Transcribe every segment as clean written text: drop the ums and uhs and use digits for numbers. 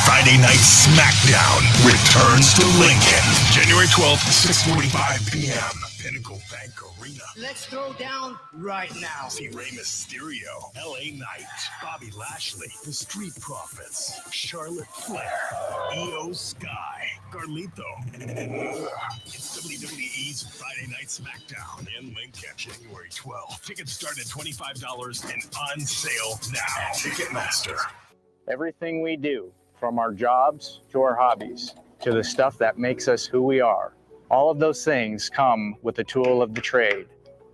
Friday Night SmackDown returns to Lincoln. January 12th, 6:45 p.m. Pinnacle Bank Arena. Let's throw down right now. See Rey Mysterio, LA Knight, Bobby Lashley, The Street Profits, Charlotte Flair, Io Sky, Carlito, and more. It's WWE's Friday Night SmackDown in Lincoln, January 12th. Tickets start at $25 and on sale now. Ticketmaster. Everything we do, from our jobs to our hobbies, to the stuff that makes us who we are, all of those things come with the tool of the trade.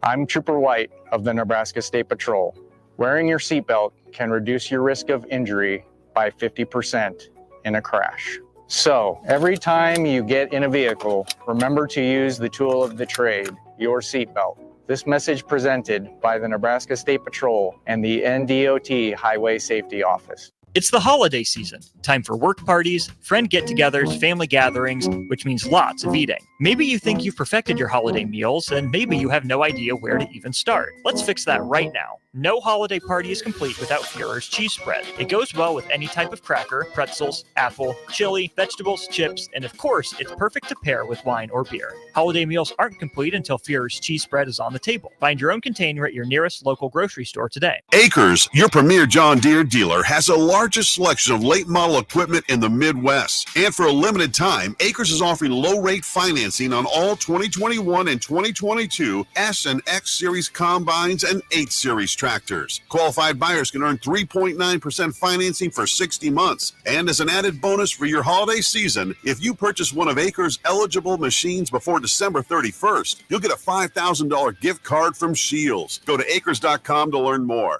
I'm Trooper White of the Nebraska State Patrol. Wearing your seatbelt can reduce your risk of injury by 50% in a crash. So every time you get in a vehicle, remember to use the tool of the trade, your seatbelt. This message presented by the Nebraska State Patrol and the NDOT Highway Safety Office. It's the holiday season. Time for work parties, friend get-togethers, family gatherings, which means lots of eating. Maybe you think you've perfected your holiday meals, and maybe you have no idea where to even start. Let's fix that right now. No holiday party is complete without Führer's cheese spread. It goes well with any type of cracker, pretzels, apple, chili, vegetables, chips, and of course, it's perfect to pair with wine or beer. Holiday meals aren't complete until Führer's cheese spread is on the table. Find your own container at your nearest local grocery store today. Acres, your premier John Deere dealer, has the largest selection of late model equipment in the Midwest. And for a limited time, Acres is offering low rate financing on all 2021 and 2022 S and X Series combines and 8 Series tractors. Qualified buyers can earn 3.9% financing for 60 months. And as an added bonus for your holiday season, if you purchase one of Acres' eligible machines before December 31st, you'll get a $5,000 gift card from Shields. Go to acres.com to learn more.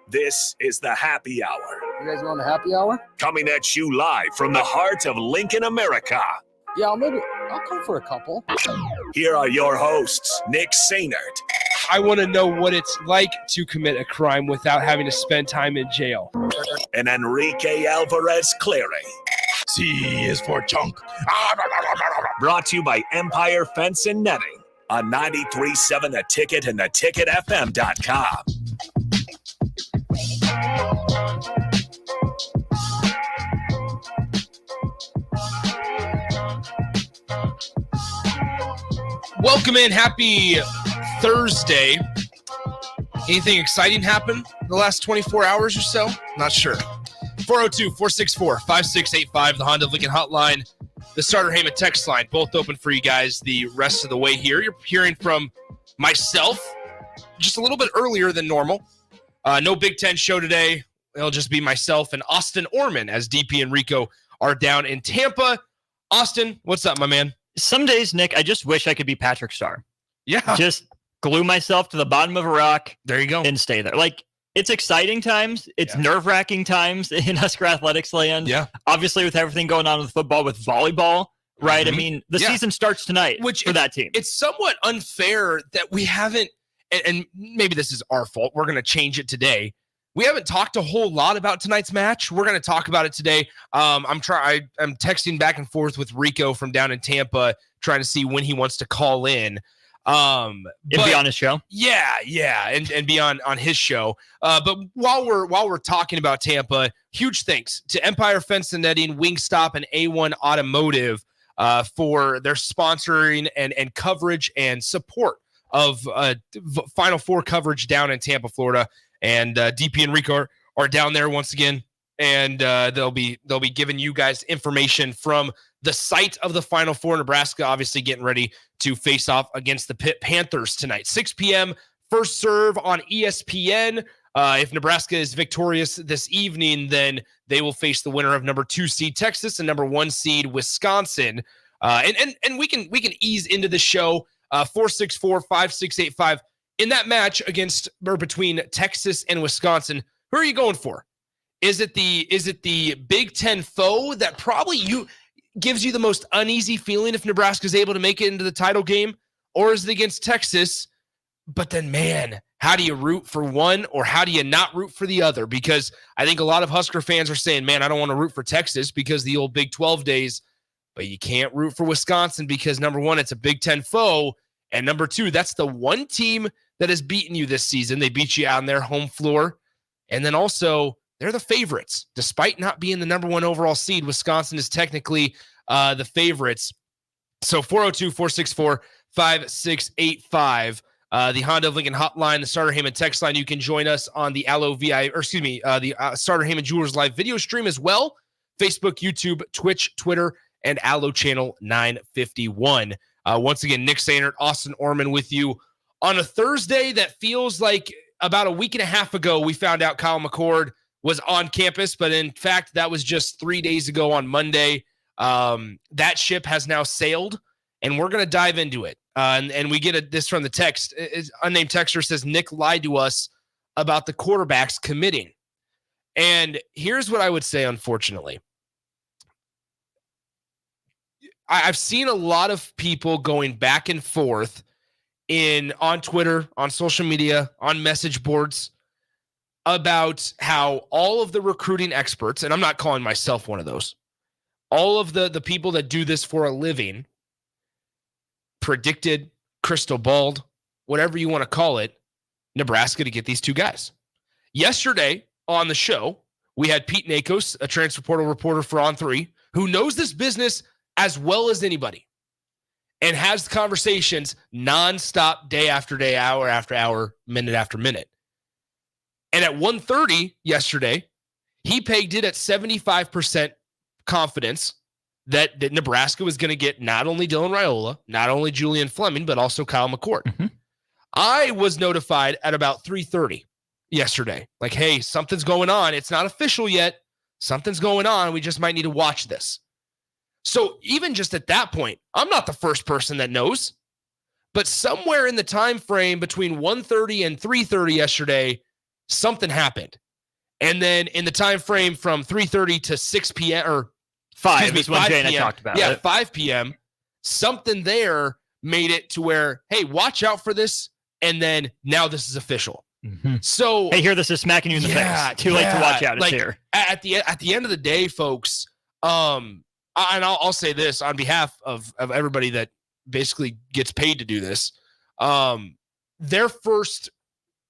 This is the Happy Hour. You guys want a happy hour? Coming at you live from the heart of Lincoln, America. Yeah, I'll come for a couple. Here are your hosts, Nick Sainert. I want to know what it's like to commit a crime without having to spend time in jail. And Enrique Alvarez Clary. C is for chunk. Brought to you by Empire Fence and Netting on 93.7 The Ticket and theticketfm.com. Welcome in. Happy Thursday. Anything exciting happen in the last 24 hours or so? Not sure. 402-464-5685, the Honda of Lincoln hotline, the Starter Heyman text line, both open for you guys the rest of the way here. You're hearing from myself just a little bit earlier than normal. No Big Ten show today. It'll just be myself and Austin Orman as DP and Rico are down in Tampa. Austin, what's up, my man? Some days, Nick, I just wish I could be Patrick Starr. Yeah. Just glue myself to the bottom of a rock. There you go. And stay there. Like, it's exciting times. It's nerve-wracking times in Husker Athletics land. Yeah. Obviously, with everything going on with football, with volleyball, right? Mm-hmm. I mean, the season starts tonight for that team. It's somewhat unfair that we haven't, and maybe this is our fault. We're going to change it today. We haven't talked a whole lot about tonight's match. We're going to talk about it today. I'm texting back and forth with Rico from down in Tampa, trying to see when he wants to call in. And be on his show. Yeah, and be on his show. But while we're talking about Tampa, huge thanks to Empire Fence and Netting, Wingstop, and A1 Automotive for their sponsoring and coverage and support of Final Four coverage down in Tampa, Florida. And DP and Rico are down there once again, and they'll be giving you guys information from the site of the Final Four. Nebraska obviously getting ready to face off against the Pitt Panthers tonight, 6 p.m. First serve on ESPN. If Nebraska is victorious this evening, then they will face the winner of number 2 seed Texas and number 1 seed Wisconsin. And we can ease into the show. 464-5685. In that match between Texas and Wisconsin, who are you going for? Is it the Big Ten foe that probably gives you the most uneasy feeling if Nebraska is able to make it into the title game, or is it against Texas? But then, man, how do you root for one or how do you not root for the other? Because I think a lot of Husker fans are saying, man, I don't want to root for Texas because the old Big 12 days, but you can't root for Wisconsin because, number one, it's a Big Ten foe, and number two, that's the one team that has beaten you this season. They beat you on their home floor. And then also, They're the favorites. Despite not being the number 1 overall seed, Wisconsin is technically the favorites. So 402-464-5685. The Honda of Lincoln hotline, the Starter Heyman text line. You can join us on the the Starter Heyman Jewelers live video stream as well. Facebook, YouTube, Twitch, Twitter, and Allo Channel 951. Once again, Nick Sainert, Austin Orman with you on a Thursday that feels like about a week and a half ago we found out Kyle McCord was on campus, but in fact, that was just 3 days ago on Monday. That ship has now sailed, and we're going to dive into it. And we get this from the text. Unnamed texter says, Nick lied to us about the quarterbacks committing. And here's what I would say, unfortunately. I've seen a lot of people going back and forth on Twitter, on social media, on message boards about how all of the recruiting experts, and I'm not calling myself one of those, all of the people that do this for a living predicted, crystal balled, whatever you want to call it, Nebraska to get these 2 guys. Yesterday on the show, we had Pete Nakos, a transfer portal reporter for On3, who knows this business as well as anybody and has conversations nonstop, day after day, hour after hour, minute after minute. And at 1:30 yesterday, he pegged it at 75% confidence that Nebraska was going to get not only Dylan Raiola, not only Julian Fleming, but also Kyle McCord. Mm-hmm. I was notified at about 3:30 yesterday. Like, hey, something's going on. It's not official yet. Something's going on. We just might need to watch this. So even just at that point, I'm not the first person that knows. But somewhere in the time frame between 1:30 and 3:30 yesterday, something happened. And then in the time frame from 3:30 to 6 p.m. or 5 is when Jay and I talked about it. 5 p.m. Something there made it to where, hey, watch out for this. And then now this is official. Mm-hmm. So, hey, here, this is smacking you in the face. Too late to watch out. It's here. At the end of the day, folks, and I'll say this on behalf of everybody that basically gets paid to do this. Their first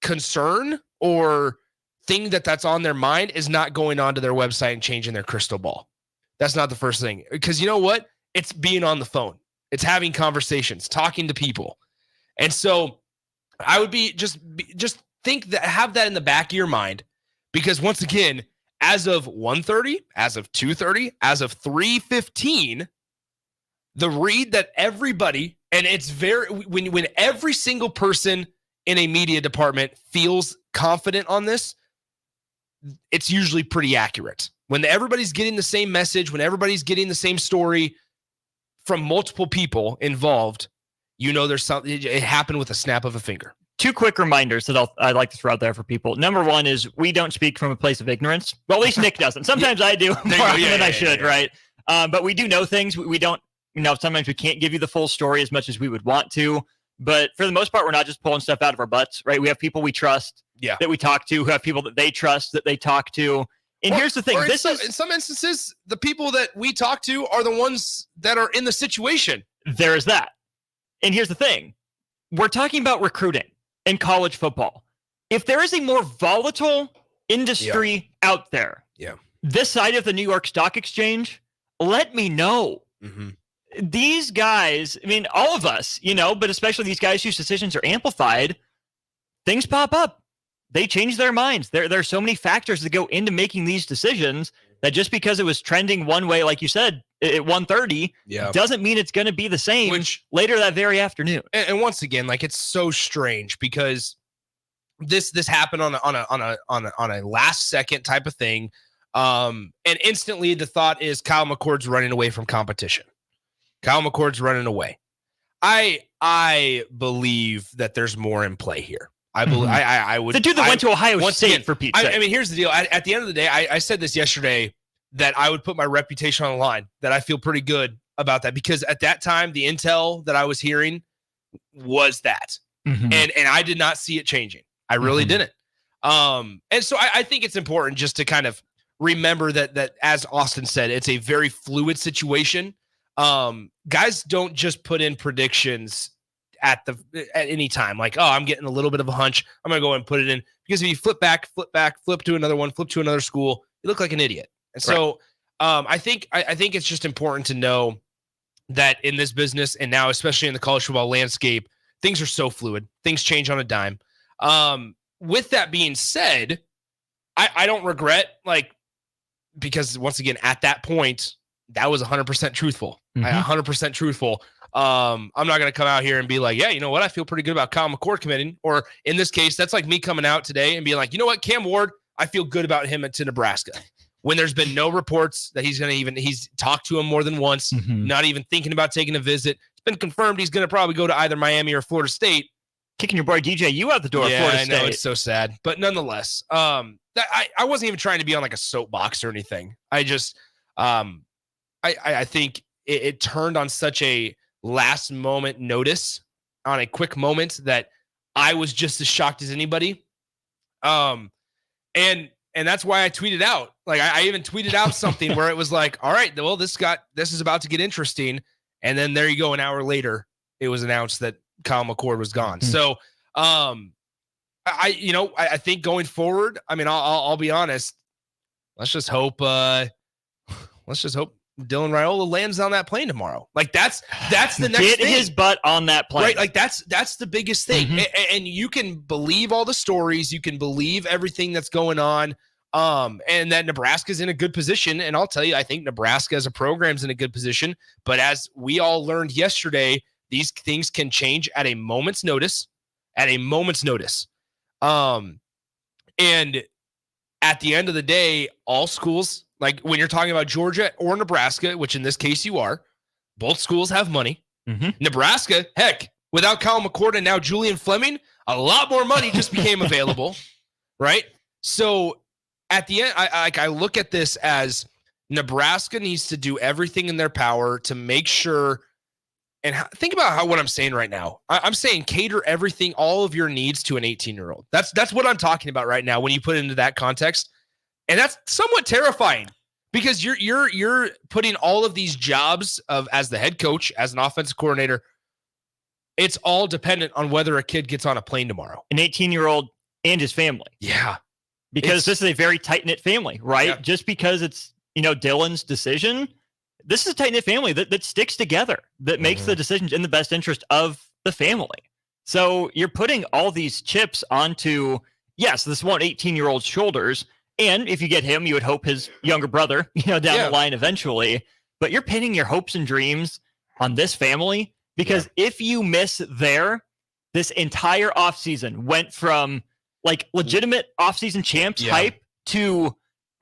concern or thing that's on their mind is not going onto their website and changing their crystal ball. That's not the first thing. Because you know what? It's being on the phone. It's having conversations, talking to people. And so I would be just think that, have that in the back of your mind, because once again, as of 1:30, as of 2:30, as of 3:15, the read that everybody, and it's very, when every single person in a media department feels confident on this, it's usually pretty accurate. When everybody's getting the same message, when everybody's getting the same story from multiple people involved, you know there's something, it happened with a snap of a finger. 2 quick reminders that I'd like to throw out there for people. Number 1 is we don't speak from a place of ignorance. Well, at least Nick doesn't. Sometimes I do more often than I should, right? But we do know things. We don't, sometimes we can't give you the full story as much as we would want to. But for the most part, we're not just pulling stuff out of our butts, right? We have people we trust that we talk to, who have people that they trust that they talk to. And here's the thing. In some instances, the people that we talk to are the ones that are in the situation. There is that. And here's the thing. We're talking about recruiting in college football. If there is a more volatile industry out there, this side of the New York Stock Exchange, let me know. Mm-hmm. These guys, I mean, all of us, but especially these guys whose decisions are amplified, things pop up. They change their minds. There are so many factors that go into making these decisions that just because it was trending one way, like you said, at 1:30, doesn't mean it's going to be the same later that very afternoon. And once again, like, it's so strange because this happened on a last second type of thing, and instantly the thought is Kyle McCord's running away from competition. Kyle McCord's running away. I believe that there's more in play here. I believe I would. The dude that went to Ohio State, for Pete's sake. I mean, here's the deal. At the end of the day, I said this yesterday that I would put my reputation on the line, that I feel pretty good about that, because at that time, the intel that I was hearing was that. Mm-hmm. And I did not see it changing. I really didn't. And so I think it's important just to kind of remember that, as Austin said, it's a very fluid situation. Guys don't just put in predictions at any time. Like, oh, I'm getting a little bit of a hunch. I'm going to go and put it in. Because if you flip to another one, flip to another school, you look like an idiot. And so I think it's just important to know that in this business, and now especially in the college football landscape, things are so fluid. Things change on a dime. With that being said, I don't regret, like, because once again, at that point, that was 100% truthful. 100% truthful. I'm not going to come out here and be like, yeah, you know what? I feel pretty good about Kyle McCord committing. Or in this case, that's like me coming out today and being like, you know what? Cam Ward, I feel good about him to Nebraska. When there's been no reports that he's talked to him more than once, not even thinking about taking a visit. It's been confirmed he's going to probably go to either Miami or Florida State. Kicking your boy DJU out the door. Yeah, Florida I know, State. it's so sad. But nonetheless, I wasn't even trying to be on like a soapbox or anything. I just, I think it turned on such a last moment notice on a quick moment that I was just as shocked as anybody. And that's why I tweeted out, like, I even tweeted out something where it was like, all right, well, this is about to get interesting. And then there you go. An hour later, it was announced that Kyle McCord was gone. So, I think going forward, I mean, I'll be honest. Let's just hope Dylan Raiola lands on that plane tomorrow. Like that's the next Get thing. his butt on that plane. Right? Like that's the biggest thing. And you can believe all the stories, you can believe everything that's going on. And that Nebraska's in a good position. And I'll tell you, I think Nebraska as a program's in a good position. But as we all learned yesterday, these things can change at a moment's notice. And at the end of the day, all schools, like when you're talking about Georgia or Nebraska, which in this case you are, both schools have money. Nebraska, heck, without Kyle McCord and now Julian Fleming, a lot more money just became available, right? So at the end, I look at this as Nebraska needs to do everything in their power to make sure, and think about what I'm saying right now. I'm saying cater everything, all of your needs to an 18-year-old. That's what I'm talking about right now when you put it into that context. And that's somewhat terrifying because you're putting all of these jobs as the head coach, as an offensive coordinator. It's all dependent on whether a kid gets on a plane tomorrow. An 18-year-old and his family. Yeah. Because this is a very tight-knit family, right? Yeah. Just because it's, Dylan's decision, this is a tight-knit family that sticks together, that makes the decisions in the best interest of the family. So you're putting all these chips onto, yes, this one 18-year-old's shoulders. And if you get him, you would hope his younger brother, down the line eventually. But you're pinning your hopes and dreams on this family because if you miss there, this entire offseason went from like legitimate offseason champs hype to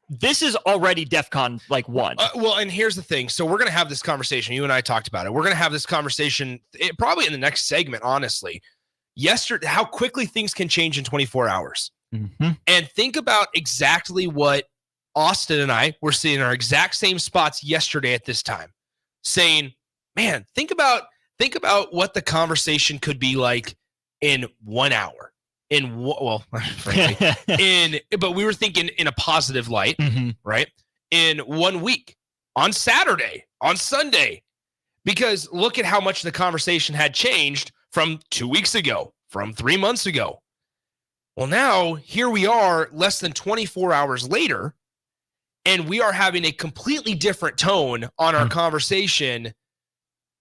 this is already DEFCON like 1. Well, and here's the thing. So we're going to have this conversation. You and I talked about it. We're going to have this conversation probably in the next segment, honestly. Yesterday, how quickly things can change in 24 hours. And think about exactly what Austin and I were seeing in our exact same spots yesterday at this time, saying, man, think about what the conversation could be like in 1 hour. Frankly, but we were thinking in a positive light, right? In 1 week, on Saturday, on Sunday, because look at how much the conversation had changed from 2 weeks ago, from 3 months ago. Well, now here we are less than 24 hours later, and we are having a completely different tone on our conversation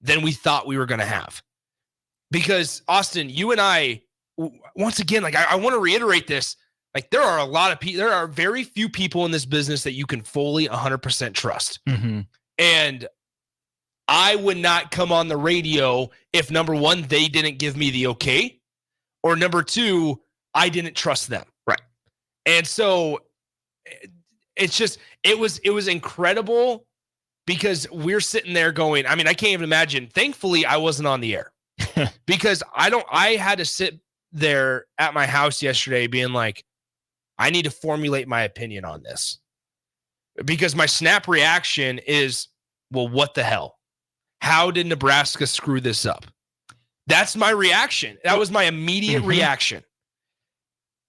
than we thought we were going to have. Because, Austin, you and I, once again, like I want to reiterate this, like there are very few people in this business that you can fully 100% trust. And I would not come on the radio if, number one, they didn't give me the okay, or number two, I didn't trust them. Right. And so it's just, it was incredible because we're sitting there going, I mean, I can't even imagine. Thankfully, I wasn't on the air because I had to sit there at my house yesterday being like, I need to formulate my opinion on this because my snap reaction is, well, what the hell? How did Nebraska screw this up? That's my reaction. That was my immediate reaction.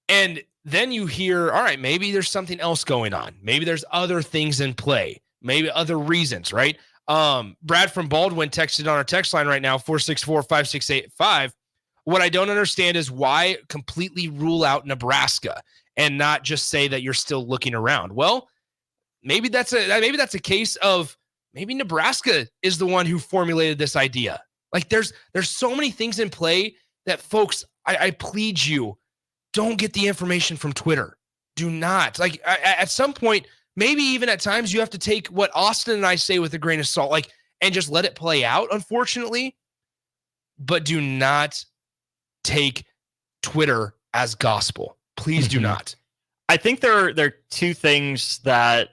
And then you hear, all right, maybe there's something else going on. Maybe there's other things in play. Maybe other reasons, right? Brad from Baldwin texted on our text line right now, 464-5685. What I don't understand is why completely rule out Nebraska and not just say that you're still looking around. Well, maybe that's a case of maybe Nebraska is the one who formulated this idea. Like there's so many things in play that, folks, I plead you, don't get the information from Twitter. Do not. Like at some point, maybe even at times, you have to take what Austin and I say with a grain of salt, like, and just let it play out, unfortunately. But do not take Twitter as gospel. Please do not. I think there are two things that,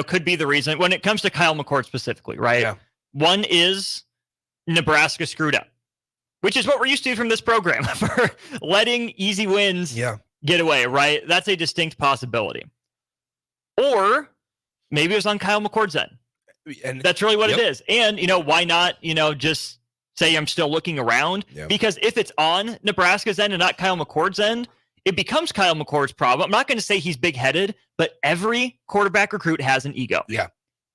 could be the reason when it comes to Kyle McCord specifically, right? Yeah. One is Nebraska screwed up, which is what we're used to from this program for letting easy wins get away, right? That's a distinct possibility. Or maybe it was on Kyle McCord's end. And that's really what it is. And, why not, just say I'm still looking around? Because if it's on Nebraska's end and not Kyle McCord's end, it becomes Kyle McCord's problem. I'm not going to say he's big-headed, but every quarterback recruit has an ego. Yeah.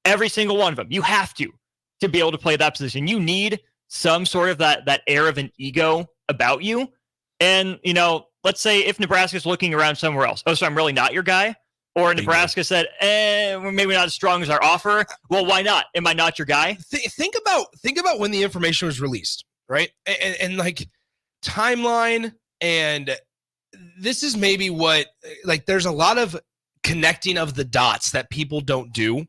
Every single one of them. You have to be able to play that position. You need some sort of that air of an ego about you. And, let's say if Nebraska's looking around somewhere else, so I'm really not your guy. Or Nebraska said, we're maybe not as strong as our offer. Well, why not? Am I not your guy? Think about when the information was released, right? And like timeline, and this is maybe what, like, there's a lot of connecting of the dots that people don't do.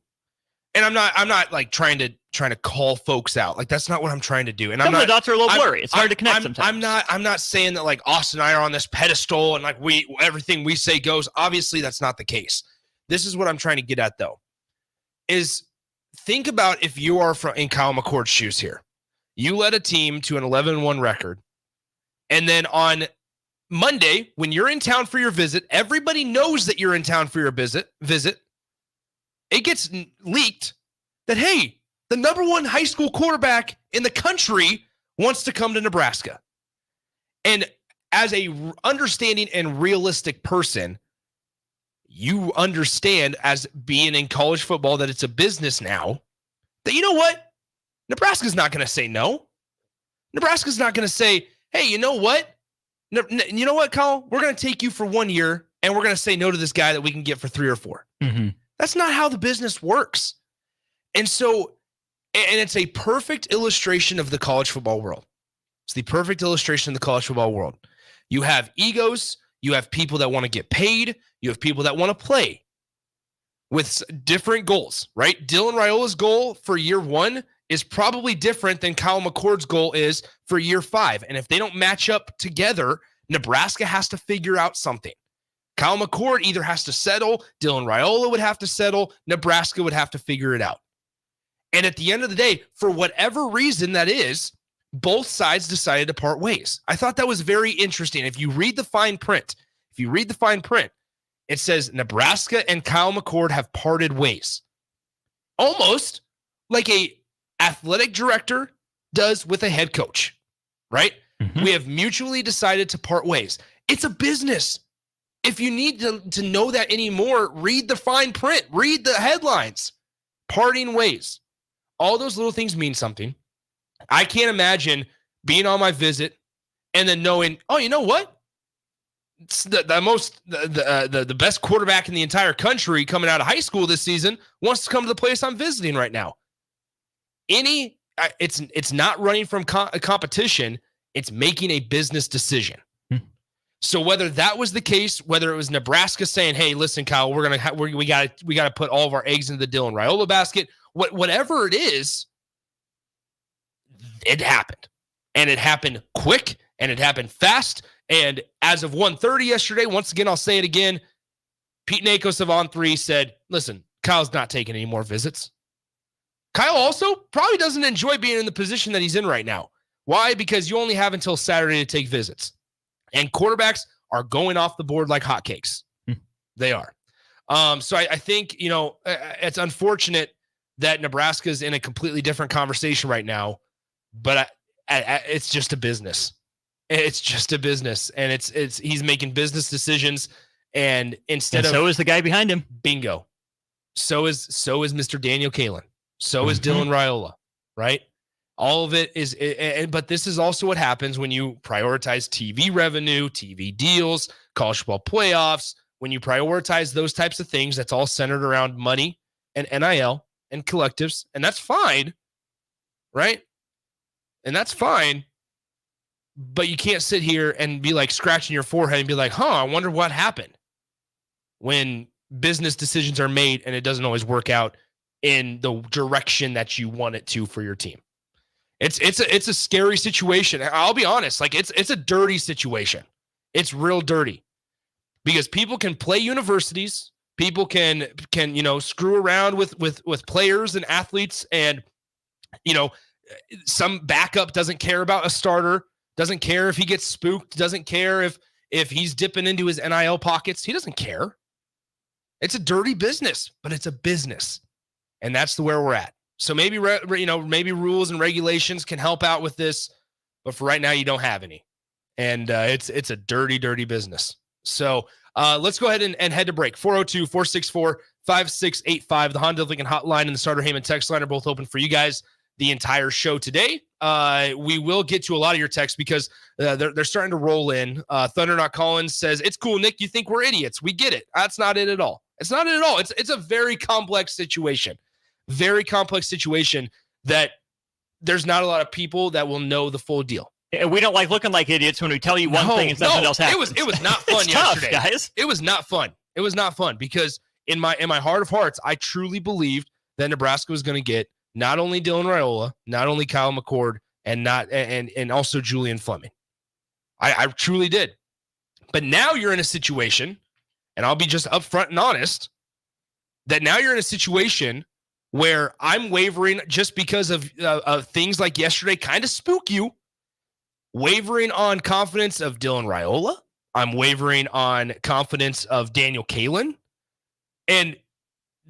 And I'm not like trying to call folks out. Like, that's not what I'm trying to do. And some of the dots are a little blurry. It's hard to connect sometimes. I'm not saying that like Austin and I are on this pedestal and like everything we say goes. Obviously, that's not the case. This is what I'm trying to get at, though, is think about if you are in Kyle McCord's shoes here. You led a team to an 11-1 record. And then on Monday, when you're in town for your visit, everybody knows that you're in town for your visit. It gets leaked that, hey, the number one high school quarterback in the country wants to come to Nebraska. And as a understanding and realistic person, you understand, as being in college football, that it's a business now, that, you know what? Nebraska's not going to say no. Nebraska's not going to say, hey, you know what? You know what, Kyle? We're going to take you for 1 year, and we're going to say no to this guy that we can get for 3 or 4. Mm-hmm. That's not how the business works. And so, and it's a perfect illustration of the college football world. It's the perfect illustration of the college football world. You have egos. You have people that want to get paid. You have people that want to play with different goals, right? Dylan Raiola's goal for year 1 is probably different than Kyle McCord's goal is for year 5. And if they don't match up together, Nebraska has to figure out something. Kyle McCord either has to settle, Dylan Raiola would have to settle, Nebraska would have to figure it out. And at the end of the day, for whatever reason that is, both sides decided to part ways. I thought that was very interesting. If you read the fine print, it says Nebraska and Kyle McCord have parted ways. Almost like a athletic director does with a head coach, right? Mm-hmm. We have mutually decided to part ways. It's a business. If you need to know that anymore, read the fine print, read the headlines. Parting ways. All those little things mean something. I can't imagine being on my visit and then knowing, oh, you know what? It's the best quarterback in the entire country coming out of high school this season wants to come to the place I'm visiting right now. It's not running from a competition. It's making a business decision. So whether that was the case, whether it was Nebraska saying, "Hey, listen, Kyle, we got to put all of our eggs into the Dylan Raiola basket," whatever it is, it happened, and it happened quick, and it happened fast. And as of 1:30 yesterday, once again, I'll say it again, Pete Nakos of On3 said, "Listen, Kyle's not taking any more visits." Kyle also probably doesn't enjoy being in the position that he's in right now. Why? Because you only have until Saturday to take visits. And quarterbacks are going off the board like hotcakes. They are. So I think, it's unfortunate that Nebraska's in a completely different conversation right now, but it's just a business. It's just a business. And he's making business decisions. And so is the guy behind him. Bingo. So is Mr. Daniel Kaelin. So is Dylan Raiola, right? All of it is, but this is also what happens when you prioritize TV revenue, TV deals, college football playoffs. When you prioritize those types of things, that's all centered around money and NIL and collectives, and that's fine, right? And that's fine, but you can't sit here and be like scratching your forehead and be like, I wonder what happened when business decisions are made and it doesn't always work out in the direction that you want it to for your team. It's a scary situation. I'll be honest, like it's a dirty situation. It's real dirty because people can play universities, people can screw around with players and athletes, and some backup doesn't care about a starter, doesn't care if he gets spooked, doesn't care if he's dipping into his NIL pockets. He doesn't care. It's a dirty business, but it's a business, and that's where we're at. So maybe maybe rules and regulations can help out with this, but for right now you don't have any, and it's a dirty, dirty business. So let's go ahead and head to break. 402-464-5685. The Honda Lincoln Hotline and the Starter Heyman text line are both open for you guys the entire show today. We will get to a lot of your texts because they're starting to roll in. Thunder Collins says, "It's cool, Nick. You think we're idiots. We get it. That's not it at all. It's not it at all. It's a very complex situation. Very complex situation that there's not a lot of people that will know the full deal. We don't like looking like idiots when we tell you one thing and something else happens. It was not fun it's yesterday, tough, guys. It was not fun. It was not fun because in my heart of hearts, I truly believed that Nebraska was going to get not only Dylan Raiola, not only Kyle McCord, and also Julian Fleming. I truly did. But now you're in a situation, and I'll be just upfront and honest, that now you're in a situation where I'm wavering just because of things like yesterday kind of spook you. Wavering on confidence of Dylan Raiola. I'm wavering on confidence of Daniel Kaelin. And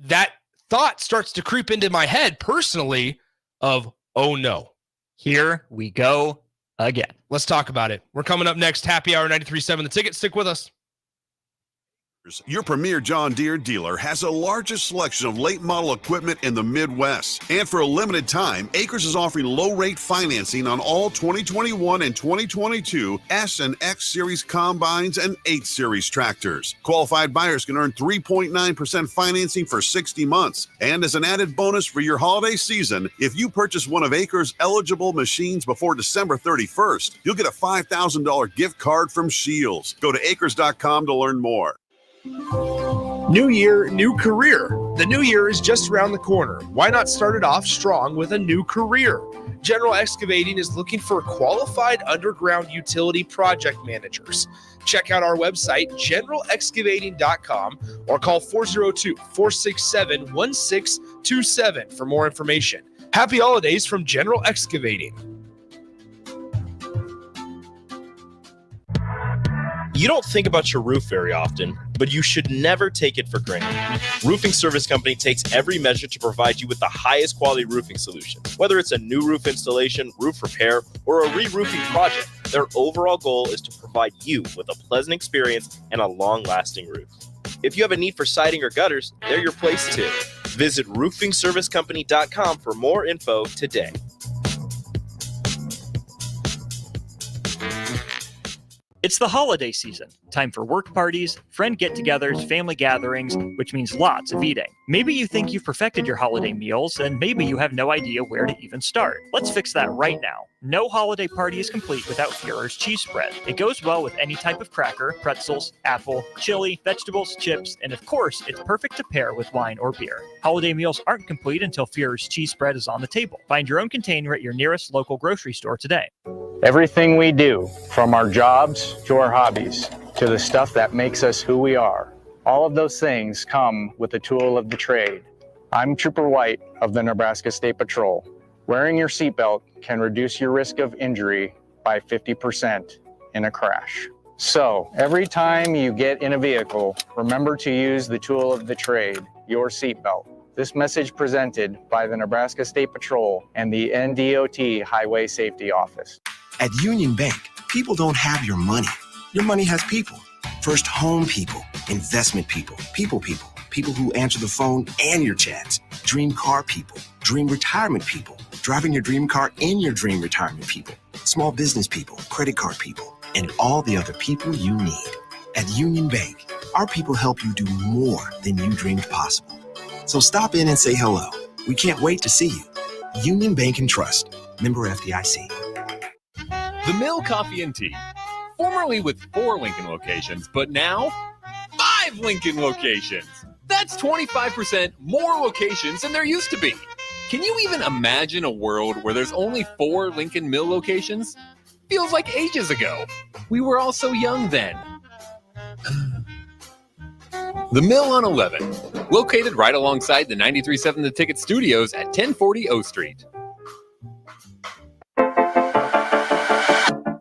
that thought starts to creep into my head personally of, oh no. Here we go again. Let's talk about it. We're coming up next. Happy Hour 93.7 The Ticket. Stick with us. Your premier John Deere dealer has the largest selection of late model equipment in the Midwest. And for a limited time, Acres is offering low rate financing on all 2021 and 2022 S and X Series combines and 8 Series tractors. Qualified buyers can earn 3.9% financing for 60 months. And as an added bonus for your holiday season, if you purchase one of Acres' eligible machines before December 31st, you'll get a $5,000 gift card from Shields. Go to acres.com to learn more. New year, new career. The new year is just around the corner. Why not start it off strong with a new career? General Excavating is looking for qualified underground utility project managers. Check out our website, generalexcavating.com, or call 402-467-1627 for more information. Happy holidays from General Excavating. You don't think about your roof very often, but you should never take it for granted. Roofing Service Company takes every measure to provide you with the highest quality roofing solution. Whether it's a new roof installation, roof repair, or a re-roofing project, their overall goal is to provide you with a pleasant experience and a long-lasting roof. If you have a need for siding or gutters, they're your place too. Visit roofingservicecompany.com for more info today. It's the holiday season. Time for work parties, friend get-togethers, family gatherings, which means lots of eating. Maybe you think you've perfected your holiday meals, and maybe you have no idea where to even start. Let's fix that right now. No holiday party is complete without Führer's cheese spread. It goes well with any type of cracker, pretzels, apple, chili, vegetables, chips, and of course, it's perfect to pair with wine or beer. Holiday meals aren't complete until Führer's cheese spread is on the table. Find your own container at your nearest local grocery store today. Everything we do, from our jobs to our hobbies, to the stuff that makes us who we are, all of those things come with the tool of the trade. I'm Trooper White of the Nebraska State Patrol. Wearing your seatbelt can reduce your risk of injury by 50% in a crash. So, every time you get in a vehicle, remember to use the tool of the trade, your seatbelt. This message presented by the Nebraska State Patrol and the NDOT Highway Safety Office. At Union Bank, people don't have your money. Your money has people. First home people, investment people, people who answer the phone and your chats, dream car people, dream retirement people, driving your dream car in your dream retirement people, small business people, credit card people, and all the other people you need. At Union Bank, our people help you do more than you dreamed possible. So stop in and say hello. We can't wait to see you. Union Bank and Trust. Member FDIC. The Mill Coffee and Tea, formerly with 4 Lincoln locations, but now 5 Lincoln locations. That's 25% more locations than there used to be. Can you even imagine a world where there's only 4 Lincoln Mill locations? Feels like ages ago. We were all so young then. The Mill on 11, located right alongside the 93.7 The Ticket Studios at 1040 O Street.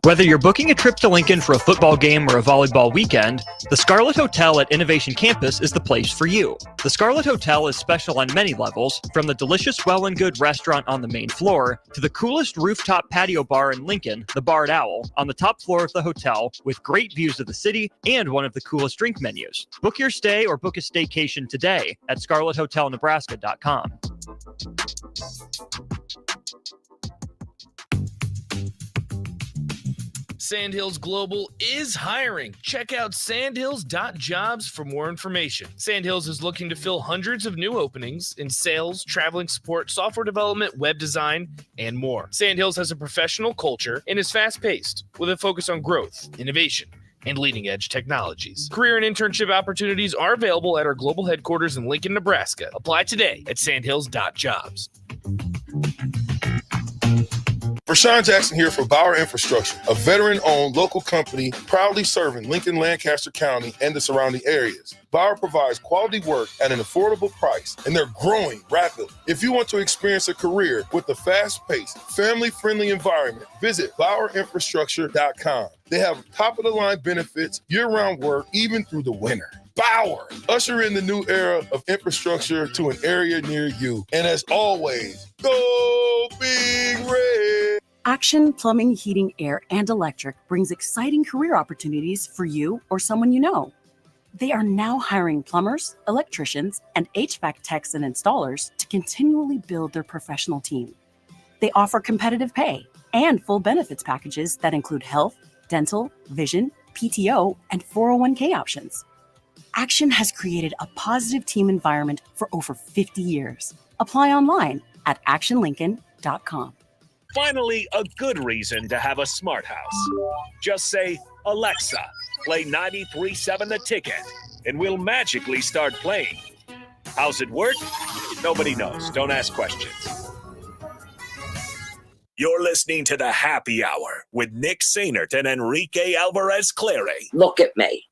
Whether you're booking a trip to Lincoln for a football game or a volleyball weekend, the Scarlet Hotel at Innovation Campus is the place for you. The Scarlet Hotel is special on many levels, from the delicious Well and Good restaurant on the main floor to the coolest rooftop patio bar in Lincoln, the Barred Owl, on the top floor of the hotel with great views of the city and one of the coolest drink menus. Book your stay or book a staycation today at scarlethotelnebraska.com. Sandhills Global is hiring. Check out sandhills.jobs for more information. Sandhills is looking to fill hundreds of new openings in sales, traveling support, software development, web design, and more. Sandhills has a professional culture and is fast-paced with a focus on growth, innovation, and leading-edge technologies. Career and internship opportunities are available at our global headquarters in Lincoln, Nebraska. Apply today at sandhills.jobs. Rashawn Jackson here for Bauer Infrastructure, a veteran-owned local company proudly serving Lincoln, Lancaster County, and the surrounding areas. Bauer provides quality work at an affordable price, and they're growing rapidly. If you want to experience a career with a fast-paced, family-friendly environment, visit BauerInfrastructure.com. They have top-of-the-line benefits, year-round work, even through the winter. Bauer, usher in the new era of infrastructure to an area near you. And as always, go Big Red! Action Plumbing, Heating, Air, and Electric brings exciting career opportunities for you or someone you know. They are now hiring plumbers, electricians, and HVAC techs and installers to continually build their professional team. They offer competitive pay and full benefits packages that include health, dental, vision, PTO, and 401k options. Action has created a positive team environment for over 50 years. Apply online at actionlincoln.com. Finally, a good reason to have a smart house. Just say, Alexa, play 93.7 The Ticket, and we'll magically start playing. How's it work? Nobody knows. Don't ask questions. You're listening to The Happy Hour with Nick Sainert and Enrique Alvarez Clary. Look at me.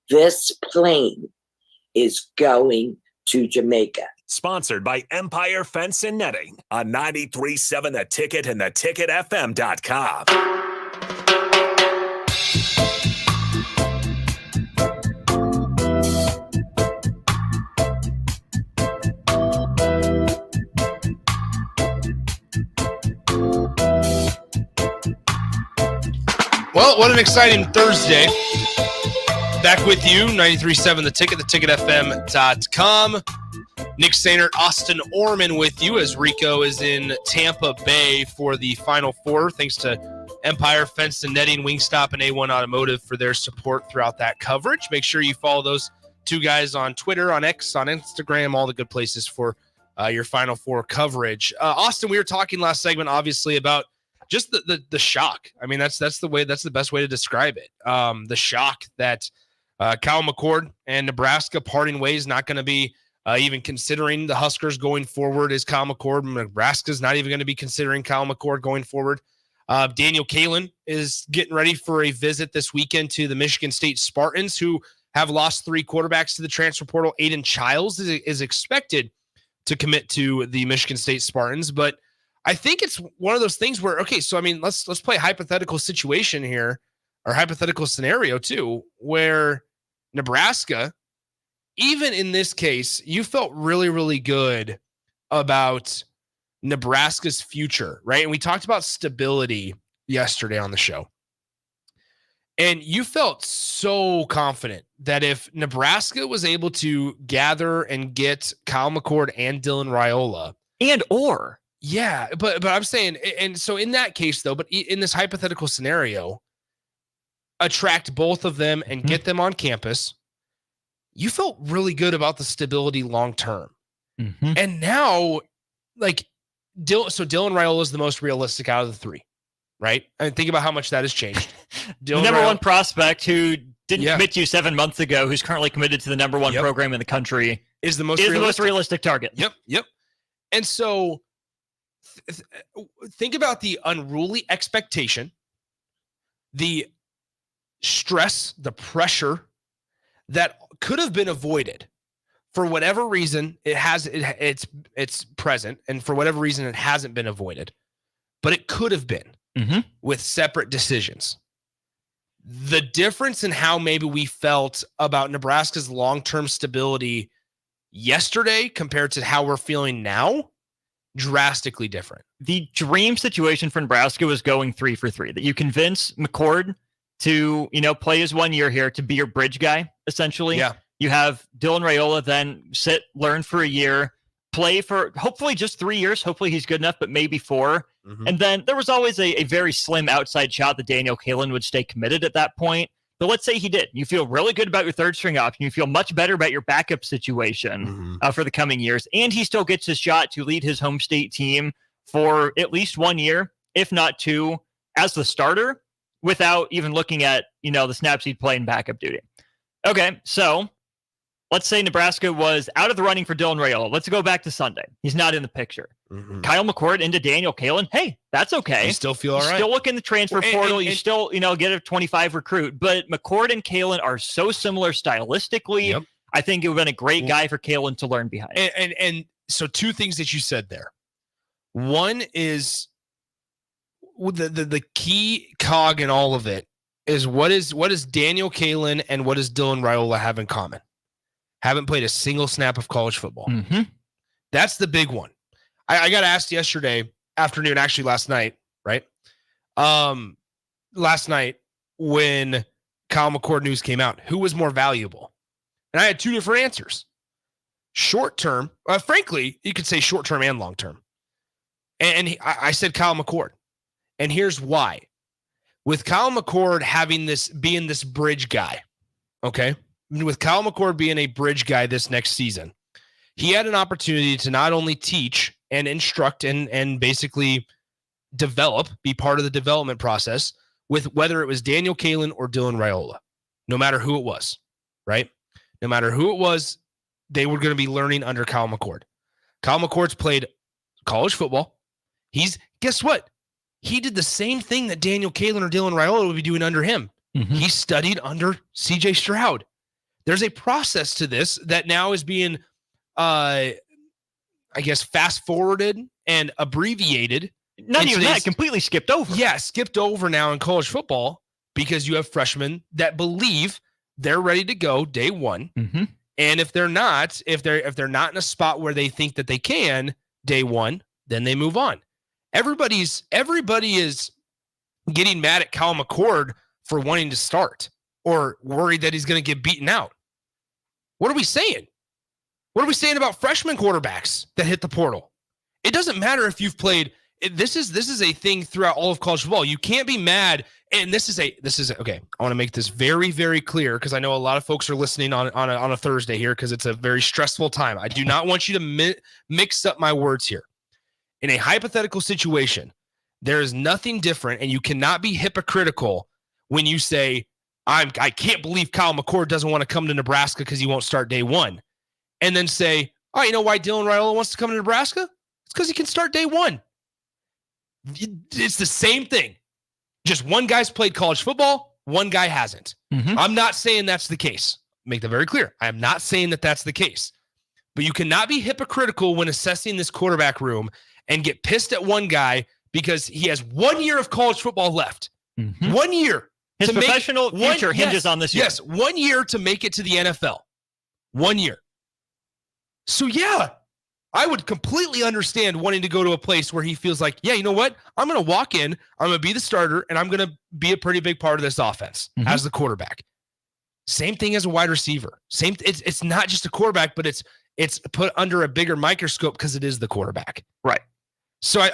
This plane is going to Jamaica. Sponsored by Empire Fence and Netting on 93.7 The Ticket and theticketfm.com. Well, what an exciting Thursday. Back with you, 93.7 The Ticket, theticketfm.com. Nick Sainert, Austin Orman with you as Rico is in Tampa Bay for the Final Four. Thanks to Empire Fence and Netting, Wingstop, and A1 Automotive for their support throughout that coverage. Make sure you follow those two guys on Twitter, on X, on Instagram, all the good places for your Final Four coverage. Austin, we were talking last segment, obviously, about just the shock. I mean, that's the best way to describe it. The shock that Kyle McCord and Nebraska parting ways, not going to be even considering the Huskers going forward as Kyle McCord. Nebraska's not even going to be considering Kyle McCord going forward. Daniel Kaelin is getting ready for a visit this weekend to the Michigan State Spartans, who have lost 3 quarterbacks to the transfer portal. Aiden Childs is expected to commit to the Michigan State Spartans, but I think it's one of those things where, okay, so I mean, let's play a hypothetical situation here, or hypothetical scenario too, where Nebraska, even in this case, you felt really, really good about Nebraska's future, right? And we talked about stability yesterday on the show. And you felt so confident that if Nebraska was able to gather and get Kyle McCord and Dylan Raiola, Yeah, but I'm saying, and so in that case though, but in this hypothetical scenario, attract both of them and get them on campus. You felt really good about the stability long term. And now, like, Dylan Raiola is the most realistic out of the three, right? I mean, think about how much that has changed. The number one prospect who didn't commit to you 7 months ago, who's currently committed to the number one program in the country, is the most realistic target. Yep. And so think about the unruly expectation, the stress, the pressure that could have been avoided. For whatever reason, it's present, and for whatever reason, it hasn't been avoided. But it could have been with separate decisions. The difference in how maybe we felt about Nebraska's long-term stability yesterday compared to how we're feeling now, drastically different. The dream situation for Nebraska was going 3 for 3. That you convince McCord to, play his 1 year here to be your bridge guy, essentially. Yeah. You have Dylan Raiola then learn for a year, play for hopefully just 3 years. Hopefully he's good enough, but maybe 4. And then there was always a very slim outside shot that Daniel Kaelin would stay committed at that point. But let's say he did. You feel really good about your third string option. You feel much better about your backup situation for the coming years. And he still gets his shot to lead his home state team for at least 1 year, if not 2, as the starter without even looking at, the snaps he'd play in backup duty. Okay, so let's say Nebraska was out of the running for Dylan Raiola. Let's go back to Sunday. He's not in the picture. Kyle McCord into Daniel Kaelin. Hey, that's okay. You still feel all right. Still look in the transfer portal. You still, get a 25 recruit. But McCord and Kaelin are so similar stylistically. I think it would have been a great guy for Kaelin to learn behind. And so 2 things that you said there. One is the key cog in all of it is what is Daniel Kaelin and what does Dylan Raiola have in common? Haven't played a single snap of college football. That's the big one. I got asked yesterday afternoon, actually last night, right? Last night when Kyle McCord news came out, who was more valuable? And I had 2 different answers. Short term, frankly, you could say short term and long term. And I said Kyle McCord. And here's why. With Kyle McCord being this bridge guy, okay? With Kyle McCord being a bridge guy this next season, he had an opportunity to not only teach and instruct and basically be part of the development process with whether it was Daniel Kaelin or Dylan Raiola, no matter who it was, right? No matter who it was, they were going to be learning under Kyle McCord. Kyle McCord's played college football. Guess what? He did the same thing that Daniel Kaelin or Dylan Raiola would be doing under him. He studied under CJ Stroud. There's a process to this that now is being, fast forwarded and abbreviated. Not even that, completely skipped over. Yeah, skipped over now in college football because you have freshmen that believe they're ready to go day one. And if they're not, if they're not in a spot where they think that they can day one, then they move on. Everybody is getting mad at Kyle McCord for wanting to start or worried that he's going to get beaten out. What are we saying? What are we saying about freshman quarterbacks that hit the portal? It doesn't matter if you've played. This is a thing throughout all of college football. You can't be mad. And this is okay. I want to make this very, very clear because I know a lot of folks are listening on a Thursday here because it's a very stressful time. I do not want you to mix up my words here. In a hypothetical situation, there is nothing different, and you cannot be hypocritical when you say, I can't believe Kyle McCord doesn't want to come to Nebraska because he won't start day one. And then say, you know why Dylan Raiola wants to come to Nebraska? It's because he can start day one. It's the same thing. Just one guy's played college football, one guy hasn't. I'm not saying that's the case. Make that very clear. I am not saying that that's the case. But you cannot be hypocritical when assessing this quarterback room and get pissed at one guy because he has 1 year of college football left. 1 year. His professional future hinges on this year. Yes, 1 year to make it to the NFL. 1 year. So, yeah, I would completely understand wanting to go to a place where he feels like, yeah, you know what? I'm going to walk in, I'm going to be the starter, and I'm going to be a pretty big part of this offense as the quarterback. Same thing as a wide receiver. It's not just a quarterback, but it's put under a bigger microscope because it is the quarterback. Right. So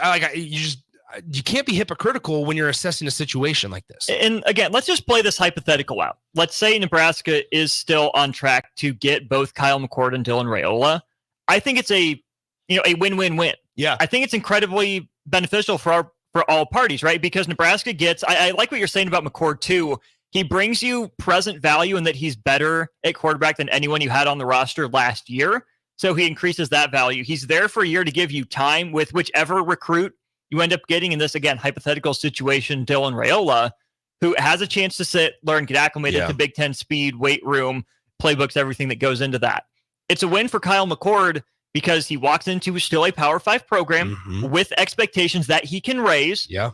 you can't be hypocritical when you're assessing a situation like this. And again, let's just play this hypothetical out. Let's say Nebraska is still on track to get both Kyle McCord and Dylan Raiola. I think it's a win-win-win. Yeah. I think it's incredibly beneficial for all parties, right? Because Nebraska gets, I like what you're saying about McCord too. He brings you present value in that he's better at quarterback than anyone you had on the roster last year. So he increases that value. He's there for a year to give you time with whichever recruit you end up getting in this, again, hypothetical situation, Dylan Raiola, who has a chance to sit, learn, get acclimated to Big Ten speed, weight room, playbooks, everything that goes into that. It's a win for Kyle McCord because he walks into still a Power 5 program with expectations that he can raise. Yeah.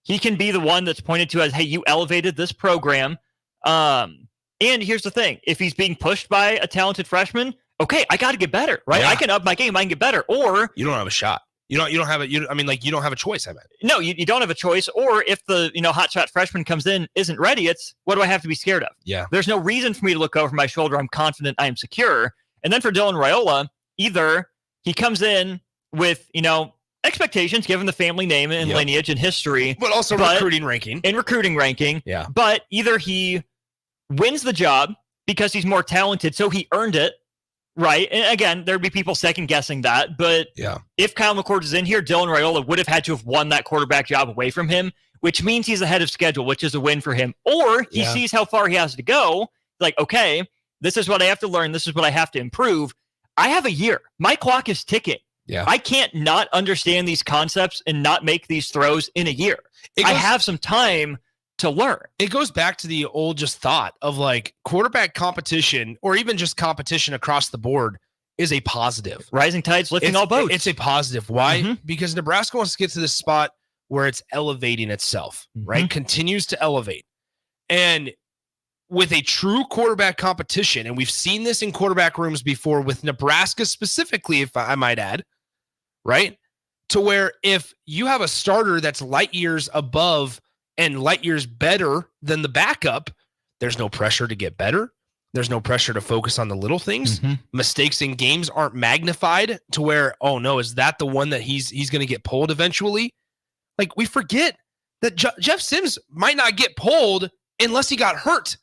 He can be the one that's pointed to as, hey, you elevated this program. And here's the thing. If he's being pushed by a talented freshman, okay, I got to get better, right? Yeah. I can up my game. I can get better. Or you don't have a shot. You don't have you don't have a choice. I mean, no, you don't have a choice. Or if the hotshot freshman comes in, isn't ready, it's what do I have to be scared of? Yeah. There's no reason for me to look over my shoulder. I'm confident. I am secure. And then for Dylan Raiola, either he comes in with expectations given the family name and lineage and history, but also recruiting ranking. Yeah. But either he wins the job because he's more talented, so he earned it. Right. And again, there'd be people second guessing that. But if Kyle McCord is in here, Dylan Raiola would have had to have won that quarterback job away from him, which means he's ahead of schedule, which is a win for him. Or he sees how far he has to go. Like, okay, this is what I have to learn. This is what I have to improve. I have a year. My clock is ticking. Yeah. I can't not understand these concepts and not make these throws in a year. I have some time to learn. It goes back to the old just thought of like quarterback competition or even just competition across the board is a positive. Rising tides lifting all boats. It's a positive. Why? Because Nebraska wants to get to this spot where it's elevating itself, right? Continues to elevate. And with a true quarterback competition, and we've seen this in quarterback rooms before with Nebraska specifically, if I might add, right? To where if you have a starter that's light years above and light years better than the backup, there's no pressure to get better. There's no pressure to focus on the little things. Mistakes in games aren't magnified to where, oh no, is that the one that he's going to get pulled eventually? Like we forget that Jeff Sims might not get pulled unless he got hurt.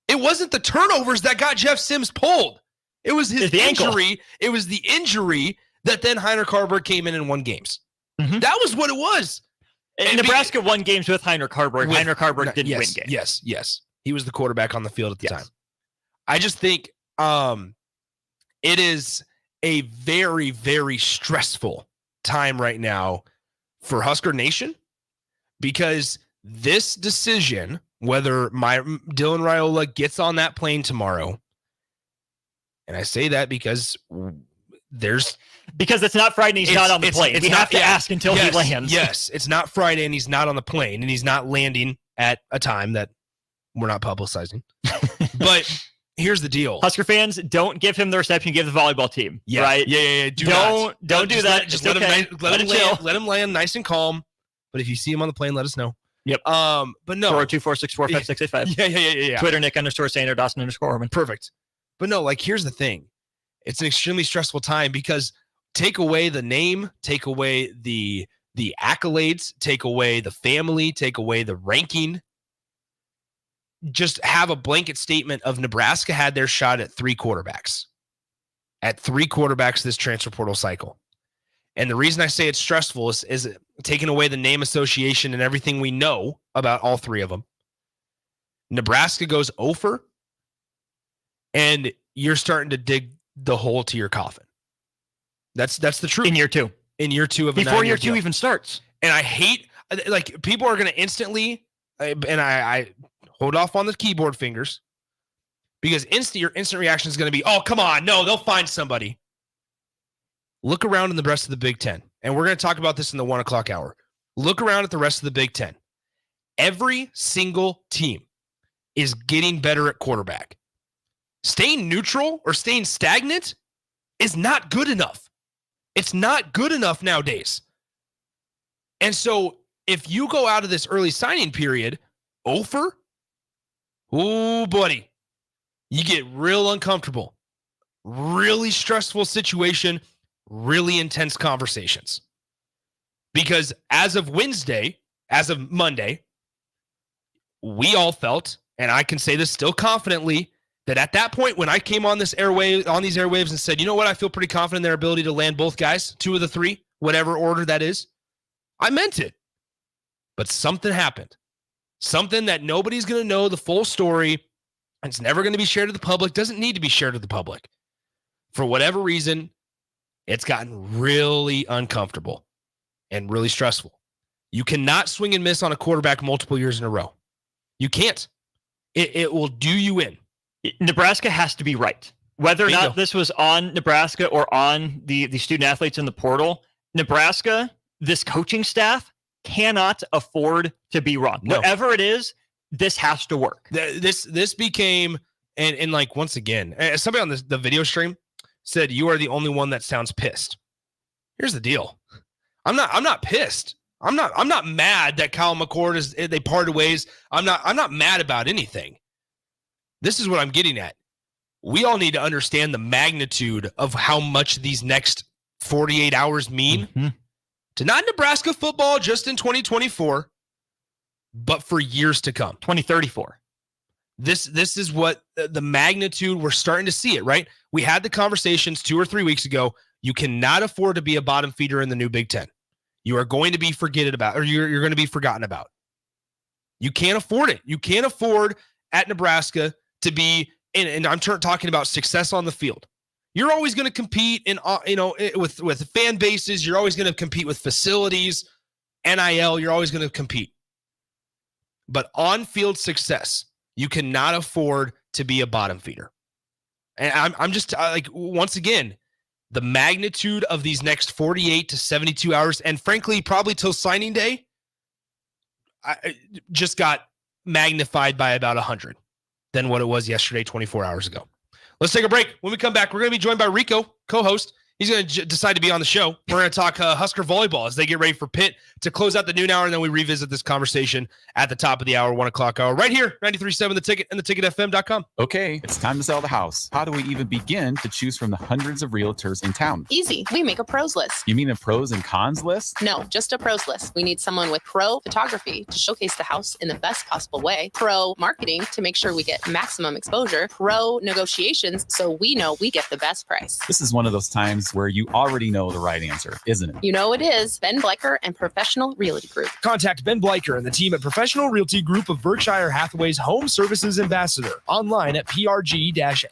It wasn't the turnovers that got Jeff Sims pulled. It was his injury. It was the injury that then Heinrich Haarberg came in and won games. That was what it was. And Nebraska won games with Heinrich Haarberg. Heinrich Haarberg didn't win games. Yes. He was the quarterback on the field at the time. I just think it is a very, very stressful time right now for Husker Nation because this decision, whether Dylan Raiola gets on that plane tomorrow, and I say that because it's not Friday and he's not on the plane. We have to ask until he lands. Yes, it's not Friday and he's not on the plane and he's not landing at a time that we're not publicizing. But here's the deal. Husker fans, don't give him the reception, give the volleyball team. Yeah. Right? Yeah. Don't do that. Just let him land nice and calm. But if you see him on the plane, let us know. Yep. But no. 402-464-5685. Yeah. Twitter, Nick_Sander, Dawson_Orman. Perfect. But no, like here's the thing. It's an extremely stressful time because take away the name, take away the accolades, take away the family, take away the ranking. Just have a blanket statement of Nebraska had their shot at 3 quarterbacks. At 3 quarterbacks this transfer portal cycle. And the reason I say it's stressful is taking away the name association and everything we know about all 3 of them. Nebraska goes over, and you're starting to dig the hole to your coffin. That's the truth. In year 2. In year 2 of a before year 2 deal. even starts. And I hate, like, people are going to instantly, and I hold off on the keyboard fingers, because your instant reaction is going to be, oh, come on, no, they'll find somebody. Look around in the rest of the Big Ten, and we're going to talk about this in the 1 o'clock hour. Look around at the rest of the Big Ten. Every single team is getting better at quarterback. Staying neutral or staying stagnant is not good enough. It's not good enough nowadays. And so if you go out of this early signing period, over, oh, buddy, you get real uncomfortable. really stressful situation, really intense conversations. Because as of Monday, we all felt, and I can say this still confidently, that at that point when I came on these airwaves and said, you know what, I feel pretty confident in their ability to land both guys, 2 of the 3, whatever order that is, I meant it. But something happened. Something that nobody's going to know the full story. It's never going to be shared to the public. Doesn't need to be shared to the public. For whatever reason, it's gotten really uncomfortable and really stressful. You cannot swing and miss on a quarterback multiple years in a row. You can't. It will do you in. Nebraska has to be right. Whether or not this was on Nebraska or on the student athletes in the portal, Nebraska, this coaching staff cannot afford to be wrong. No. Whatever it is, this has to work. This became, and like, once again, somebody on the video stream said, you are the only one that sounds pissed. Here's the deal. I'm not pissed. I'm not mad that Kyle McCord they parted ways. I'm not mad about anything. This is what I'm getting at. We all need to understand the magnitude of how much these next 48 hours mean to not Nebraska football just in 2024, but for years to come. 2034. This is what the magnitude, we're starting to see it, right? We had the conversations 2 or 3 weeks ago. You cannot afford to be a bottom feeder in the new Big Ten. You are going to be forgotten about. You can't afford it. You can't afford at Nebraska to be, and I'm talking about success on the field. You're always going to compete with fan bases. You're always going to compete with facilities, NIL. You're always going to compete. But on-field success, you cannot afford to be a bottom feeder. And I'm just once again, the magnitude of these next 48 to 72 hours, and frankly, probably till signing day, just got magnified by about 100 than what it was yesterday, 24 hours ago. Let's take a break. When we come back, we're going to be joined by Rico, co-host. He's going to decide to be on the show. We're going to talk Husker volleyball as they get ready for Pitt to close out the noon hour, and then we revisit this conversation at the top of the hour, 1 o'clock hour, right here, 93.7 The Ticket and theticketfm.com. Okay, it's time to sell the house. How do we even begin to choose from the hundreds of realtors in town? Easy. We make a pros list. You mean a pros and cons list? No, just a pros list. We need someone with pro photography to showcase the house in the best possible way, pro marketing to make sure we get maximum exposure, pro negotiations so we know we get the best price. This is one of those times where you already know the right answer, isn't it? You know it is. Ben Bleicher and Professional Realty Group. Contact Ben Bleicher and the team at Professional Realty Group of Berkshire Hathaway's Home Services Ambassador. Online at prg-ne.com.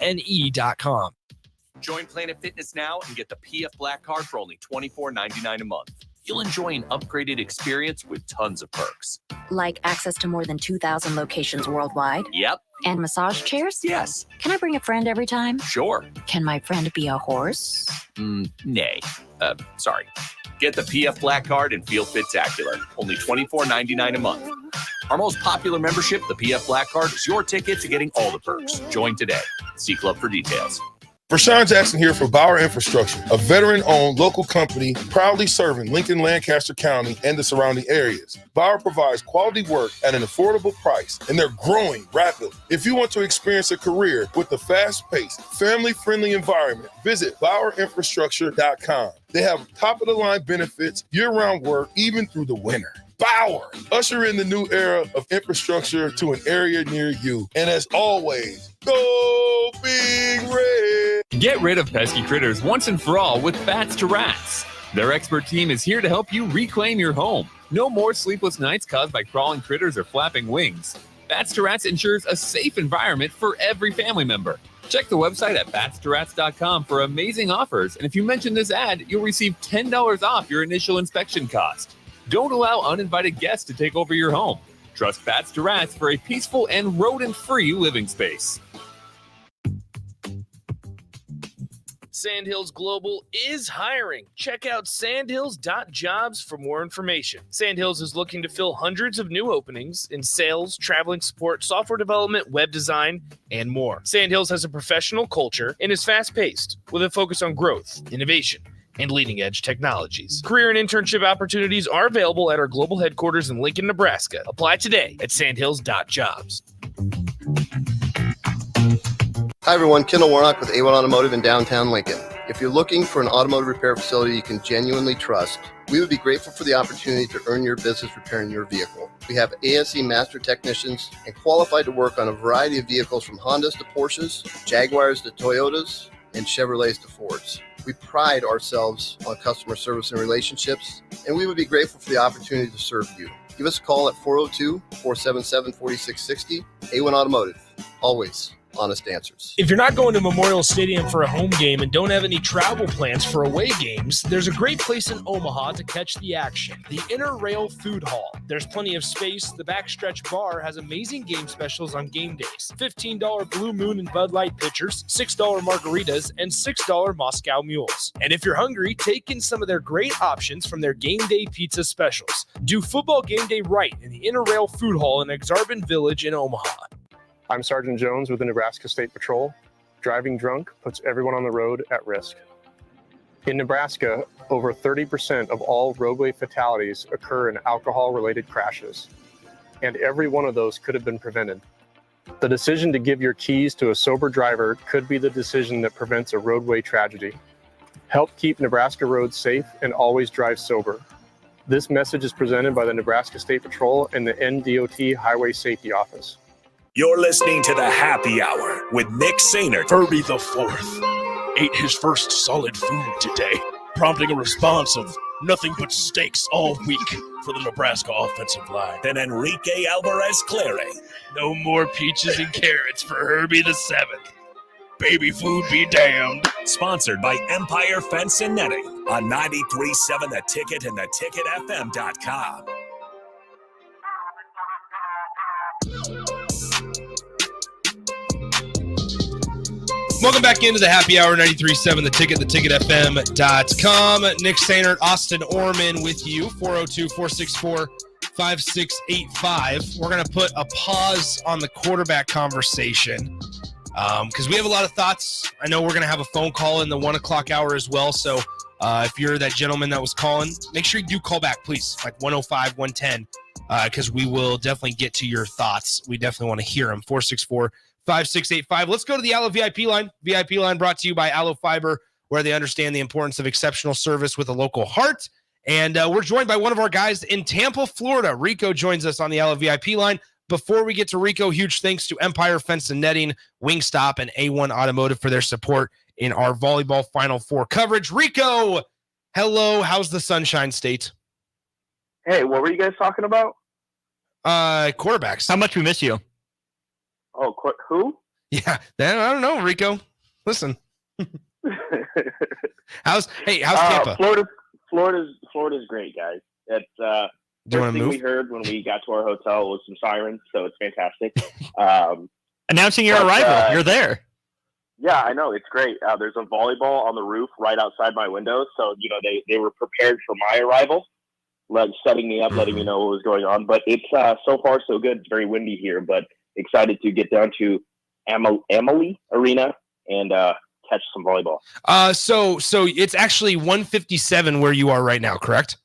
Join Planet Fitness now and get the PF Black Card for only $24.99 a month. You'll enjoy an upgraded experience with tons of perks. Like access to more than 2,000 locations worldwide? Yep. And massage chairs? Yes. Can I bring a friend every time? Sure. Can my friend be a horse? Nay. Sorry. Get the PF Black Card and feel fit-tacular. Only $24.99 a month. Our most popular membership, the PF Black Card, is your ticket to getting all the perks. Join today. See Club for details. Vershawn Jackson here for Bauer Infrastructure, a veteran-owned local company proudly serving Lincoln, Lancaster County, and the surrounding areas. Bauer provides quality work at an affordable price, and they're growing rapidly. If you want to experience a career with a fast-paced, family-friendly environment, visit BauerInfrastructure.com. They have top-of-the-line benefits, year-round work, even through the winter. Bauer, usher in the new era of infrastructure to an area near you. And as always, go Big Red! Get rid of pesky critters once and for all with Bats to Rats. Their expert team is here to help you reclaim your home. No more sleepless nights caused by crawling critters or flapping wings. Bats to Rats ensures a safe environment for every family member. Check the website at batstoRats.com for amazing offers. And if you mention this ad, you'll receive $10 off your initial inspection cost. Don't allow uninvited guests to take over your home. Trust Bats to Rats for a peaceful and rodent-free living space. Sandhills Global is hiring. Check out sandhills.jobs for more information. Sandhills is looking to fill hundreds of new openings in sales, traveling support, software development, web design, and more. Sandhills has a professional culture and is fast-paced with a focus on growth, innovation, and leading-edge technologies. Career and internship opportunities are available at our global headquarters in Lincoln, Nebraska. Apply today at sandhills.jobs. Hi everyone, Kendall Warnock with A1 Automotive in downtown Lincoln. If you're looking for an automotive repair facility you can genuinely trust, we would be grateful for the opportunity to earn your business repairing your vehicle. We have ASE master technicians and qualified to work on a variety of vehicles from Hondas to Porsches, Jaguars to Toyotas, and Chevrolets to Fords. We pride ourselves on customer service and relationships, and we would be grateful for the opportunity to serve you. Give us a call at 402-477-4660. A1 Automotive, always honest answers. If you're not going to Memorial Stadium for a home game and don't have any travel plans for away games, there's a great place in Omaha to catch the action, the Inner Rail Food Hall. There's plenty of space. The Backstretch Bar has amazing game specials on game days. $15 Blue Moon and Bud Light pitchers, $6 margaritas, and $6 Moscow Mules. And if you're hungry, take in some of their great options from their game day pizza specials. Do football game day right in the Inner Rail Food Hall in Exarban Village in Omaha. I'm Sergeant Jones with the Nebraska State Patrol. Driving drunk puts everyone on the road at risk. In Nebraska, over 30% of all roadway fatalities occur in alcohol-related crashes, and every one of those could have been prevented. The decision to give your keys to a sober driver could be the decision that prevents a roadway tragedy. Help keep Nebraska roads safe and always drive sober. This message is presented by the Nebraska State Patrol and the NDOT Highway Safety Office. You're listening to the Happy Hour with Nick Sainert. Herbie the Fourth ate his first solid food today, prompting a response of nothing but steaks all week for the Nebraska offensive line. Then Enrique Alvarez Clary. No more peaches and carrots for Herbie the Seventh. Baby food be damned. Sponsored by Empire Fence and Netting on 93.7 The Ticket and theticketfm.com. Welcome back into the Happy Hour, 93.7 The Ticket, theticketfm.com. Nick Sainert, Austin Orman with you, 402-464-5685. We're going to put a pause on the quarterback conversation because we have a lot of thoughts. I know we're going to have a phone call in the 1 o'clock hour as well, so if you're that gentleman that was calling, make sure you do call back, please, like 105, 110, because we will definitely get to your thoughts. We definitely want to hear them, 464-5685. Let's go to the Allo VIP line. VIP line brought to you by Allo Fiber, where they understand the importance of exceptional service with a local heart. And we're joined by one of our guys in Tampa, Florida. Rico joins us on the Allo VIP line. Before we get to Rico, huge thanks to Empire Fence and Netting, Wingstop, and A1 Automotive for their support in our volleyball Final Four coverage. Rico, hello. How's the Sunshine State? Hey, what were you guys talking about? Quarterbacks. How much we miss you. Oh, who? Yeah, I don't know, Rico. Listen. How's Tampa? Florida's great, guys. It's Do you first thing move? we heard when we got to our hotel was some sirens, so it's fantastic. Announcing your arrival. You're there. Yeah, I know. It's great. There's a volleyball on the roof right outside my window, so they were prepared for my arrival, setting me up, letting me know what was going on. But it's so far so good. It's very windy here, but excited to get down to Amalie Arena and catch some volleyball. So it's actually 1:57 where you are right now, correct?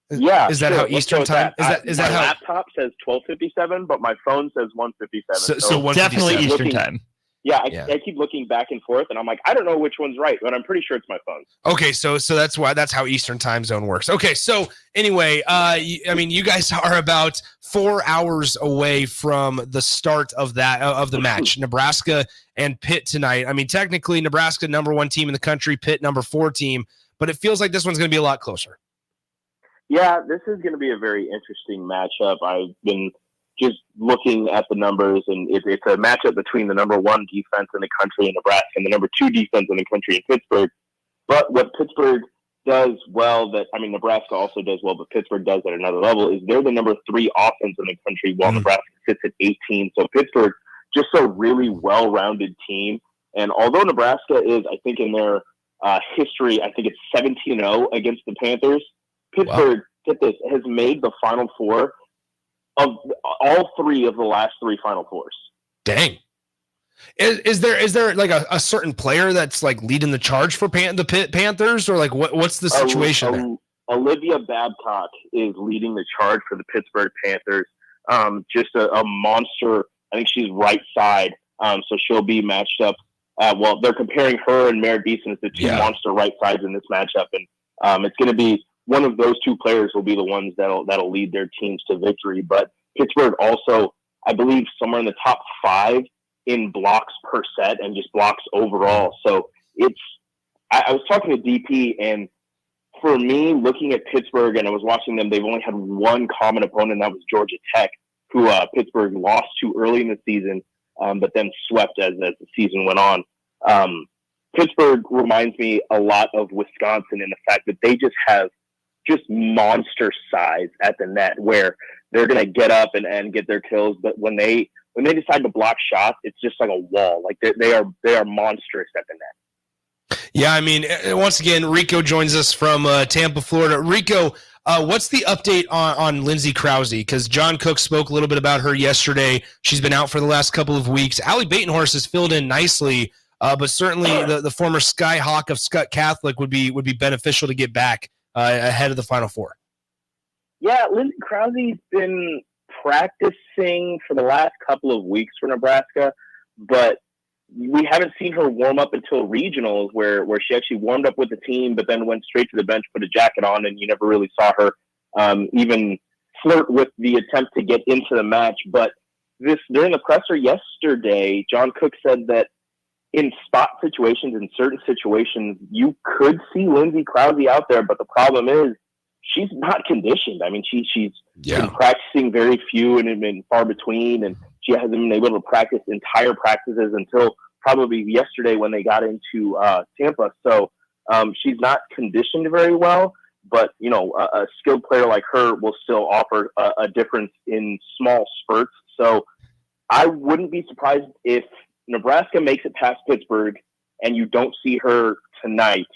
Yeah. Is that how Eastern time? Is that my how? laptop says 12:57, but my phone says 1:57. So 1:57. Definitely Eastern time. Yeah, I keep looking back and forth, and I'm like, I don't know which one's right, but I'm pretty sure it's my phone. Okay, so that's how Eastern time zone works. Okay, so anyway, you guys are about 4 hours away from the start of the match, Nebraska and Pitt tonight. I mean, technically, Nebraska #1 team in the country, Pitt #4 team, but it feels like this one's going to be a lot closer. Yeah, this is going to be a very interesting matchup. I've been just looking at the numbers, and it's a matchup between the #1 defense in the country in Nebraska and the #2 defense in the country in Pittsburgh. But what Pittsburgh does well, Nebraska also does well, but Pittsburgh does at another level, is they're the #3 offense in the country while Nebraska sits at 18. So Pittsburgh, just a really well-rounded team. And although Nebraska is, I think in their history, I think it's 17-0 against the Panthers, Pittsburgh, get this, has made the Final Four of all 3 of the last 3 Final Fours. Dang. Is there like a certain player that's like leading the charge for the Pitt Panthers, or like what's the situation there? Olivia Babcock is leading the charge for the Pittsburgh Panthers. Just a monster. I think she's right side So she'll be matched up. Well, they're comparing her and Merritt Beeson as the two monster right sides in this matchup, and it's going to be one of those two players will be the ones that'll lead their teams to victory. But Pittsburgh also, I believe, somewhere in the top 5 in blocks per set and just blocks overall. So I was talking to DP, and for me, looking at Pittsburgh, and I was watching them, they've only had one common opponent, and that was Georgia Tech, who Pittsburgh lost to early in the season, but then swept as the season went on. Pittsburgh reminds me a lot of Wisconsin in the fact that they just have just monster size at the net, where they're going to get up and get their kills, but when they decide to block shots, it's just like a wall. Like they are monstrous at the net. Yeah, I mean, once again, Rico joins us from Tampa, Florida. Rico, what's the update on Lindsey Krause? Because John Cook spoke a little bit about her yesterday. She's been out for the last couple of weeks. Allie Batenhorst has filled in nicely, but certainly the former Skyhawk of Scott Catholic would be beneficial to get back ahead of the Final Four. Yeah, Lindsey Krause's been practicing for the last couple of weeks for Nebraska, but we haven't seen her warm up until regionals, where she actually warmed up with the team, but then went straight to the bench, put a jacket on, and you never really saw her even flirt with the attempt to get into the match. But during the presser yesterday, John Cook said that in spot situations, in certain situations, you could see Lindsey Krause out there, but the problem is she's not conditioned. I mean, she's been practicing very few and been far between, and she hasn't been able to practice entire practices until probably yesterday when they got into Tampa. So she's not conditioned very well, but, you know, a skilled player like her will still offer a difference in small spurts. So I wouldn't be surprised if Nebraska makes it past Pittsburgh and you don't see her tonight,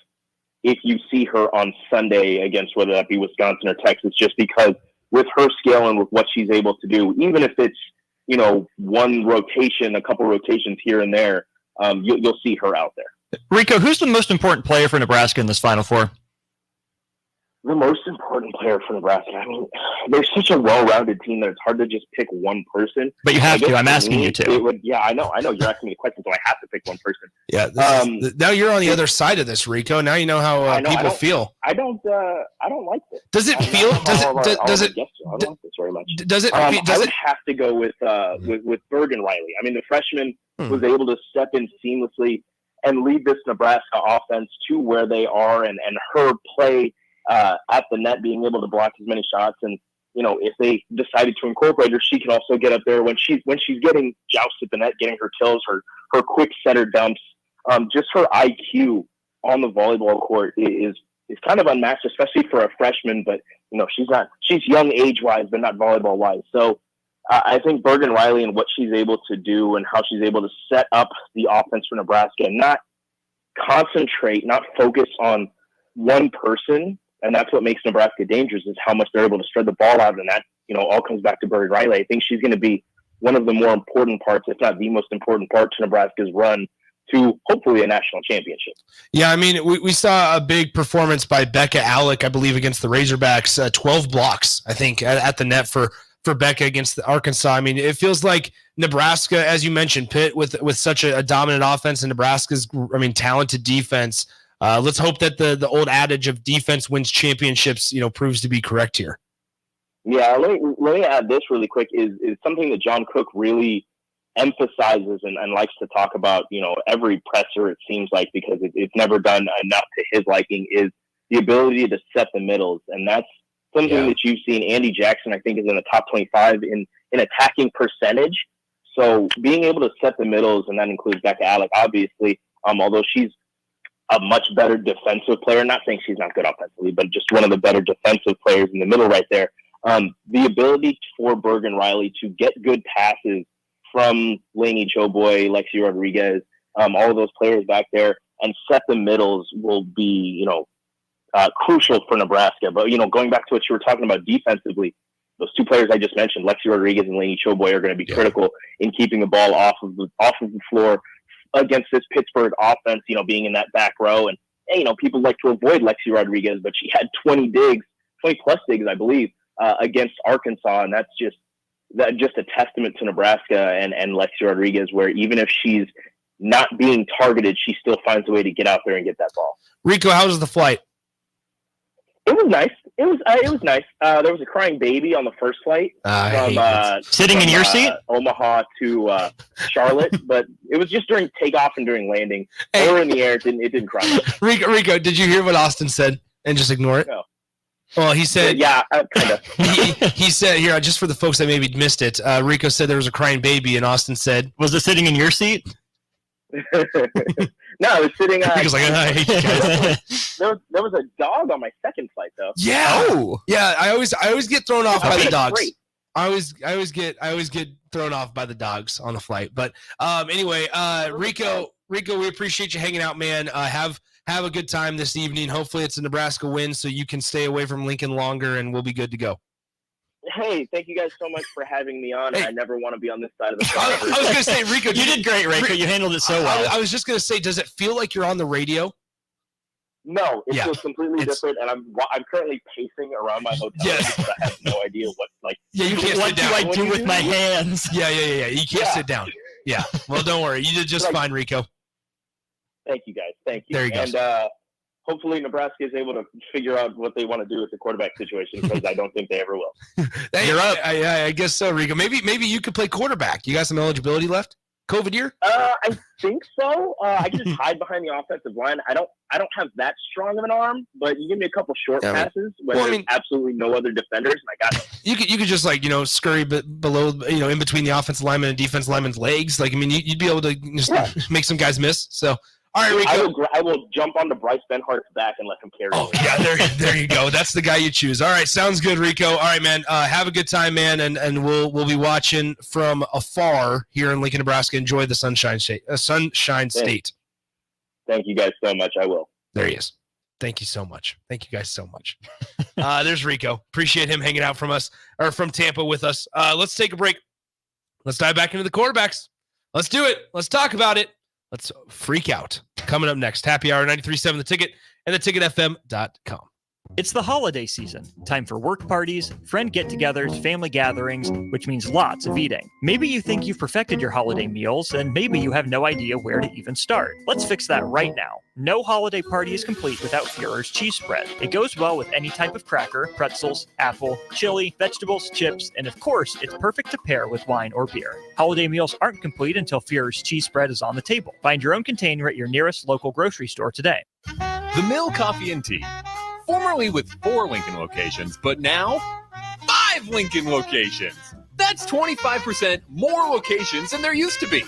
if you see her on Sunday against whether that be Wisconsin or Texas, just because with her scale and with what she's able to do, even if it's, you know, one rotation, a couple rotations here and there, you'll see her out there. Rico, who's the most important player for Nebraska in this Final Four? The most important player for Nebraska. I mean, they're such a well-rounded team that it's hard to just pick one person. But you have to. I'm asking you to. I know. You're asking me a question, so I have to pick one person. Yeah. Now you're on the other side of this, Rico. Now you know how people feel. I don't like this. Does it feel? I don't like this very much. Does it? I would have to go with Bergen Riley. I mean, the freshman was able to step in seamlessly and lead this Nebraska offense to where they are, and her play at the net, being able to block as many shots. And, you know, if they decided to incorporate her, she can also get up there when she's getting jousted at the net, getting her kills, her quick setter dumps. Just her IQ on the volleyball court is kind of unmatched, especially for a freshman. But, you know, she's young age-wise, but not volleyball-wise. So I think Bergen Riley and what she's able to do and how she's able to set up the offense for Nebraska and not concentrate, not focus on one person. And that's what makes Nebraska dangerous, is how much they're able to spread the ball out. And that, you know, all comes back to Bergen Riley. I think she's going to be one of the more important parts, if not the most important part to Nebraska's run to hopefully a national championship. Yeah, I mean, we saw a big performance by Becca Alec, I believe, against the Razorbacks. 12 blocks, I think, at the net for Becca against Arkansas. I mean, it feels like Nebraska, as you mentioned, Pitt with such a dominant offense, and Nebraska's, talented defense. Let's hope that the old adage of defense wins championships, proves to be correct here. Yeah, let me add this really quick. Is something that John Cook really emphasizes and likes to talk about, every presser, it seems like, because it's never done enough to his liking, is the ability to set the middles. And that's something that you've seen. Andy Jackson, I think, is in the top 25 in attacking percentage. So being able to set the middles, and that includes Becca Alec, obviously, although she's a much better defensive player, not saying she's not good offensively, but just one of the better defensive players in the middle right there. The ability for Bergen Riley to get good passes from Lainey Choboy, Lexi Rodriguez, all of those players back there, and set the middles will be, crucial for Nebraska. But, going back to what you were talking about defensively, those two players I just mentioned, Lexi Rodriguez and Lainey Choboy, are going to be critical in keeping the ball off of the floor against this Pittsburgh offense, being in that back row. And people like to avoid Lexi Rodriguez, but she had 20 plus digs, I believe, against Arkansas. And that's just that just a testament to Nebraska and Lexi Rodriguez, where even if she's not being targeted, she still finds a way to get out there and get that ball. Rico, how was the flight? It was nice. It was nice. There was a crying baby on the first flight sitting in your seat, Omaha to Charlotte, but it was just during takeoff and during landing. Or in the air, it didn't cry. Rico, did you hear what Austin said and just ignore it? No. Well, he said, yeah, kind of. he said here, just for the folks that maybe missed it, Rico said there was a crying baby, and Austin said, "Was it sitting in your seat?" No, I was sitting. Rico's like, I hate you guys. There was a dog on my second flight, though. Yeah, yeah. I always get thrown off by the dogs. Great. I always get thrown off by the dogs on the flight. But anyway, Rico, we appreciate you hanging out, man. Have a good time this evening. Hopefully, it's a Nebraska win, so you can stay away from Lincoln longer, and we'll be good to go. Hey, thank you guys so much for having me on. Hey. I never want to be on this side of the phone. I was going to say, Rico, you did great, Rico. You handled it so well. I was just going to say, does it feel like you're on the radio? No, it feels completely different, and I'm currently pacing around my hotel because I have no idea what you can't what sit down. do I do with my hands? Yeah. You can't sit down. Yeah. Well, don't worry. You did just fine, Rico. Thank you, guys. Thank you. There you go. And hopefully Nebraska is able to figure out what they want to do with the quarterback situation, because I don't think they ever will. Hey, you're up. I guess so, Rico. Maybe you could play quarterback. You got some eligibility left? COVID year? I think so. I can just hide behind the offensive line. I don't have that strong of an arm, but you give me a couple short passes when there's absolutely no other defenders, and I got them. You could just scurry below, in between the offensive lineman and defense lineman's legs. You'd be able to just make some guys miss. So. All right, Rico. I will jump onto Bryce Benhart's back and let him carry. Oh, yeah, there you go. That's the guy you choose. All right, sounds good, Rico. All right, man. Have a good time, man, and we'll be watching from afar here in Lincoln, Nebraska. Enjoy the Sunshine State. Thank you guys so much. I will. There he is. Thank you so much. Thank you guys so much. There's Rico. Appreciate him hanging out from Tampa with us. Let's take a break. Let's dive back into the quarterbacks. Let's do it. Let's talk about it. Let's freak out. Coming up next, Happy Hour 93.7 The Ticket and theticketfm.com. It's the holiday season. Time for work parties, friend get-togethers, family gatherings, which means lots of eating. Maybe you think you've perfected your holiday meals, and maybe you have no idea where to even start. Let's fix that right now. No holiday party is complete without Führer's cheese spread. It goes well with any type of cracker, pretzels, apple, chili, vegetables, chips, and of course, it's perfect to pair with wine or beer. Holiday meals aren't complete until Führer's cheese spread is on the table. Find your own container at your nearest local grocery store today. The Mill Coffee and Tea. Formerly with 4 Lincoln locations, but now 5 Lincoln locations. That's 25% more locations than there used to be.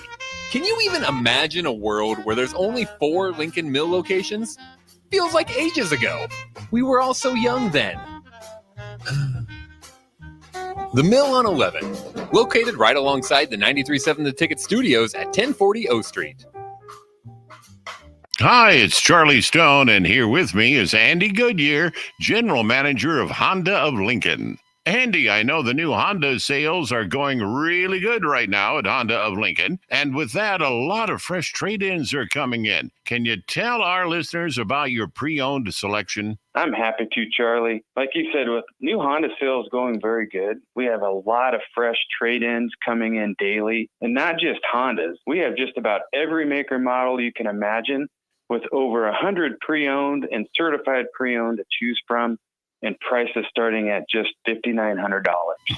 Can you even imagine a world where there's only 4 Lincoln Mill locations? Feels like ages ago. We were all so young then. The Mill on 11, located right alongside the 93.7 The Ticket Studios at 1040 O Street. Hi, it's Charlie Stone, and here with me is Andy Goodyear, General Manager of Honda of Lincoln. Andy, I know the new Honda sales are going really good right now at Honda of Lincoln, and with that, a lot of fresh trade-ins are coming in. Can you tell our listeners about your pre-owned selection? I'm happy to, Charlie. Like you said, with new Honda sales going very good, we have a lot of fresh trade-ins coming in daily, and not just Hondas. We have just about every maker model you can imagine, with over 100 pre-owned and certified pre-owned to choose from, and prices starting at just $5,900.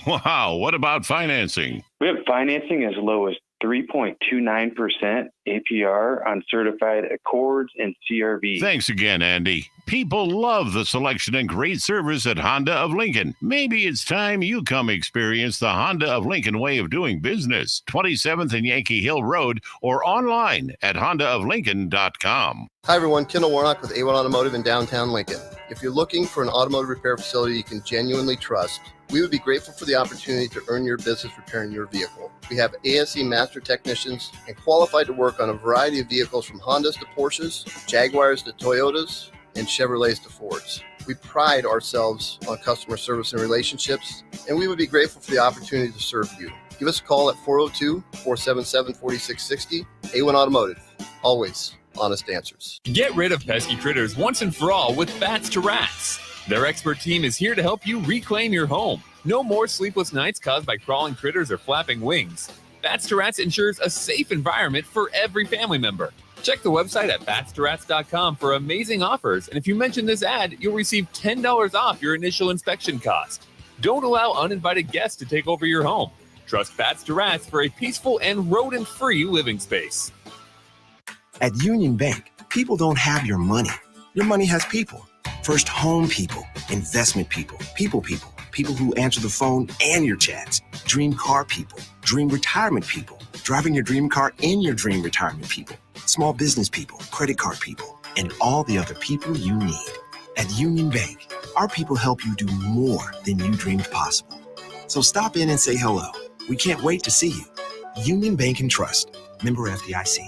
Wow, what about financing? We have financing as low as 3.29% APR on certified Accords and CRV. Thanks again, Andy. People love the selection and great service at Honda of Lincoln. Maybe it's time you come experience the Honda of Lincoln way of doing business. 27th and Yankee Hill Road, or online at hondaoflincoln.com. Hi, everyone. Kendall Warnock with A1 Automotive in downtown Lincoln. If you're looking for an automotive repair facility you can genuinely trust, we would be grateful for the opportunity to earn your business repairing your vehicle. We have ASE master technicians and qualified to work on a variety of vehicles from Hondas to Porsches, Jaguars to Toyotas, and Chevrolets to Fords. We pride ourselves on customer service and relationships, and we would be grateful for the opportunity to serve you. Give us a call at 402-477-4660. A1 Automotive. Always honest answers. Get rid of pesky critters once and for all with Bats to Rats. Their expert team is here to help you reclaim your home. No more sleepless nights caused by crawling critters or flapping wings. Bats to Rats ensures a safe environment for every family member. Check the website at batstoRats.com for amazing offers, and if you mention this ad, you'll receive $10 off your initial inspection cost. Don't allow uninvited guests to take over your home. Trust Bats to Rats for a peaceful and rodent-free living space. At Union Bank, people don't have your money. Your money has people. First home people, investment people, people who answer the phone and your chats, dream car people, dream retirement people, driving your dream car in your dream retirement people, small business people, credit card people, and all the other people you need. At Union Bank, our people help you do more than you dreamed possible. So stop in and say hello. We can't wait to see you. Union Bank and Trust. Member FDIC.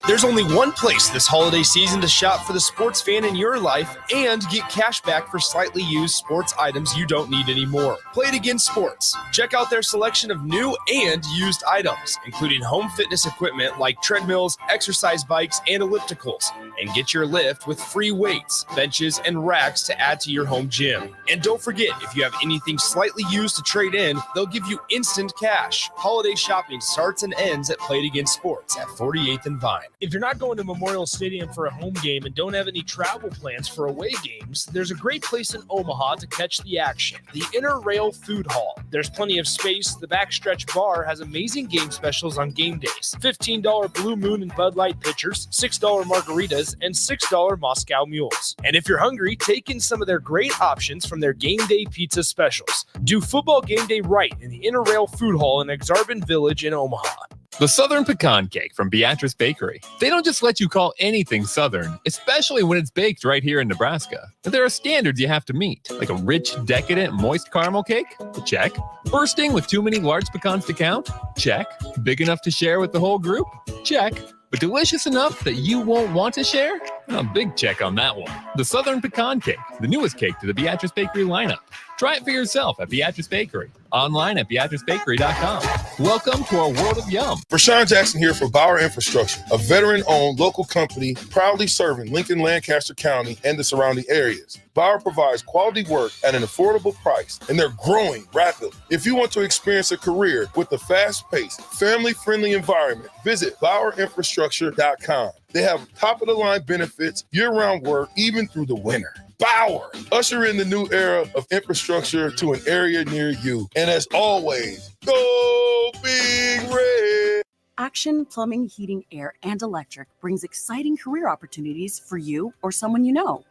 There's only one place this holiday season to shop for the sports fan in your life and get cash back for slightly used sports items you don't need anymore. Play It Again Sports. Check out their selection of new and used items, including home fitness equipment like treadmills, exercise bikes, and ellipticals, and get your lift with free weights, benches, and racks to add to your home gym. And don't forget, if you have anything slightly used to trade in, they'll give you instant cash. Holiday shopping starts and ends at Play It Again Sports at 48th and Vine. If you're not going to Memorial Stadium for a home game and don't have any travel plans for away games, there's a great place in Omaha to catch the action, the Inner Rail Food Hall. There's plenty of space. The Backstretch Bar has amazing game specials on game days. $15 Blue Moon and Bud Light pitchers, $6 margaritas, and $6 Moscow mules. And if you're hungry, take in some of their great options from their game day pizza specials. Do football game day right in the Inner Rail Food Hall in Exarban Village in Omaha. The Southern Pecan Cake from Beatrice Bakery. They don't just let you call anything Southern, especially when it's baked right here in Nebraska. But there are standards you have to meet, like a rich, decadent, moist caramel cake? Check. Bursting with too many large pecans to count? Check. Big enough to share with the whole group? Check. But delicious enough that you won't want to share? A big check on that one. The Southern Pecan Cake, the newest cake to the Beatrice Bakery lineup. Try it for yourself at Beatrice Bakery. Online at BeatriceBakery.com. Welcome to our world of yum. Rashawn Jackson here for Bauer Infrastructure, a veteran-owned local company proudly serving Lincoln, Lancaster County, and the surrounding areas. Bauer provides quality work at an affordable price, and they're growing rapidly. If you want to experience a career with a fast-paced, family-friendly environment, visit BauerInfrastructure.com. They have top-of-the-line benefits, year-round work, even through the winter. Bauer, usher in the new era of infrastructure to an area near you. And as always, go Big Red! Action Plumbing, Heating, Air, and Electric brings exciting career opportunities for you or someone you know.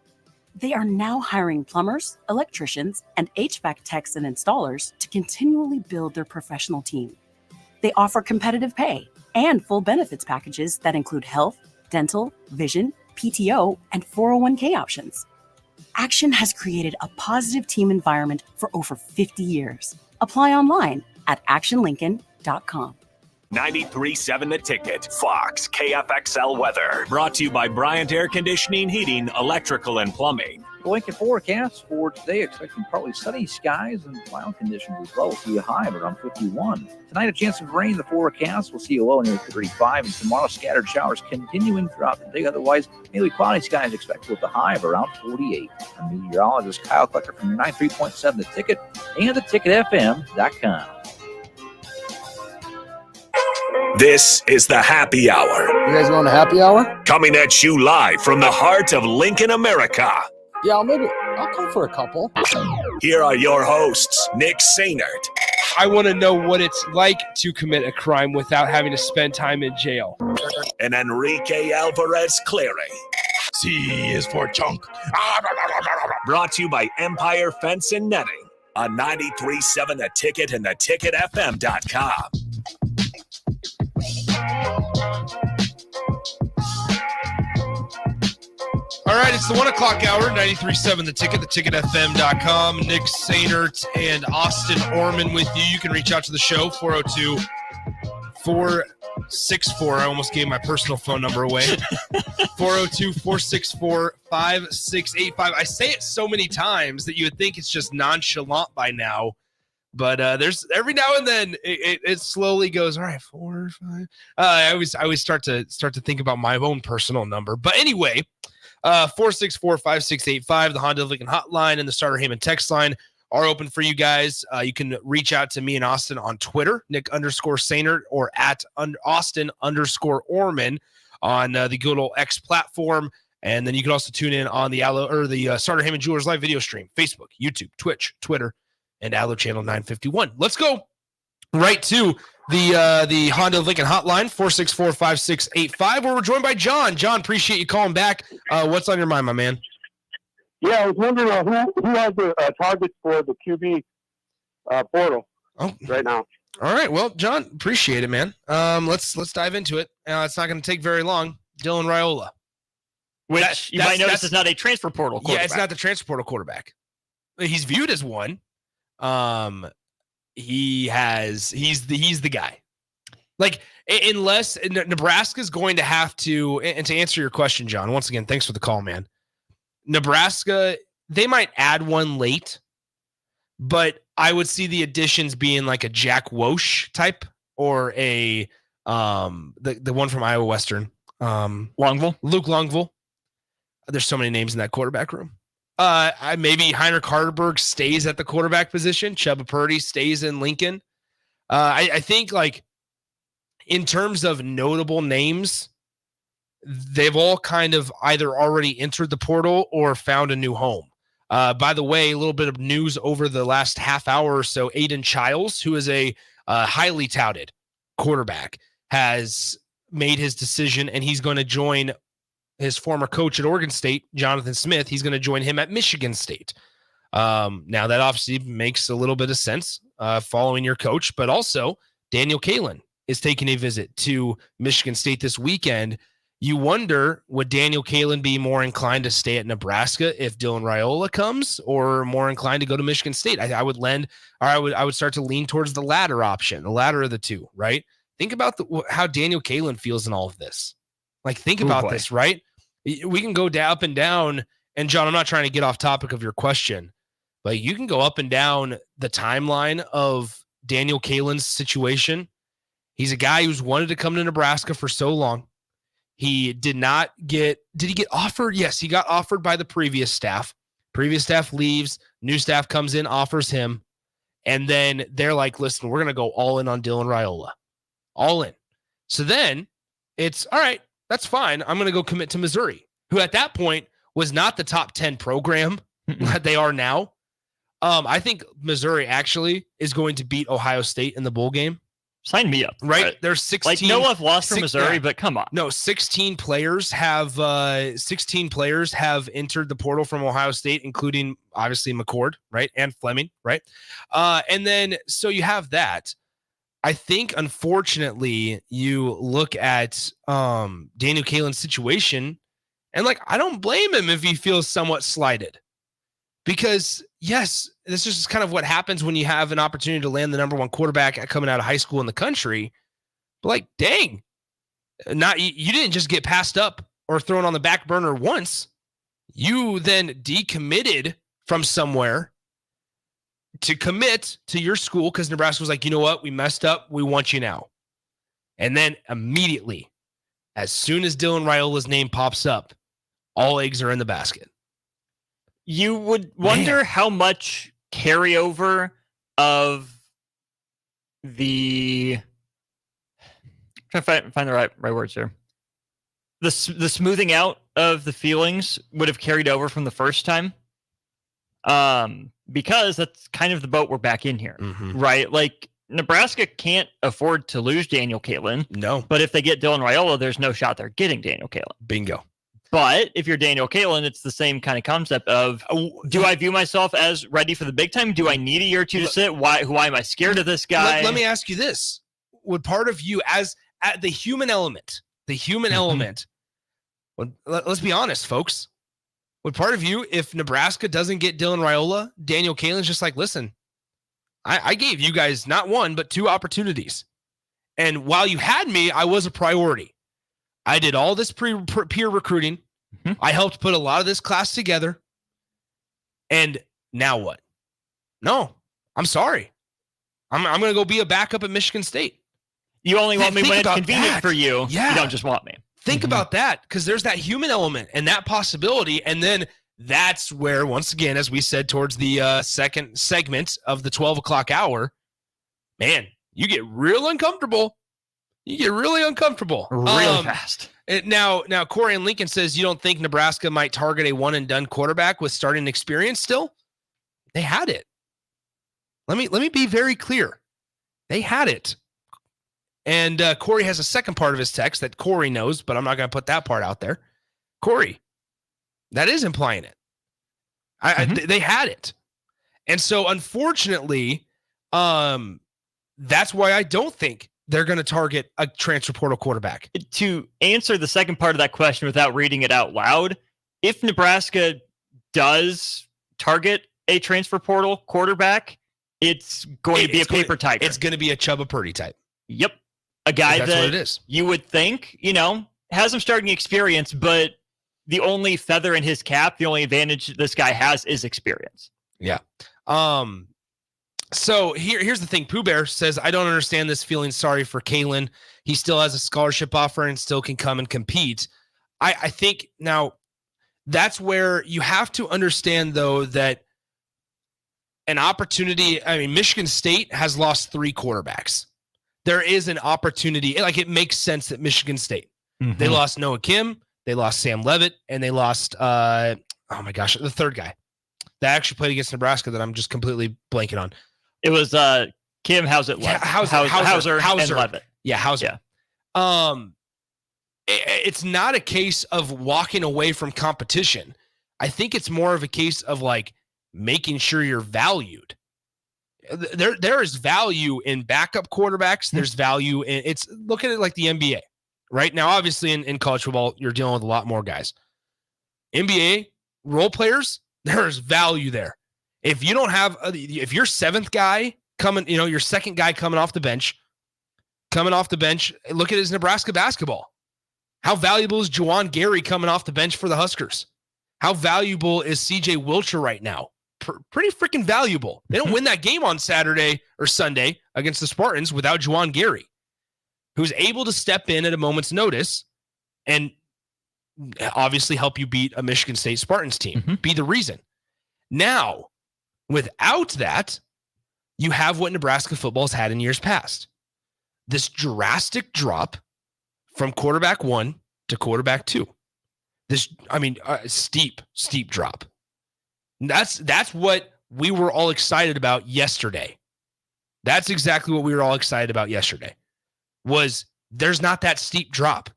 They are now hiring plumbers, electricians, and HVAC techs and installers to continually build their professional team. They offer competitive pay and full benefits packages that include health, dental, vision, PTO, and 401k options. Action has created a positive team environment for over 50 years. Apply online at actionlincoln.com. 93.7 The Ticket, Fox, KFXL weather. Brought to you by Bryant Air Conditioning, Heating, Electrical, and Plumbing. The Lincoln forecast for today, expecting partly sunny skies and mild conditions as well. We'll see a high of around 51. Tonight, a chance of rain in the forecast. We'll see a low near 35. And tomorrow, scattered showers continuing throughout the day. Otherwise, mainly cloudy skies expected with a high of around 48. I'm meteorologist Kyle Clucker from your 93.7 The Ticket and theticketfm.com. This is the Happy Hour. You guys going to happy hour? Coming at you live from the heart of Lincoln, America. Yeah, I'll come for a couple. Here are your hosts, Nick Sainert. I want to know what it's like to commit a crime without having to spend time in jail. And Enrique Alvarez Clary. C is for chunk. Brought to you by Empire Fence and Netting on 93.7 The Ticket and theticketfm.com. All right, it's the 1 o'clock hour, 93.7 The Ticket, theticketfm.com. Nick Sainert and Austin Orman with you. You can reach out to the show, 402-464. I almost gave my personal phone number away. 402-464-5685. I say it so many times that you would think it's just nonchalant by now. But there's every now and then it slowly goes, all right, 4 or 5. I always start to think about my own personal number. But anyway, 464-5685, the Honda of Lincoln hotline and the Starter Heyman text line are open for you guys. You can reach out to me and Austin on Twitter, Nick_Sainert, or at Austin_Orman on the good old X platform. And then you can also tune in on the Starter Heyman Jewelers live video stream, Facebook, YouTube, Twitch, Twitter, and Allo Channel 951. Let's go right to the Honda of Lincoln hotline, 464-5685, where we're joined by John. John, appreciate you calling back. What's on your mind, my man? Yeah, I was wondering who has the targets for the QB portal right now. All right, well, John, appreciate it, man. Let's dive into it. It's not going to take very long. Dylan Raiola, which you might notice is not a transfer portal quarterback. Yeah, it's not the transfer portal quarterback. He's viewed as one. He's the guy. Like, unless Nebraska's going to have to, and to answer your question, John, once again, thanks for the call, man. Nebraska, they might add one late, but I would see the additions being like a Jack Wosh type or a the one from Iowa Western, Longville, Luke Longville. There's so many names in that quarterback room. Maybe Heinrich Hardenberg stays at the quarterback position. Chubba Purdy stays in Lincoln. I think, like, in terms of notable names, they've all kind of either already entered the portal or found a new home. By the way, a little bit of news over the last half hour or so. Aiden Childs, who is a highly touted quarterback, has made his decision, and he's going to join his former coach at Oregon State, Jonathan Smith. He's going to join him at Michigan State. Now, that obviously makes a little bit of sense following your coach, but also Daniel Kaelin is taking a visit to Michigan State this weekend. You wonder, would Daniel Kaelin be more inclined to stay at Nebraska if Dylan Raiola comes, or more inclined to go to Michigan State? I would start to lean towards the latter option, the latter of the two, right? Think about how Daniel Kaelin feels in all of this. Like, think about this, right? We can go up and down, and John, I'm not trying to get off topic of your question, but you can go up and down the timeline of Daniel Kaelin's situation. He's a guy who's wanted to come to Nebraska for so long. He did he get offered? Yes, he got offered by the previous staff. Previous staff leaves, new staff comes in, offers him, and then they're like, listen, we're going to go all in on Dylan Raiola. All in. So then it's, all right, that's fine. I'm going to go commit to Missouri, who at that point was not the top 10 program that they are now. I think Missouri actually is going to beat Ohio State in the bowl game. Sign me up. Right? There's 16. Like, no love lost for Missouri, but come on. No, 16 players have entered the portal from Ohio State, including obviously McCord, right? And Fleming, right? And then so you have that. I think, unfortunately, you look at Daniel Kaelin's situation, and, like, I don't blame him if he feels somewhat slighted. Because, yes, this is just kind of what happens when you have an opportunity to land the number one quarterback coming out of high school in the country. But, like, dang, you didn't just get passed up or thrown on the back burner once. You then decommitted from somewhere to commit to your school because Nebraska was like, you know what? We messed up. We want you now. And then immediately, as soon as Dylan Raiola's name pops up, all eggs are in the basket. You would wonder how much carryover of the I'm trying to find the right words here. The smoothing out of the feelings would have carried over from the first time. Because that's kind of the boat we're back in here, right? Like, Nebraska can't afford to lose Daniel Kaelin. No. But if they get Dylan Raiola, there's no shot they're getting Daniel Kaelin. Bingo. But if you're Daniel Kaelin, it's the same kind of concept of, do I view myself as ready for the big time? Do I need a year or two to sit? Why am I scared of this guy? Let me ask you this. Would part of you, as at the human element, let's be honest, folks. Would part of you, if Nebraska doesn't get Dylan Raiola, Daniel Kaelin's just like, listen, I gave you guys not one, but two opportunities. And while you had me, I was a priority. I did all this peer recruiting. I helped put a lot of this class together. And now what? No, I'm sorry. I'm going to go be a backup at Michigan State. You only want me when it's convenient for you. Yeah. You don't just want me. Think about that, because there's that human element and that possibility. And then that's where, once again, as we said towards the second segment of the 12 o'clock hour, man, you get real uncomfortable. You get really uncomfortable. Real fast. Now, Corey and Lincoln says you don't think Nebraska might target a one-and-done quarterback with starting experience still? They had it. Let me be very clear. They had it. And Corey has a second part of his text that Corey knows, but I'm not going to put that part out there. Corey, that is implying it. They had it. And so, unfortunately, that's why I don't think they're going to target a transfer portal quarterback. To answer the second part of that question without reading it out loud, if Nebraska does target a transfer portal quarterback, it's going to be a paper type. It's going to be a Chubba Purdy type. Yep. A guy That's that what it is. You would think, has some starting experience, but the only feather in his cap, the only advantage this guy has is experience. Yeah. So here's the thing. Pooh Bear says, I don't understand this feeling sorry for Kalen. He still has a scholarship offer and still can come and compete. I think now that's where you have to understand, though, that an opportunity, Michigan State has lost 3 quarterbacks. There is an opportunity. It makes sense that Michigan State, they lost Noah Kim, they lost Sam Levitt, and they lost, the third guy that actually played against Nebraska that I'm just completely blanking on. It was Kim Hauser and Levitt. Yeah, Hauser. Yeah. It's not a case of walking away from competition. I think it's more of a case of making sure you're valued. There is value in backup quarterbacks. There's value in look at it like the NBA. Right now, obviously in college football, you're dealing with a lot more guys. NBA role players, there's value there. If you don't have, if your seventh guy coming, your second guy coming off the bench, look at his Nebraska basketball. How valuable is Juwan Gary coming off the bench for the Huskers? How valuable is CJ Wilcher right now? Pretty freaking valuable. They don't win that game on Saturday or Sunday against the Spartans without Juwan Gary, who's able to step in at a moment's notice and obviously help you beat a Michigan State Spartans team. Be the reason. Now, without that, you have what Nebraska football's had in years past. This drastic drop from quarterback 1 to quarterback 2. Steep drop. That's what we were all excited about yesterday. That's exactly what we were all excited about yesterday. Was there's not that steep drop.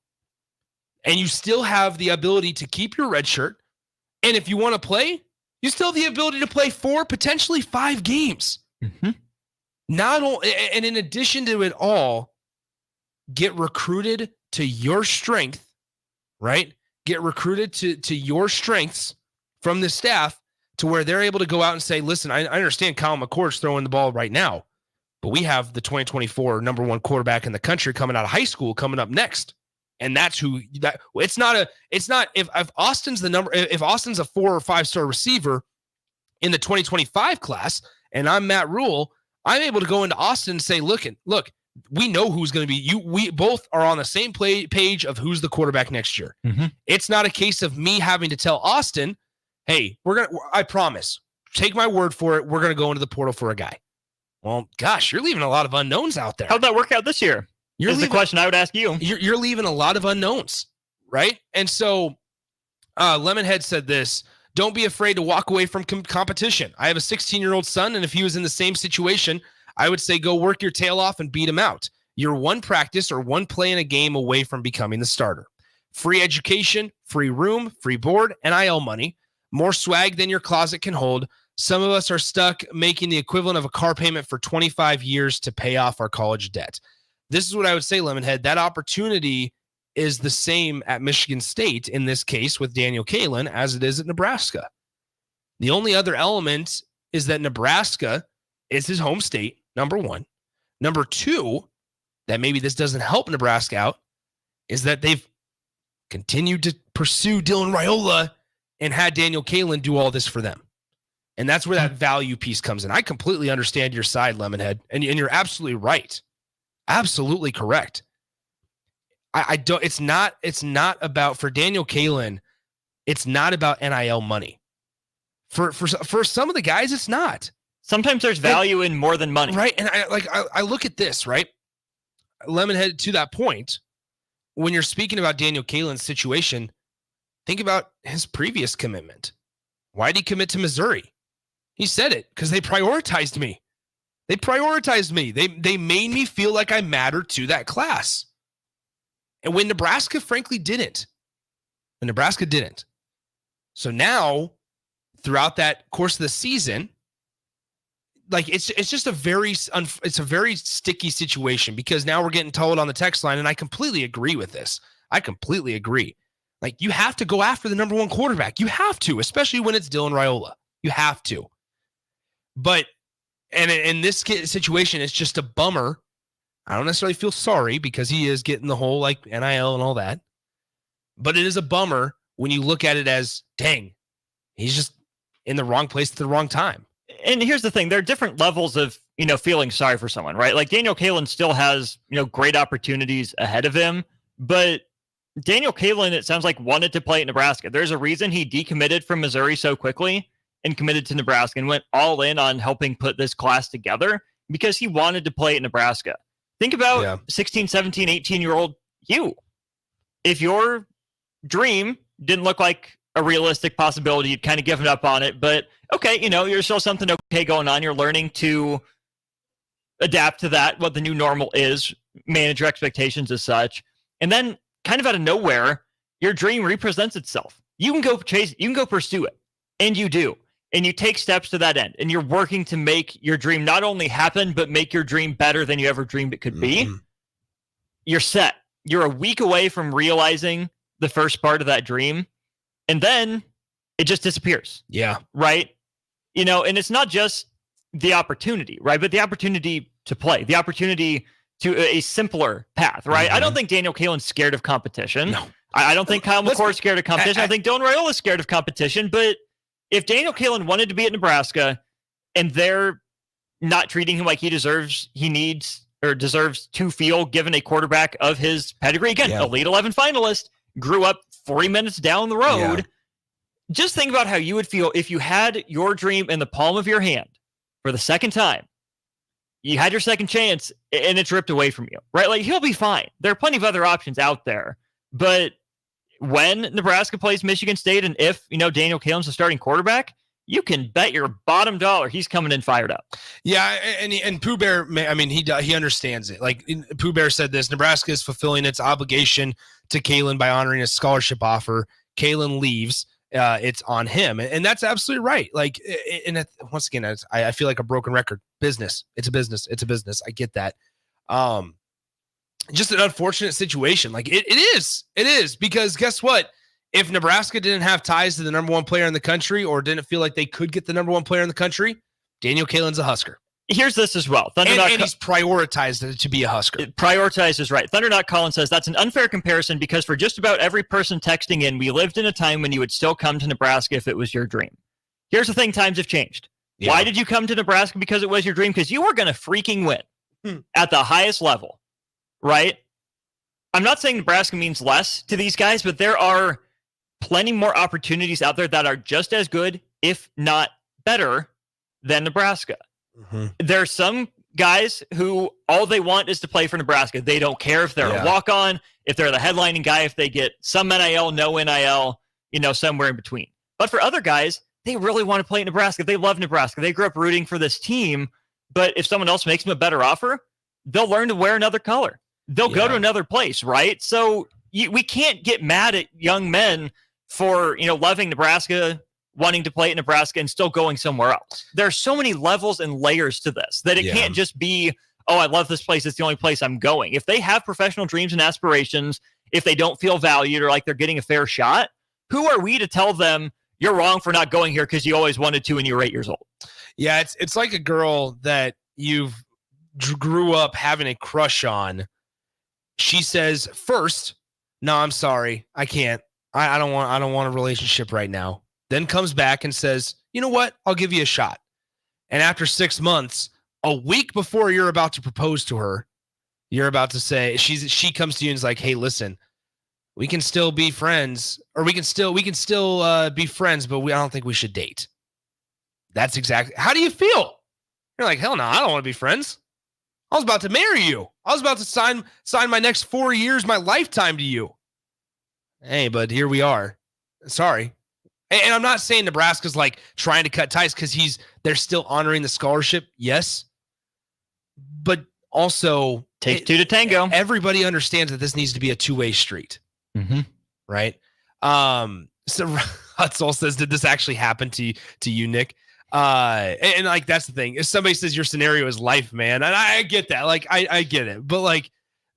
And you still have the ability to keep your red shirt. And if you want to play, you still have the ability to play 4, potentially 5 games. Not only, and in addition to it all, get recruited to your strength, right? Get recruited to your strengths from the staff to where they're able to go out and say, listen, I understand Kyle McCord's throwing the ball right now, but we have the 2024 number 1 quarterback in the country coming out of high school coming up next. And that's if Austin's if Austin's a 4 or 5 star receiver in the 2025 class, and I'm Matt Rule, I'm able to go into Austin and say, look, we know who's going to be you. We both are on the same page of who's the quarterback next year. It's not a case of me having to tell Austin, hey, I promise, take my word for it. We're going to go into the portal for a guy. Well, gosh, you're leaving a lot of unknowns out there. How'd that work out this year? Here's the question I would ask you. You're leaving a lot of unknowns, right? And so Lemonhead said this, don't be afraid to walk away from competition. I have a 16-year-old son, and if he was in the same situation, I would say go work your tail off and beat him out. You're one practice or one play in a game away from becoming the starter. Free education, free room, free board, NIL money, more swag than your closet can hold. Some of us are stuck making the equivalent of a car payment for 25 years to pay off our college debt. This is what I would say, Lemonhead. That opportunity is the same at Michigan State, in this case with Daniel Kalen, as it is at Nebraska. The only other element is that Nebraska is his home state, number 1. Number 2, that maybe this doesn't help Nebraska out, is that they've continued to pursue Dylan Raiola and had Daniel Kalen do all this for them. And that's where that value piece comes in. I completely understand your side, Lemonhead, and you're absolutely right. Absolutely correct. I don't. It's not about, for Daniel Kaelin, it's not about NIL money. For some of the guys, it's not. Sometimes there's value in more than money, right? And I look at this, right? Lemonhead, to that point, when you're speaking about Daniel Kaelin's situation, think about his previous commitment. Why did he commit to Missouri? He said it because they prioritized me. They prioritized me. They made me feel like I mattered to that class. And when Nebraska, frankly, didn't. When Nebraska didn't. So now, throughout that course of the season, like it's just a very sticky situation, because now we're getting told on the text line, and I completely agree with this. I completely agree. Like, you have to go after the number one quarterback. You have to, especially when it's Dylan Raiola. You have to. But, and in this situation, it's just a bummer. I don't necessarily feel sorry, because he is getting the whole like NIL and all that. But it is a bummer when you look at it as, dang, he's just in the wrong place at the wrong time. And here's the thing. There are different levels of, feeling sorry for someone, right? Like Daniel Kaelin still has, great opportunities ahead of him. But Daniel Kaelin, it sounds like, wanted to play at Nebraska. There's a reason he decommitted from Missouri so quickly and committed to Nebraska and went all in on helping put this class together, because he wanted to play at Nebraska. Think about 16, 17, 18-year-old you. If your dream didn't look like a realistic possibility, you'd kind of given up on it. But, okay, you're still something okay going on. You're learning to adapt to that, what the new normal is, manage your expectations as such. And then kind of out of nowhere, your dream represents itself. You can go chase it. You can go pursue it. And you do. And you take steps to that end. And you're working to make your dream not only happen, but make your dream better than you ever dreamed it could be. You're set. You're a week away from realizing the first part of that dream. And then it just disappears. Yeah. Right? And it's not just the opportunity, right? But the opportunity to play, the opportunity to a simpler path, right? I don't think Daniel Kaelin's scared of competition. No. I don't think Kyle McCord is scared of competition. I think Dylan Raiola is scared of competition. But if Daniel Kaelin wanted to be at Nebraska and they're not treating him like he deserves to feel, given a quarterback of his pedigree, again, Elite 11 finalist, grew up 40 minutes down the road. Just think about how you would feel if you had your dream in the palm of your hand for the second time. You had your second chance and it's ripped away from you, right? Like, he'll be fine. There are plenty of other options out there. But when Nebraska plays Michigan State, and if, Daniel Kaelin's the starting quarterback, you can bet your bottom dollar he's coming in fired up. Yeah, and Pooh Bear, he understands it. Like, Pooh Bear said this: Nebraska is fulfilling its obligation to Kaelin by honoring a scholarship offer. Kaelin leaves, it's on him, and that's absolutely right. Like, once again, I feel like a broken record. Business, it's a business, it's a business. I get that. Just an unfortunate situation. Like, it is, because guess what? If Nebraska didn't have ties to the number one player in the country, or didn't feel like they could get the number one player in the country, Daniel Kaelin's a Husker. Here's this as well. And he's prioritized to be a Husker. Prioritized is right. Thunder.Collins says that's an unfair comparison, because for just about every person texting in, we lived in a time when you would still come to Nebraska if it was your dream. Here's the thing. Times have changed. Yeah. Why did you come to Nebraska? Because it was your dream, because you were going to freaking win at the highest level, right? I'm not saying Nebraska means less to these guys, but there are plenty more opportunities out there that are just as good, if not better, than Nebraska. There are some guys who all they want is to play for Nebraska. They don't care if they're a walk-on, if they're the headlining guy, if they get some NIL, no NIL, somewhere in between. But for other guys, they really want to play at Nebraska. They love Nebraska. They grew up rooting for this team. But if someone else makes them a better offer, they'll learn to wear another color. They'll go to another place, right? So we can't get mad at young men for, loving Nebraska, wanting to play at Nebraska, and still going somewhere else. There are so many levels and layers to this that it can't just be, oh, I love this place, it's the only place I'm going. If they have professional dreams and aspirations, if they don't feel valued or like they're getting a fair shot, who are we to tell them you're wrong for not going here because you always wanted to when you were 8 years old? Yeah, it's like a girl that you've grew up having a crush on. She says first, no, I'm sorry, I can't. I don't want a relationship right now. Then comes back and says, you know what? I'll give you a shot. And after 6 months, a week before you're about to propose to her, You're about to say, she comes to you and is like, hey, listen, we can still be friends, or we can still be friends, but I don't think we should date. That's exactly. How do you feel? You're like, hell no, I don't want to be friends. I was about to marry you. I was about to sign my next 4 years, my lifetime to you. Hey, but here we are. Sorry. And I'm not saying Nebraska's like trying to cut ties because they're still honoring the scholarship. Yes. But also, takes two to tango. Everybody understands that this needs to be a two-way street. Mm-hmm. Right? So Hutzol says, did this actually happen to you, Nick? And like, that's the thing. If somebody says your scenario is life, man, and I get that. Like, I get it. But like,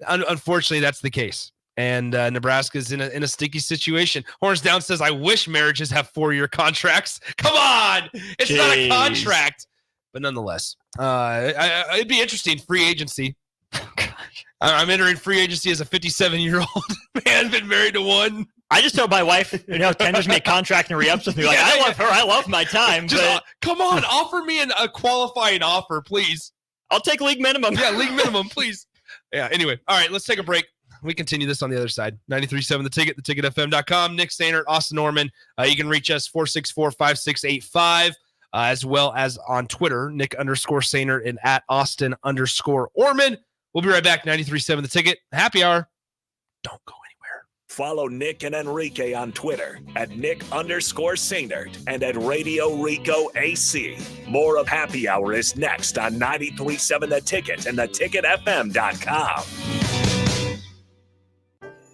unfortunately, that's the case. And Nebraska's in a sticky situation. Horns Down says, I wish marriages have 4-year contracts. Come on. It's not a contract. But nonetheless, it'd be interesting. Free agency. I'm entering free agency as a 57-year-old man, been married to one. I just told my wife, tenders me a contract and re-ups with me. Like, I love her. I love my time. But come on, offer me a qualifying offer, please. I'll take league minimum. Yeah, league minimum, please. Yeah, anyway. All right, let's take a break. We continue this on the other side. 93.7 The Ticket, theticketfm.com. Nick Sainert, Austin Norman. You can reach us 464-5685, as well as on Twitter, Nick_Sainert and at Austin_Orman. We'll be right back. 93.7 The Ticket. Happy hour. Don't go anywhere. Follow Nick and Enrique on Twitter at Nick_Sainert and at Radio Rico AC. More of Happy Hour is next on 93.7 The Ticket and theticketfm.com.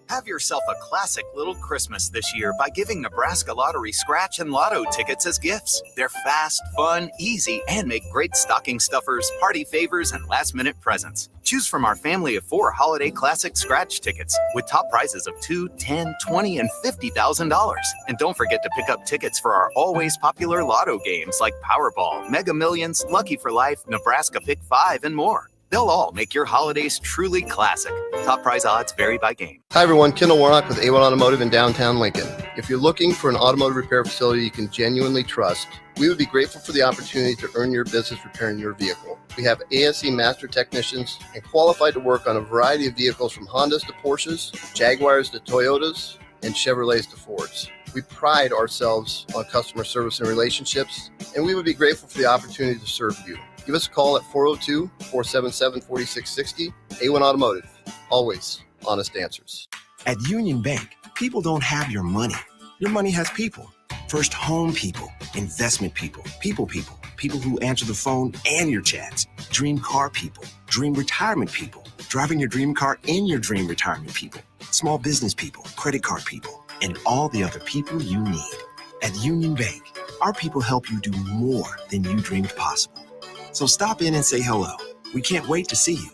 Have yourself a classic little Christmas this year by giving Nebraska Lottery Scratch and Lotto tickets as gifts. They're fast, fun, easy, and make great stocking stuffers, party favors, and last-minute presents. Choose from our family of 4 holiday classic scratch tickets with top prizes of $2, $10, $20, and $50,000. And don't forget to pick up tickets for our always popular Lotto games like Powerball, Mega Millions, Lucky for Life, Nebraska Pick 5, and more. They'll all make your holidays truly classic. Top prize odds vary by game. Hi everyone, Kendall Warnock with A1 Automotive in downtown Lincoln. If you're looking for an automotive repair facility you can genuinely trust, we would be grateful for the opportunity to earn your business repairing your vehicle. We have ASE master technicians and qualified to work on a variety of vehicles from Hondas to Porsches, Jaguars to Toyotas, and Chevrolets to Fords. We pride ourselves on customer service and relationships, and we would be grateful for the opportunity to serve you. Give us a call at 402-477-4660. A1 Automotive. Always honest answers. At Union Bank, people don't have your money. Your money has people. First home people, investment people who answer the phone and your chats, dream car people, dream retirement people, driving your dream car in your dream retirement people, small business people, credit card people, and all the other people you need. At Union Bank, our people help you do more than you dreamed possible. So stop in and say hello. We can't wait to see you.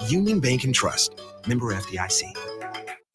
Union Bank and Trust. Member FDIC.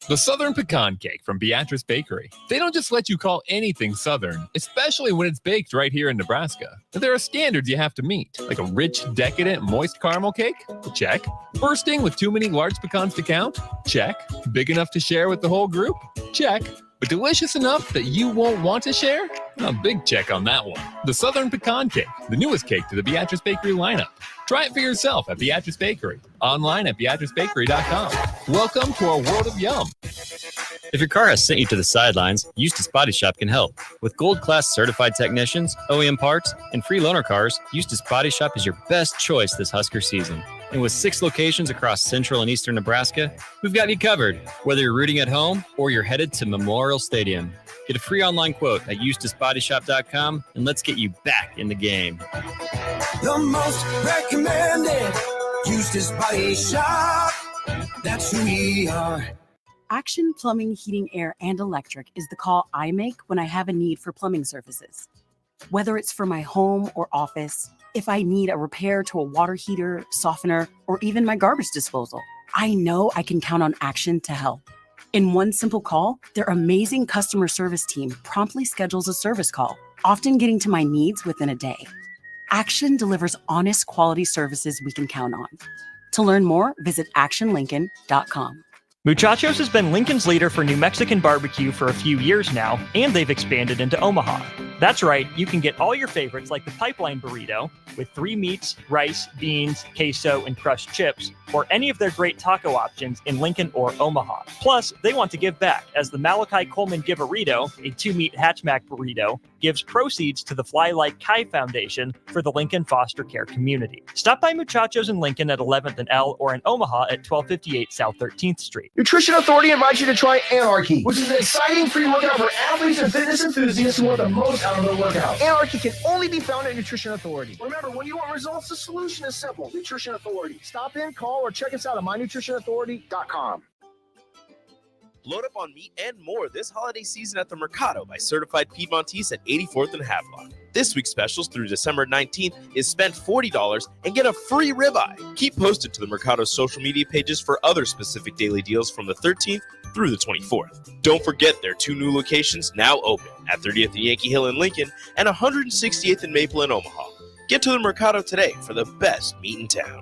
The Southern Pecan Cake from Beatrice Bakery. They don't just let you call anything Southern, especially when it's baked right here in Nebraska. There are standards you have to meet, like a rich, decadent, moist caramel cake? Check. Bursting with too many large pecans to count? Check. Big enough to share with the whole group? Check. But delicious enough that you won't want to share? A big check on that one. The Southern Pecan Cake, the newest cake to the Beatrice Bakery lineup. Try it for yourself at Beatrice Bakery. Online at BeatriceBakery.com. Welcome to our world of yum. If your car has sent you to the sidelines, Eustace Body Shop can help. With gold-class certified technicians, OEM parts, and free loaner cars, Eustace Body Shop is your best choice this Husker season. And with 6 locations across central and eastern Nebraska, we've got you covered, whether you're rooting at home or you're headed to Memorial Stadium. Get a free online quote at EustaceBodyShop.com, and let's get you back in the game. The most recommended Eustace Body Shop. That's who we are. Action Plumbing, Heating, Air, and Electric is the call I make when I have a need for plumbing services. Whether it's for my home or office, if I need a repair to a water heater, softener, or even my garbage disposal, I know I can count on Action to help. In one simple call, their amazing customer service team promptly schedules a service call, often getting to my needs within a day. Action delivers honest, quality services we can count on. To learn more, visit actionlincoln.com. Muchachos has been Lincoln's leader for New Mexican barbecue for a few years now, and they've expanded into Omaha. That's right, you can get all your favorites like the Pipeline Burrito with 3 meats, rice, beans, queso, and crushed chips, or any of their great taco options in Lincoln or Omaha. Plus, they want to give back, as the Malachi Coleman Give-A-Rito, a 2-meat hatchback burrito, gives proceeds to the Fly Like Kai Foundation for the Lincoln foster care community. Stop by Muchachos in Lincoln at 11th and L, or in Omaha at 1258 South 13th Street. Nutrition Authority invites you to try Anarchy, which is an exciting free workout for athletes and fitness enthusiasts who want the most out of their workout. Anarchy can only be found at Nutrition Authority. Remember, when you want results, the solution is simple. Nutrition Authority. Stop in, call, or check us out at mynutritionauthority.com. Load up on meat and more this holiday season at the Mercado by Certified Piedmontese at 84th and Havelock. This week's specials through December 19th is spend $40 and get a free ribeye. Keep posted to the Mercado's social media pages for other specific daily deals from the 13th through the 24th. Don't forget their 2 new locations now open at 30th and Yankee Hill in Lincoln and 168th and Maple in Omaha. Get to the Mercado today for the best meat in town.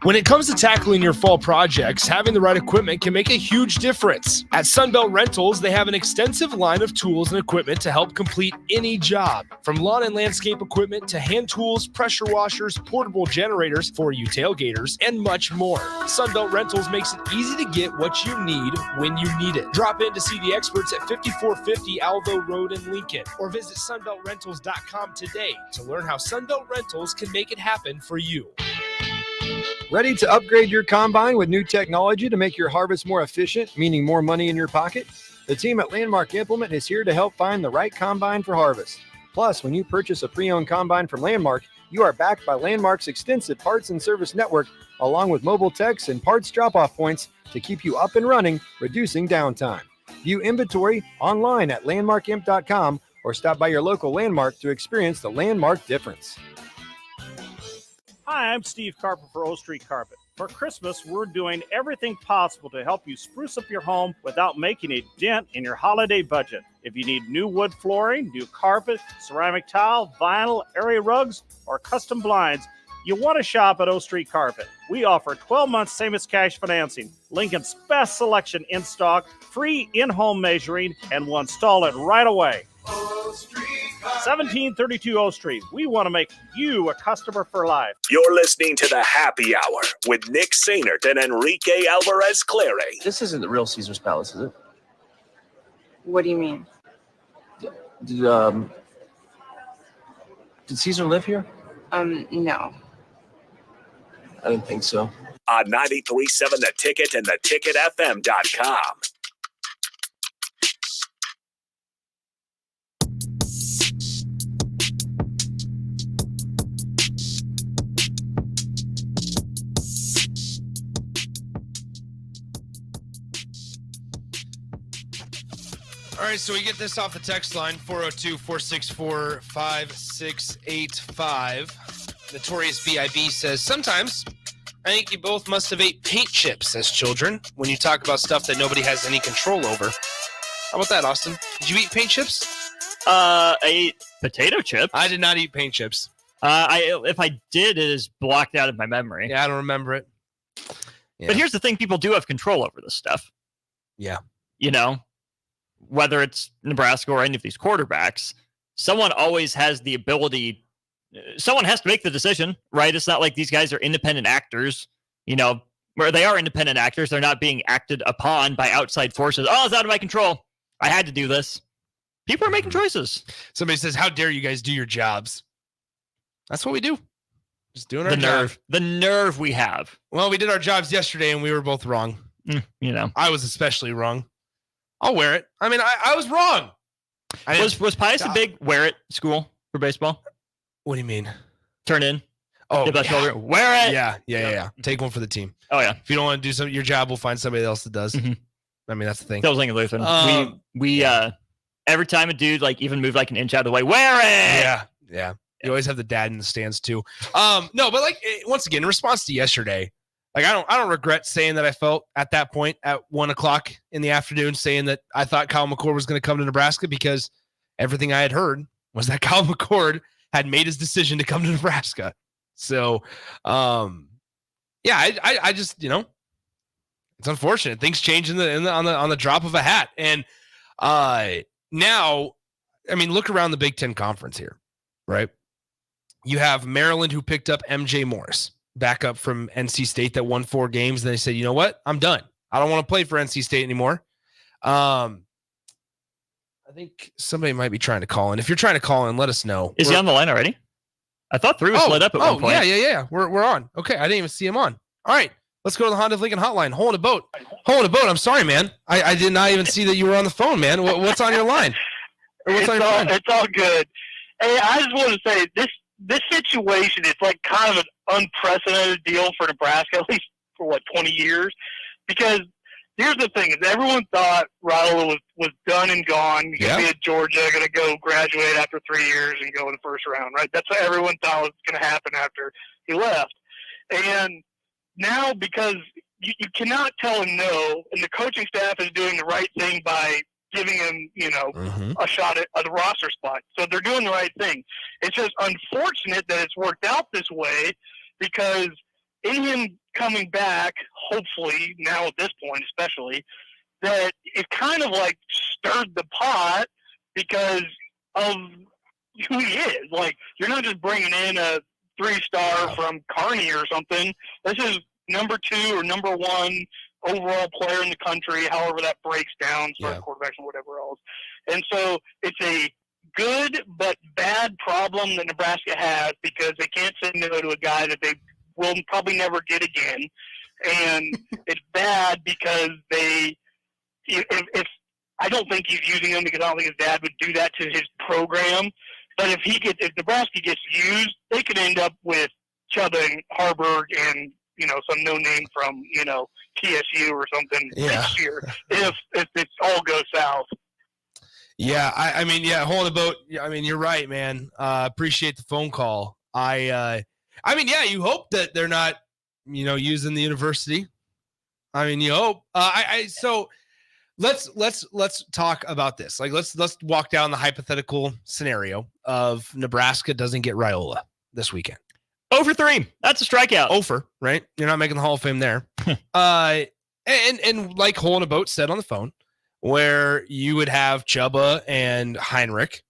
When it comes to tackling your fall projects, having the right equipment can make a huge difference. At Sunbelt Rentals, they have an extensive line of tools and equipment to help complete any job. From lawn and landscape equipment to hand tools, pressure washers, portable generators for you tailgaters, and much more. Sunbelt Rentals makes it easy to get what you need when you need it. Drop in to see the experts at 5450 Alvo Road in Lincoln, or visit sunbeltrentals.com today to learn how Sunbelt Rentals can make it happen for you. Ready to upgrade your combine with new technology to make your harvest more efficient, meaning more money in your pocket? The team at Landmark Implement is here to help find the right combine for harvest. Plus, when you purchase a pre-owned combine from Landmark, you are backed by Landmark's extensive parts and service network, along with mobile techs and parts drop-off points to keep you up and running, reducing downtime. View inventory online at landmarkimp.com or stop by your local Landmark to experience the Landmark difference. Hi, I'm Steve Carper for O Street Carpet. For Christmas, we're doing everything possible to help you spruce up your home without making a dent in your holiday budget. If you need new wood flooring, new carpet, ceramic tile, vinyl, area rugs, or custom blinds, you want to shop at O Street Carpet. We offer 12 months same-as-cash financing, Lincoln's best selection in stock, free in-home measuring, and we'll install it right away. 1732 O Street. We want to make you a customer for life. You're listening to the Happy Hour with Nick Sainert and Enrique Alvarez Clary. This isn't the real Caesar's Palace, is it? What do you mean? Did Caesar live here? No. I didn't think so. On 93.7 The Ticket and theticketfm.com. All right, so we get this off the text line, 402-464-5685. Notorious BIB says, sometimes I think you both must have ate paint chips as children when you talk about stuff that nobody has any control over. How about that, Austin? Did you eat paint chips? I ate potato chips. I did not eat paint chips. If I did, it is blocked out of my memory. Yeah, I don't remember it. Yeah. But here's the thing, people do have control over this stuff. Yeah. You know, whether it's Nebraska or any of these quarterbacks, someone always has the ability. Someone has to make the decision, right? It's not like these guys are independent actors, you know, where they are independent actors. They're not being acted upon by outside forces. Oh, it's out of my control. I had to do this. People are making choices. Somebody says, how dare you guys do your jobs? That's what we do. Just doing our job. The nerve we have. Well, we did our jobs yesterday and we were both wrong. You know, I was especially wrong. I'll wear it. I mean, I was wrong. Was Pius a big wear it school for baseball? What do you mean? Turn in. Oh, Give that shoulder. Wear it. Yeah. Take one for the team. Oh, yeah. If you don't want to do your job, we'll find somebody else that does. Mm-hmm. I mean, that's the thing. That was Lincoln Lutheran. We every time a dude like even moved like an inch out of the way, wear it. Yeah. You always have the dad in the stands too. No, but like once again, in response to yesterday, like I don't regret saying that I felt at that point at 1:00 in the afternoon saying that I thought Kyle McCord was going to come to Nebraska, because everything I had heard was that Kyle McCord had made his decision to come to Nebraska. So, I just, you know, it's unfortunate. Things change on the drop of a hat. And Now, I mean, look around the Big Ten Conference here, right? You have Maryland, who picked up MJ Morris, back up from NC State, that won 4 games. And they said, you know what? I'm done. I don't want to play for NC State anymore. I think somebody might be trying to call in. If you're trying to call in, let us know. Is he on the line already? I thought 3 was lit up at one point. Yeah. We're on. Okay, I didn't even see him on. All right, let's go to the Honda of Lincoln hotline. Hole in a boat. I'm sorry, man. I did not even see that you were on the phone, man. What's on your line? It's all good. Hey, I just want to say this situation is like kind of an unprecedented deal for Nebraska, at least for 20 years, because here's the thing: is everyone thought Raiola was done and gone. He's gonna be at Georgia, going to go graduate after 3 years and go in the first round, right? That's what everyone thought was going to happen after he left. And now, because you cannot tell him no, and the coaching staff is doing the right thing by giving him, a shot at the roster spot. So they're doing the right thing. It's just unfortunate that it's worked out this way, because in him coming back, hopefully, now at this point especially, that it kind of like stirred the pot because of who he is. Like, you're not just bringing in a 3-star from Kearney or something. This is number 2 or number 1 overall player in the country, however that breaks down, starting quarterbacks and whatever else. And so it's a good but bad problem that Nebraska has, because they can't say no to a guy that they will probably never get again. And it's bad because if I don't think he's using him, because I don't think his dad would do that to his program. But if Nebraska gets used, they could end up with Chuba and Harburg and some no name from TSU or something next year if it all goes south. Yeah, I mean, hole in the boat. I mean, you're right, man. Appreciate the phone call. I mean, you hope that they're not, using the university. I mean, you hope. So let's talk about this. Like, let's walk down the hypothetical scenario of Nebraska doesn't get Raiola this weekend. 0 for 3. That's a strikeout. 0 for, right? You're not making the Hall of Fame there. And like Hole in a Boat said on the phone, where you would have Chuba and Heinrich,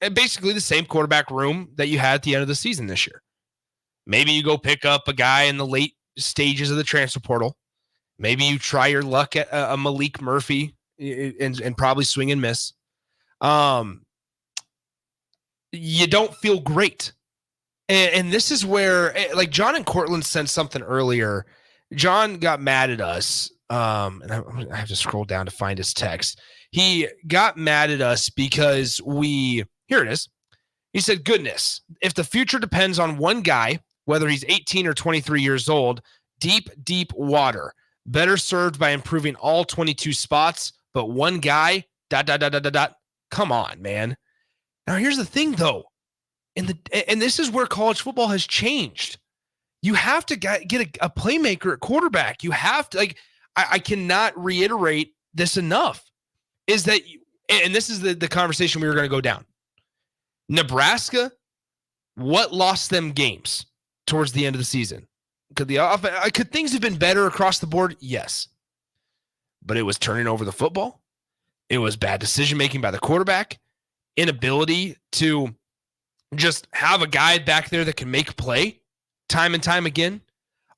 and basically the same quarterback room that you had at the end of the season this year. Maybe you go pick up a guy in the late stages of the transfer portal. Maybe you try your luck at a Malik Murphy and probably swing and miss. You don't feel great. And this is where, like, John and Cortland sent something earlier. John got mad at us. And I have to scroll down to find his text. He got mad at us because here it is. He said, goodness, if the future depends on one guy, whether he's 18 or 23 years old, deep, deep water. Better served by improving all 22 spots, but one guy, ... Come on, man. Now, here's the thing, though. And this is where college football has changed. You have to get a playmaker at quarterback. You have to, I cannot reiterate this enough, is that, and this is the conversation we were going to go down. Nebraska, what lost them games towards the end of the season? Could things have been better across the board? Yes. But it was turning over the football. It was bad decision-making by the quarterback, inability to just have a guy back there that can make play time and time again.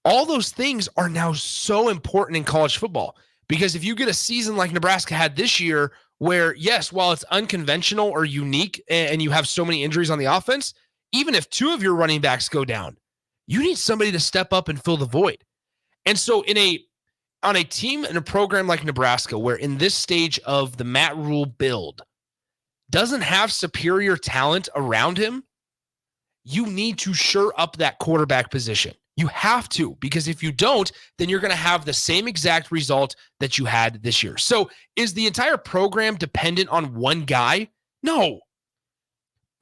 All those things are now so important in college football, because if you get a season like Nebraska had this year, where, yes, while it's unconventional or unique and you have so many injuries on the offense, even if 2 of your running backs go down, you need somebody to step up and fill the void. And so on a team and a program like Nebraska, where in this stage of the Matt Rule build doesn't have superior talent around him, you need to shore up that quarterback position. You have to, because if you don't, then you're going to have the same exact result that you had this year. So is the entire program dependent on one guy? No.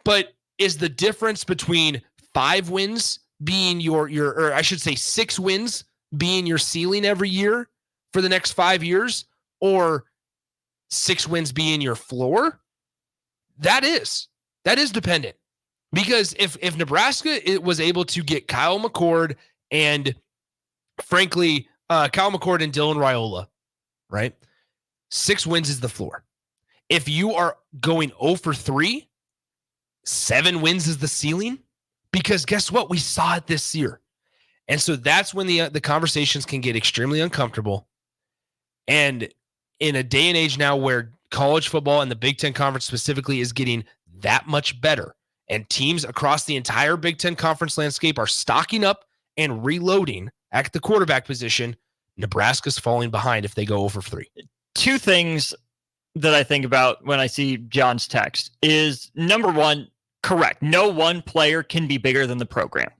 But is the difference between 5 wins being or I should say 6 wins being your ceiling every year for the next 5 years, or 6 wins being your floor? That is dependent. Because if Nebraska was able to get Kyle McCord and, frankly, Kyle McCord and Dylan Raiola, right? 6 wins is the floor. if you are going 0 for 3, 7 wins is the ceiling, because guess what? We saw it this year. And so that's when the conversations can get extremely uncomfortable. And in a day and age now where college football and the Big Ten Conference specifically is getting that much better, and teams across the entire Big Ten Conference landscape are stocking up and reloading at the quarterback position, Nebraska's falling behind if they go 0 for 3. Two things that I think about when I see John's text is, number one, correct. No one player can be bigger than the program.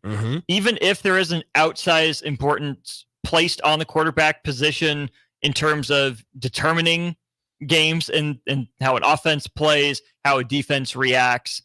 Even if there is an outsized importance placed on the quarterback position in terms of determining games and how an offense plays, how a defense reacts.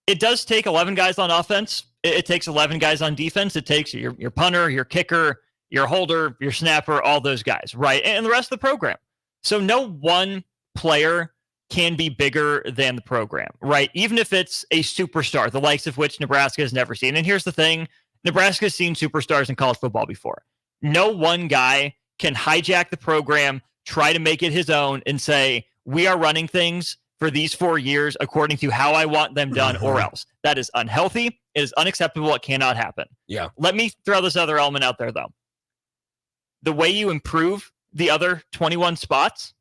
It does take 11 guys on offense. It takes 11 guys on defense. It takes your punter, your kicker, your holder, your snapper, all those guys, right? And the rest of the program. So no one player can be bigger than the program, right? Even if it's a superstar, the likes of which Nebraska has never seen. And here's the thing, Nebraska has seen superstars in college football before. No one guy can hijack the program, try to make it his own, and say, we are running things for these 4 years according to how I want them done, or else. That is unhealthy. It is unacceptable. It cannot happen. Yeah. Let me throw this other element out there, though. The way you improve the other 21 spots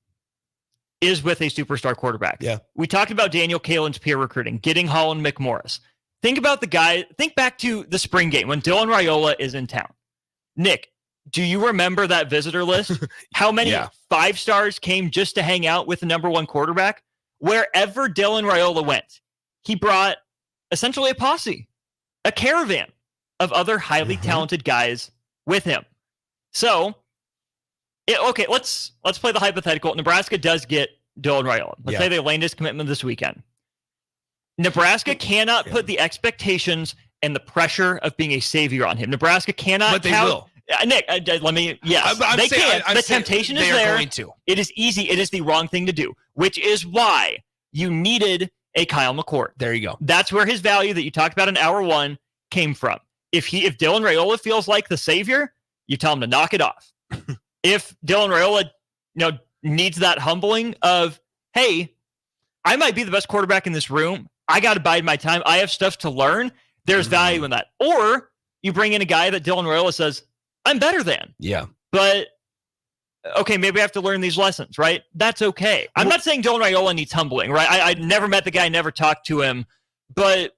is with a superstar quarterback. Yeah. We talked about Daniel Kaelin's peer recruiting, getting Holland McMorris. Think back to the spring game when Dylan Raiola is in town. Nick, do you remember that visitor list? How many 5-stars came just to hang out with the number one quarterback? Wherever Dylan Raiola went, he brought essentially a posse, a caravan of other highly talented guys with him. So, okay, let's play the hypothetical. Nebraska does get Dylan Raiola. Let's say they land his commitment this weekend. Nebraska cannot put the expectations and the pressure of being a savior on him. Nebraska cannot. But they will. Nick, let me. Yes, they can. The temptation is there. Going to. It is easy. It is the wrong thing to do, which is why you needed a Kyle McCord. There you go. That's where his value that you talked about in hour one came from. If Dylan Raiola feels like the savior, you tell him to knock it off. If Dylan Raiola, needs that humbling of, hey, I might be the best quarterback in this room. I got to bide my time. I have stuff to learn. There's value in that. Or you bring in a guy that Dylan Raiola says, I'm better than. Yeah. But, okay, maybe I have to learn these lessons, right? That's okay. I'm not saying Dylan Raiola needs humbling, right? I never met the guy, never talked to him. But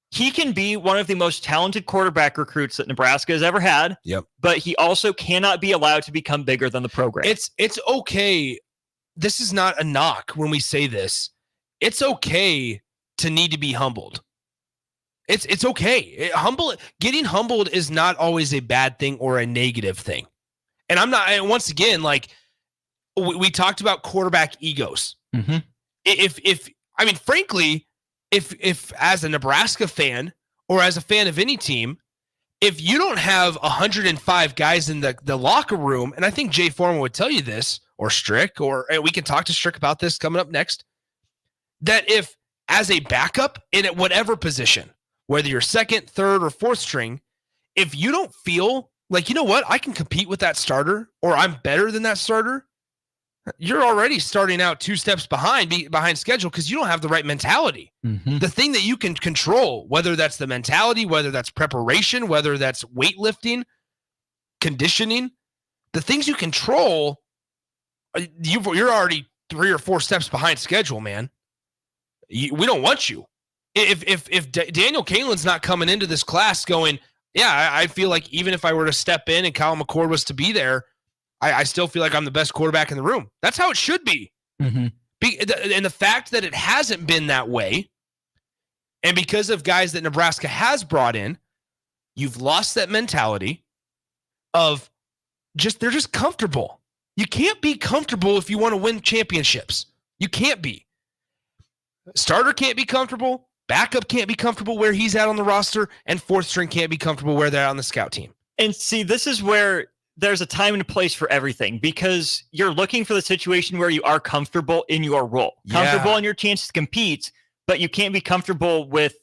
he can be one of the most talented quarterback recruits that Nebraska has ever had. Yep. But he also cannot be allowed to become bigger than the program. It's okay. This is not a knock when we say this. It's okay to need to be humbled. It's okay. Getting humbled is not always a bad thing or a negative thing. And I'm not. And once again, like we talked about quarterback egos. Frankly, if as a Nebraska fan or as a fan of any team, if you don't have 105 guys in the locker room, and I think Jay Foreman would tell you this, or Strick, or we can talk to Strick about this coming up next, that if as a backup in at whatever position, whether you're second, third, or fourth string, if you don't feel like, you know what, I can compete with that starter, or I'm better than that starter, you're already starting out 2 steps behind schedule because you don't have the right mentality. The thing that you can control, whether that's the mentality, whether that's preparation, whether that's weightlifting, conditioning, the things you control, you're already 3 or 4 steps behind schedule, man. We don't want you. If Daniel Kaelin's not coming into this class going, yeah, I feel like even if I were to step in and Kyle McCord was to be there, I still feel like I'm the best quarterback in the room. That's how it should be. And the fact that it hasn't been that way, and because of guys that Nebraska has brought in, you've lost that mentality of they're just comfortable. You can't be comfortable if you want to win championships. You can't be. Starter can't be comfortable. Backup can't be comfortable where he's at on the roster, and fourth string can't be comfortable where they're on the scout team. And see, this is where there's a time and a place for everything, because you're looking for the situation where you are comfortable in your role, comfortable in your chance to compete, but you can't be comfortable with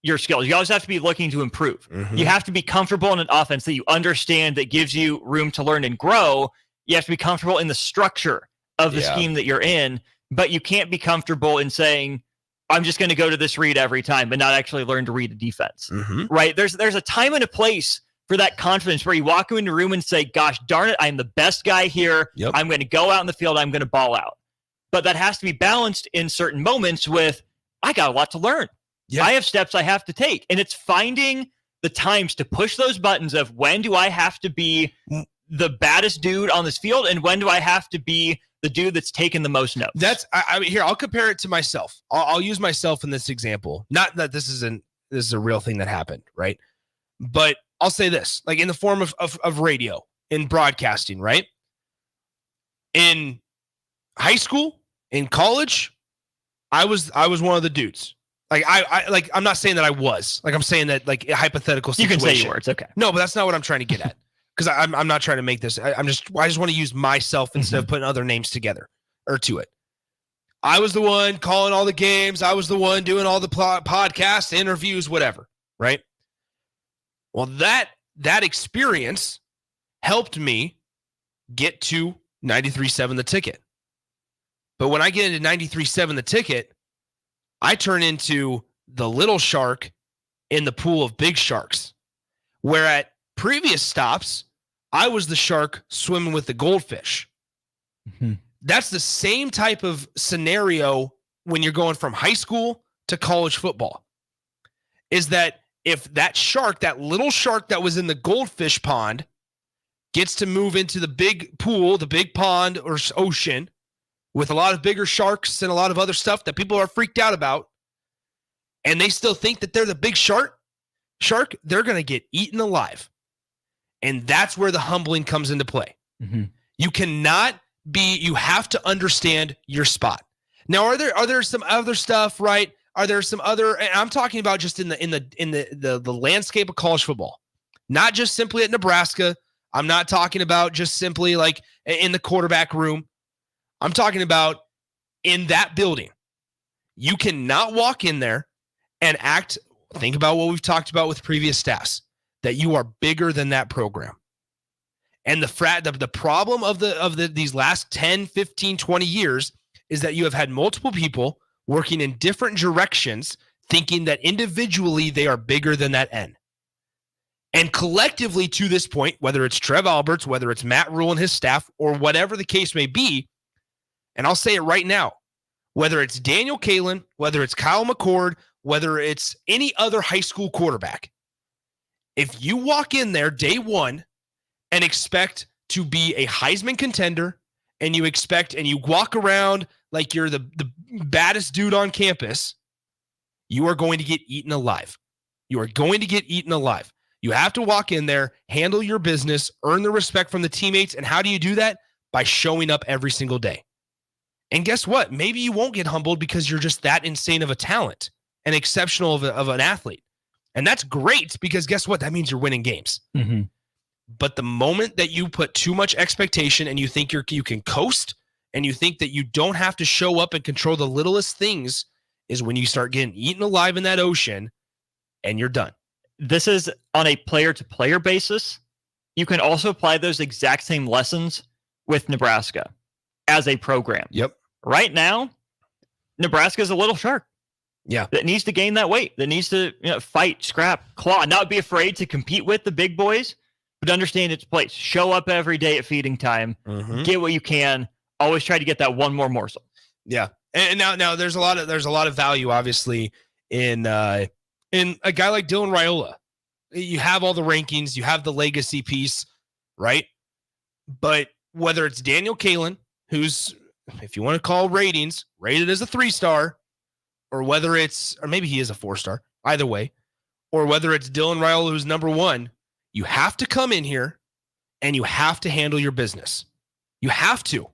your skills. You always have to be looking to improve. You have to be comfortable in an offense that you understand that gives you room to learn and grow. You have to be comfortable in the structure of the scheme that you're in, but you can't be comfortable in saying, I'm just going to go to this read every time, but not actually learn to read a defense. Right? There's a time and a place for that confidence where you walk into a room and say, gosh, darn it, I'm the best guy here. I'm going to go out in the field. I'm going to ball out. But that has to be balanced in certain moments with, I got a lot to learn. I have steps I have to take. And it's finding the times to push those buttons of when do I have to be the baddest dude on this field and when do I have to be the dude that's taking the most notes. That's I mean, here, I'll compare it to myself. I'll use myself in this example. Not that this is a real thing that happened, right? But I'll say this, like in the form of radio, in broadcasting, right? In high school, in college, I was one of the dudes. Like I'm not saying that I was. Like I'm saying that like a hypothetical situation. You can say you were. It's okay. No, but that's not what I'm trying to get at. Because I'm not trying to make this. I just want to use myself instead of putting other names together or to it. I was the one calling all the games. I was the one doing all the podcasts, interviews, whatever. Right. Well, that experience helped me get to 93.7 The Ticket. But when I get into 93.7 The Ticket, I turn into the little shark in the pool of big sharks. Where at previous stops, I was the shark swimming with the goldfish. That's the same type of scenario when you're going from high school to college football. Is that if that shark, that little shark that was in the goldfish pond, gets to move into the big pool, the big pond or ocean, with a lot of bigger sharks and a lot of other stuff that people are freaked out about, and they still think that they're the big shark, they're going to get eaten alive. And that's where the humbling comes into play. You cannot be, you have to understand your spot. Now, are there some other stuff, right? Are there some other, and I'm talking about just in the landscape of college football, not just simply at Nebraska. I'm not talking about just simply like in the quarterback room. I'm talking about in that building. You cannot walk in there and act, think about what we've talked about with previous staffs, that you are bigger than that program. And the problem of these last 10, 15, 20 years is that you have had multiple people working in different directions, thinking that individually they are bigger than that end. And collectively to this point, whether it's Trev Alberts, whether it's Matt Rule and his staff, or whatever the case may be, and I'll say it right now, whether it's Daniel Kaelin, whether it's Kyle McCord, whether it's any other high school quarterback, if you walk in there day one and expect to be a Heisman contender, and you walk around like you're the baddest dude on campus, you are going to get eaten alive. You are going to get eaten alive. You have to walk in there, handle your business, earn the respect from the teammates. And how do you do that? By showing up every single day. And guess what? Maybe you won't get humbled because you're just that insane of a talent and exceptional of an athlete. And that's great because guess what? That means you're winning games. But the moment that you put too much expectation and you think you can coast and you think that you don't have to show up and control the littlest things is when you start getting eaten alive in that ocean and you're done. This is on a player-to-player basis. You can also apply those exact same lessons with Nebraska as a program. Right now, Nebraska is a little shark. That needs to gain that weight. That needs to fight, scrap, claw, not be afraid to compete with the big boys, but understand its place. Show up every day at feeding time. Get what you can. Always try to get that one more morsel. Yeah, and now there's a lot of value, obviously, in a guy like Dylan Raiola. You have all the rankings, you have the legacy piece, right? But whether it's Daniel Kaelin, who's, if you want to call ratings, rated as a 3-star, or whether it's, or maybe he is a 4-star, either way, or whether it's Dylan Raiola, who's number 1, you have to come in here and you have to handle your business. You have to.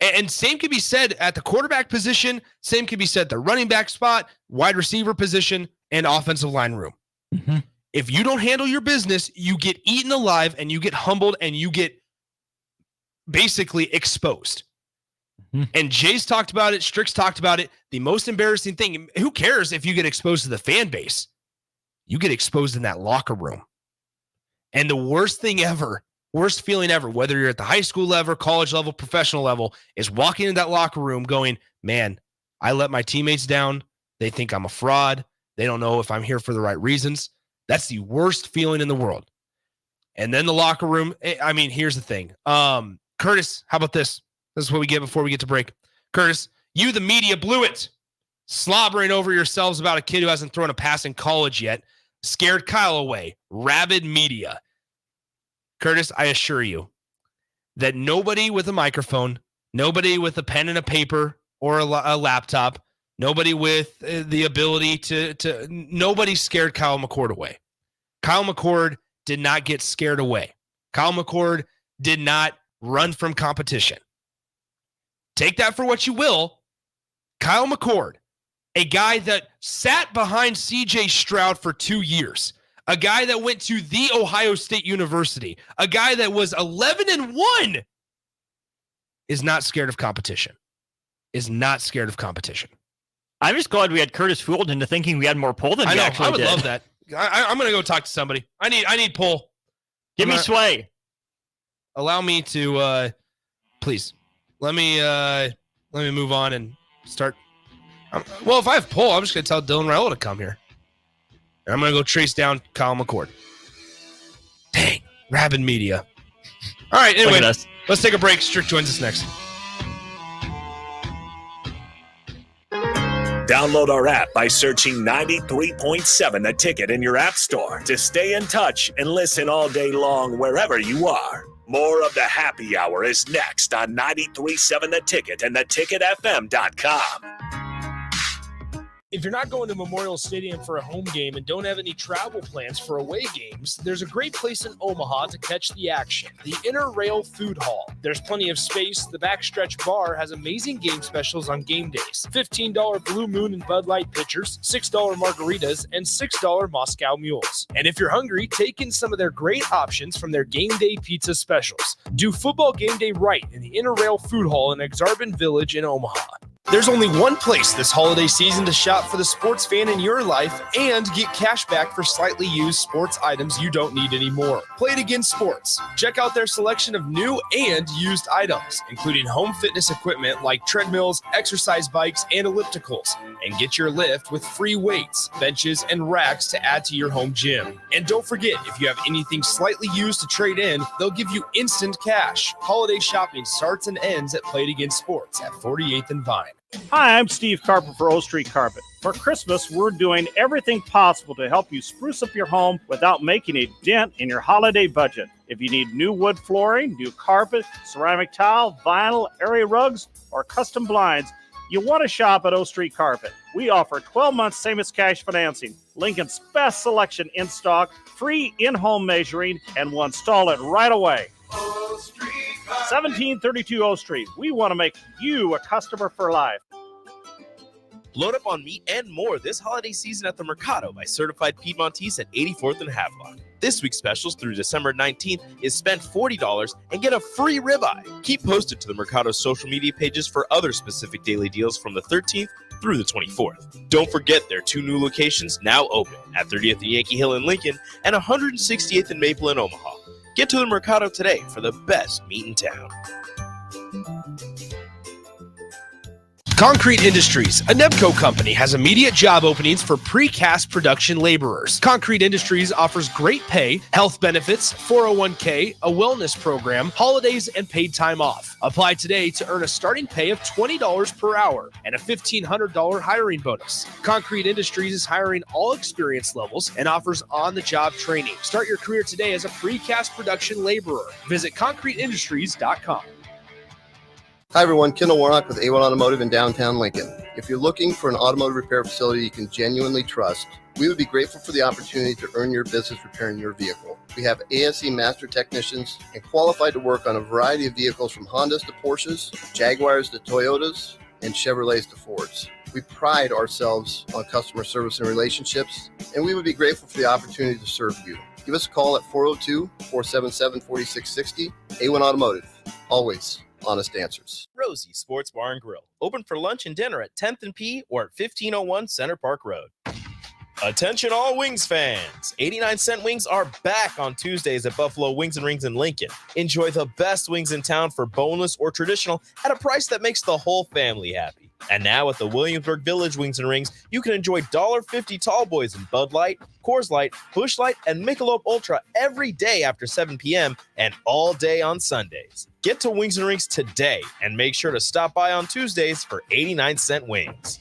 And same can be said at the quarterback position, same can be said at the running back spot, wide receiver position, and offensive line room. If you don't handle your business, you get eaten alive and you get humbled and you get basically exposed. And Jay's talked about it. Strick's talked about it. The most embarrassing thing, who cares if you get exposed to the fan base? You get exposed in that locker room. And the worst thing ever worst feeling ever, whether you're at the high school level, college level, professional level, is walking in that locker room going, man, I let my teammates down. They think I'm a fraud. They don't know if I'm here for the right reasons. That's the worst feeling in the world. And then the locker room, I mean, here's the thing. Curtis, how about this? This is what we get before we get to break. Curtis, you, the media, blew it. Slobbering over yourselves about a kid who hasn't thrown a pass in college yet. Scared Kyle away. Rabid media. Curtis, I assure you that nobody with a microphone, nobody with a pen and a paper or a laptop, nobody with the ability to nobody scared Kyle McCord away. Kyle McCord did not get scared away. Kyle McCord did not run from competition. Take that for what you will. Kyle McCord, a guy that sat behind C.J. Stroud for 2 years, a guy that went to the Ohio State University, a guy that was 11-1, is not scared of competition. Is not scared of competition. I'm just glad we had Curtis fooled into thinking we had more pull than we actually did. I would love that. I'm going to go talk to somebody. I need pull. Give me sway. Allow me to, please. Let me move on and start. Well, if I have pull, I'm just going to tell Dylan Raiola to come here. And I'm going to go trace down Kyle McCord. Dang, rabid media. All right, anyway, let's take a break. Strick joins us next. Download our app by searching 93.7 The Ticket in your app store to stay in touch and listen all day long wherever you are. More of the happy hour is next on 93.7 The Ticket and theticketfm.com. If you're not going to Memorial Stadium for a home game and don't have any travel plans for away games, there's a great place in Omaha to catch the action, the Inner Rail Food Hall. There's plenty of space. The Backstretch Bar has amazing game specials on game days. $15 Blue Moon and Bud Light pitchers, $6 margaritas, and $6 Moscow Mules. And if you're hungry, take in some of their great options from their game day pizza specials. Do football game day right in the Inner Rail Food Hall in Exarban Village in Omaha. There's only one place this holiday season to shop for the sports fan in your life and get cash back for slightly used sports items you don't need anymore. Play It Again Sports. Check out their selection of new and used items, including home fitness equipment like treadmills, exercise bikes, and ellipticals, and get your lift with free weights, benches, and racks to add to your home gym. And don't forget, if you have anything slightly used to trade in, they'll give you instant cash. Holiday shopping starts and ends at Play It Again Sports at 48th and Vine. Hi, I'm Steve Carper for O Street Carpet. For Christmas, we're doing everything possible to help you spruce up your home without making a dent in your holiday budget. If you need new wood flooring, new carpet, ceramic tile, vinyl, area rugs, or custom blinds, you want to shop at O Street Carpet. We offer 12-month same-as-cash financing, Lincoln's best selection in stock, free in-home measuring, and we'll install it right away. 1732 O Street. We want to make you a customer for life. Load up on meat and more this holiday season at the Mercado by Certified Piedmontese at 84th and Havelock. This week's specials through December 19th is spend $40 and get a free ribeye. Keep posted to the Mercado's social media pages for other specific daily deals from the 13th through the 24th. Don't forget their 2 new locations now open at 30th and Yankee Hill in Lincoln and 168th and Maple in Omaha. Get to the Mercado today for the best meat in town. Concrete Industries, a Nebco company, has immediate job openings for precast production laborers. Concrete Industries offers great pay, health benefits, 401k, a wellness program, holidays, and paid time off. Apply today to earn a starting pay of $20 per hour and a $1,500 hiring bonus. Concrete Industries is hiring all experience levels and offers on-the-job training. Start your career today as a precast production laborer. Visit concreteindustries.com. Hi everyone, Kendall Warnock with A1 Automotive in downtown Lincoln. If you're looking for an automotive repair facility you can genuinely trust, we would be grateful for the opportunity to earn your business repairing your vehicle. We have ASE master technicians and qualified to work on a variety of vehicles from Hondas to Porsches, Jaguars to Toyotas, and Chevrolets to Fords. We pride ourselves on customer service and relationships, and we would be grateful for the opportunity to serve you. Give us a call at 402-477-4660. A1 Automotive, always honest answers. Rosie Sports Bar and Grill, open for lunch and dinner at 10th and P or at 1501 Center Park Road. Attention all Wings fans. 89-cent wings are back on Tuesdays at Buffalo Wings and Rings in Lincoln. Enjoy the best wings in town for boneless or traditional at a price that makes the whole family happy. And now at the Williamsburg Village Wings and Rings, you can enjoy $1.50 tall boys in Bud Light, Coors Light, Busch Light, and Michelob Ultra every day after 7 p.m. and all day on Sundays. Get to Wings and Rings today and make sure to stop by on Tuesdays for 89-cent wings.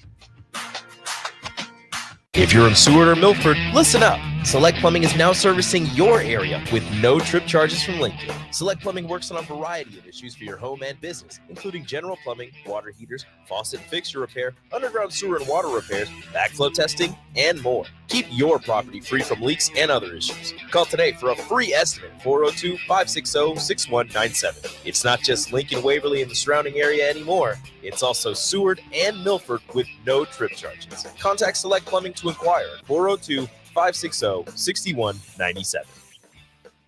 If you're in Seward or Milford, listen up. Select Plumbing is now servicing your area with no trip charges from Lincoln. Select Plumbing works on a variety of issues for your home and business, including general plumbing, water heaters, faucet and fixture repair, underground sewer and water repairs, backflow testing, and more. Keep your property free from leaks and other issues. Call today for a free estimate, 402-560-6197. It's not just Lincoln, Waverly, and the surrounding area anymore. It's also Seward and Milford with no trip charges. Contact Select Plumbing to inquire at 402-560-6197.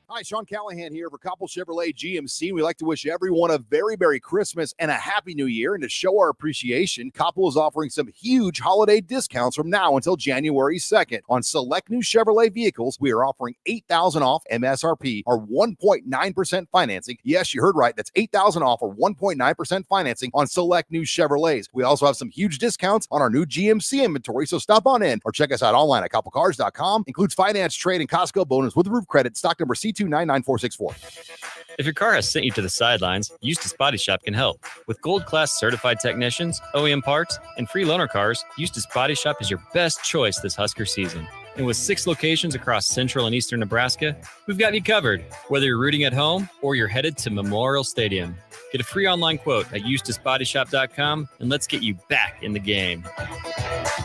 Hi, Sean Callahan here for Coppell Chevrolet GMC. We'd like to wish everyone a very Merry Christmas and a Happy New Year. And to show our appreciation, Coppell is offering some huge holiday discounts from now until January 2nd. On select new Chevrolet vehicles, we are offering $8,000 off MSRP or 1.9% financing. Yes, you heard right. That's $8,000 off or 1.9% financing on select new Chevrolets. We also have some huge discounts on our new GMC inventory, so stop on in or check us out online at CoppellCars.com. Includes finance, trade, and Costco bonus with roof credit. Stock number C299464. If your car has sent you to the sidelines, Eustace Body Shop can help. With gold-class certified technicians, OEM parts, and free loaner cars, Eustace Body Shop is your best choice this Husker season. And with 6 locations across central and eastern Nebraska, we've got you covered, whether you're rooting at home or you're headed to Memorial Stadium. Get a free online quote at EustaceBodyShop.com, and let's get you back in the game.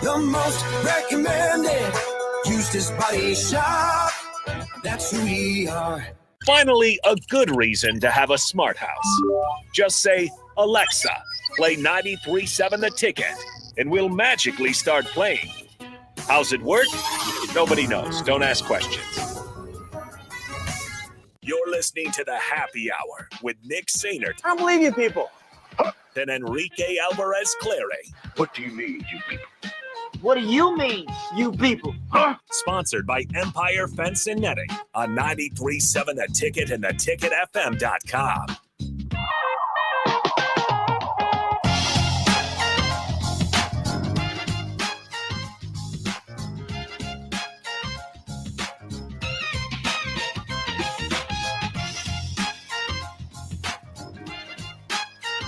The most recommended Eustace Body Shop. That's who we are. Finally, a good reason to have a smart house. Just say, Alexa, play 93.7 The Ticket, and we'll magically start playing. How's it work? Nobody knows. Don't ask questions. You're listening to the Happy Hour with Nick Sainert. I don't believe you people. And Enrique Alvarez Clary. What do you mean, you people? What do you mean, you people? Huh? Sponsored by Empire Fence and Netting on 93.7 The Ticket and theticketfm.com.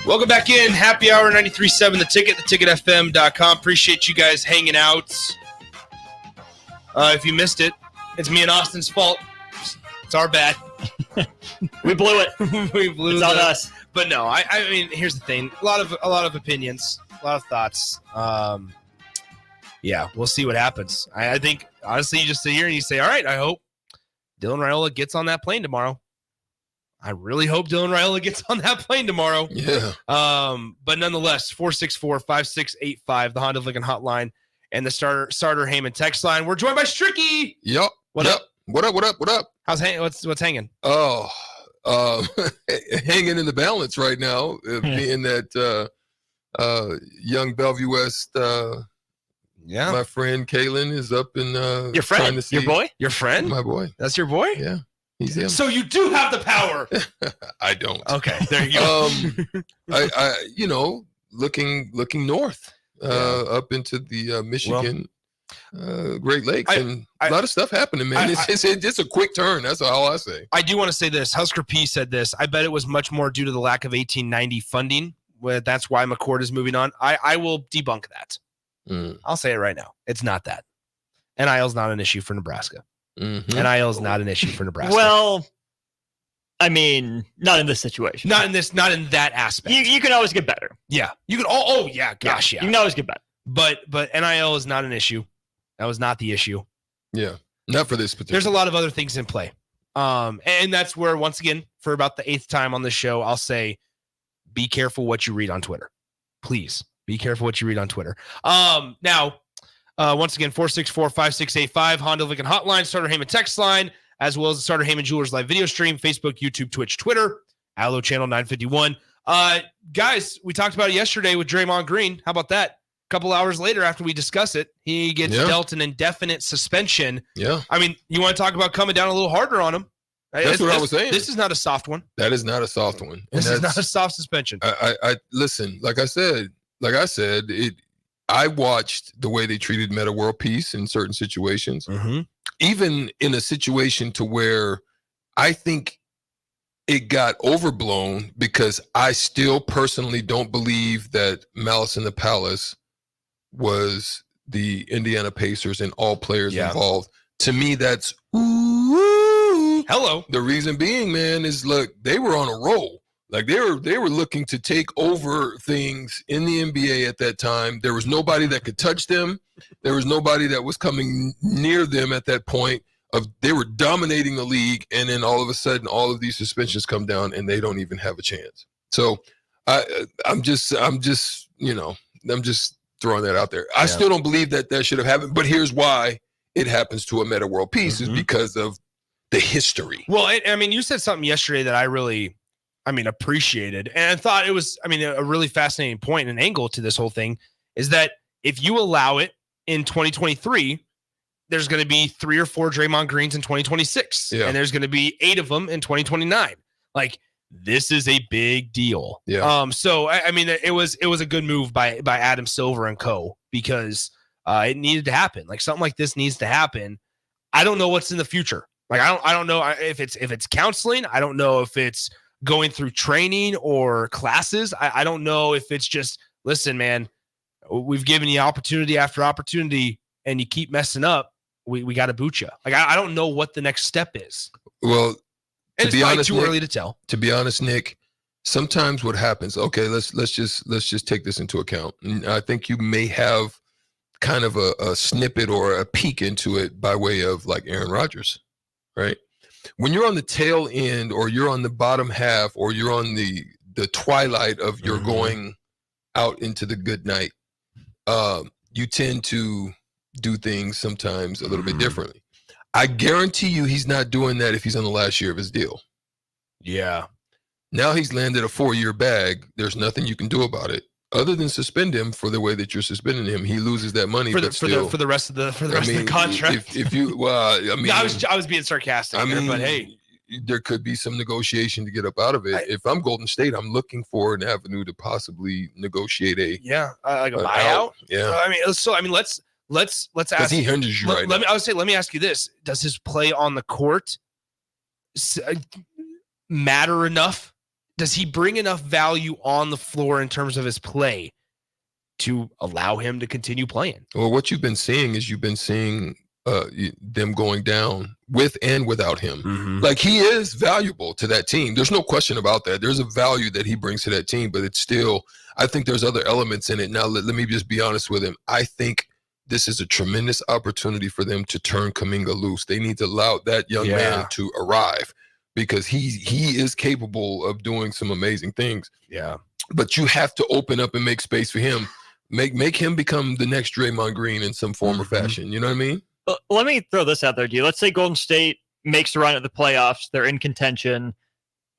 Welcome back in. Happy Hour 93.7 The Ticket, theticketfm.com. Appreciate you guys hanging out. If you missed it, it's me and Austin's fault. It's our bad. We blew it. We blew it's on us. But no, I mean, here's the thing. A lot of opinions, a lot of thoughts. Yeah, we'll see what happens. I think, honestly, you just sit here and you say, all right, I hope Dylan Raiola gets on that plane tomorrow. I really hope Dylan Raiola gets on that plane tomorrow. Yeah. But nonetheless, 464-5685, the Honda of Lincoln hotline, and the starter Heyman text line. We're joined by Stricky. Yep. What up? What up? How's what's hanging? Oh, hanging in the balance right now, being that young Bellevue West. Yeah. My friend Kalen is up in. Your friend? trying to see- Your boy? Your friend? My boy. That's your boy? Yeah. He's him. So you do have the power. I don't. Okay, there you go. I looking north, up into the Michigan, Great Lakes, and a lot of stuff happening, man. It's a quick turn. That's all I say. I do want to say this. Husker P said this. I bet it was much more due to the lack of 1890 funding. That's why McCord is moving on. I will debunk that. I'll say it right now. It's not that. NIL is not an issue for Nebraska. Mm-hmm. NIL is not an issue for Nebraska. Well, I mean, not in this situation. Not in that aspect. You can always get better. Yeah. You can oh yeah, gosh, yeah. You can always get better. But NIL is not an issue. That was not the issue. Yeah. Not for this particular. There's a lot of other things in play. And that's where, once again, for about the 8th time on the show, I'll say, be careful what you read on Twitter. Please be careful what you read on Twitter. Now, once again, 464-5685, Honda Lincoln hotline, Starter Heyman text line, as well as the Starter Heyman Jewelers live video stream, Facebook, YouTube, Twitch, Twitter, Allo Channel 951. Guys, we talked about it yesterday with Draymond Green. How about that? couple hours later, after we discuss it, he gets dealt an indefinite suspension. Yeah. I mean, you want to talk about coming down a little harder on him? That's what I was saying. This is not a soft one. That is not a soft one. This is not a soft suspension. I listen. Like I said, I watched the way they treated Meta World Peace in certain situations. Even in a situation to where I think it got overblown, because I still personally don't believe that Malice in the Palace was the Indiana Pacers and all players involved. To me, that's hello. The reason being, man, is look, they were on a roll. Like they were looking to take over things in the NBA at that time. There was nobody that could touch them. There was nobody that was coming near them at that point. They were dominating the league, and then all of a sudden, all of these suspensions come down, and they don't even have a chance. So, I'm just throwing that out there. I still don't believe that should have happened, but here's why it happens to a Meta World Peace is because of the history. Well, I mean, you said something yesterday that I really, appreciated, and I thought it was, a really fascinating point and angle to this whole thing is that if you allow it in 2023. There's going to be 3 or 4 Draymond Greens in 2026, and there's going to be 8 of them in 2029. Like, this is a big deal. Yeah. So it was a good move by Adam Silver and co, because it needed to happen. Like, something like this needs to happen. I don't know what's in the future. Like, I don't know if it's counseling. I don't know if it's going through training or classes. I don't know if it's just, listen, man, we've given you opportunity after opportunity, and you keep messing up. We got to boot you. Like, I don't know what the next step is. Well, and it's probably too early to tell. To be honest, Nick, sometimes what happens, okay, let's just take this into account. And I think you may have kind of a snippet or a peek into it by way of like Aaron Rodgers, right? When you're on the tail end, or you're on the bottom half, or you're on the twilight of your going out into the good night, you tend to do things sometimes a little bit differently. I guarantee you he's not doing that if he's on the last year of his deal. Yeah. Now he's landed a 4-year bag. There's nothing you can do about it other than suspend him for the way that you're suspending him. He loses that money for the rest of the contract. If you I was being sarcastic but hey, there could be some negotiation to get up out of it. If I'm Golden State, I'm looking for an avenue to possibly negotiate like a buyout. Let's ask. He hinders you right now. Let me ask you this: does his play on the court matter enough? Does he bring enough value on the floor in terms of his play to allow him to continue playing? Well, what you've been seeing them going down with and without him. Like, he is valuable to that team. There's no question about that. There's a value that he brings to that team, but it's still, I think there's other elements in it. Now, let me just be honest with him. I think this is a tremendous opportunity for them to turn Kuminga loose. They need to allow that young man to arrive, because he is capable of doing some amazing things. Yeah. But you have to open up and make space for him. Make him become the next Draymond Green in some form or fashion. You know what I mean? Let me throw this out there to you. Let's say Golden State makes a run at the playoffs. They're in contention.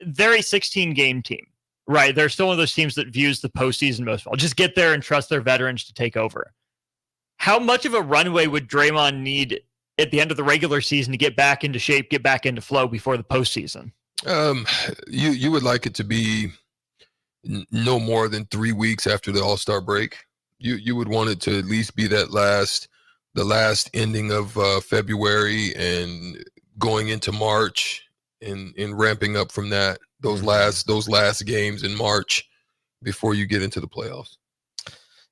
They're a 16-game team, right? They're still one of those teams that views the postseason most well. Just get there and trust their veterans to take over. How much of a runway would Draymond need at the end of the regular season to get back into shape, get back into flow before the postseason? You would like it to be no more than 3 weeks after the All-Star break. You would want it to at least be the last ending of February and going into March, and ramping up from that, those last games in March before you get into the playoffs.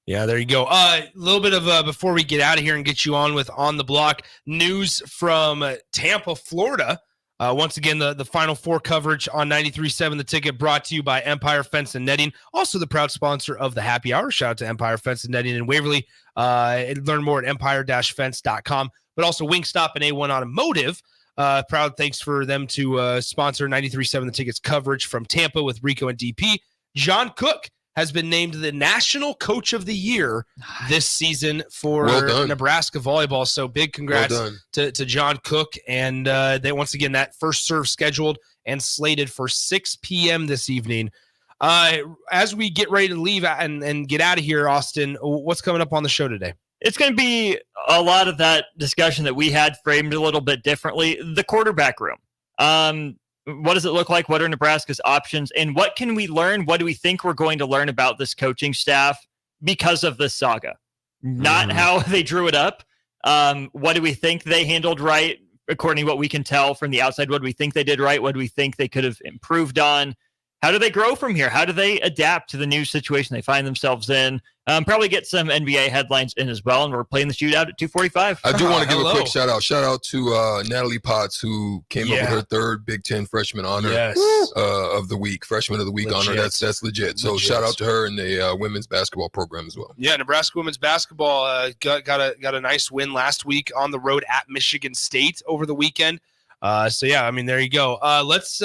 Yeah, there you go. A little bit of before we get out of here and get you on with On the Block, news from Tampa, Florida. Once again, the Final Four coverage on 93.7 The Ticket, brought to you by Empire Fence and Netting, also the proud sponsor of the Happy Hour. Shout out to Empire Fence and Netting in Waverly. Learn more at empire-fence.com. But also Wingstop and A1 Automotive. Proud thanks for them to sponsor 93.7 The Ticket's coverage from Tampa with Rico and DP. John Cook has been named the National Coach of the Year this season for Nebraska volleyball. So big congrats to John Cook. And they once again, that first serve scheduled and slated for 6 p.m. this evening. As we get ready to leave and get out of here, Austin, what's coming up on the show today? It's going to be a lot of that discussion that we had framed a little bit differently. The quarterback room. What does it look like? What are Nebraska's options? And what can we learn? What do we think we're going to learn about this coaching staff because of this saga? Not how they drew it up. What do we think they handled right, according to what we can tell from the outside? What do we think they did right? What do we think they could have improved on? How do they grow from here? How do they adapt to the new situation they find themselves in? Probably get some NBA headlines in as well, and we're playing the shootout at 2:45. I do want to give a quick shout out. Shout out to Natalie Potts, who came up with her third Big Ten freshman honor of the week, freshman of the week honor. That's legit. So shout out to her and the women's basketball program as well. Yeah, Nebraska women's basketball got a nice win last week on the road at Michigan State over the weekend. So yeah, I mean, there you go. Let's.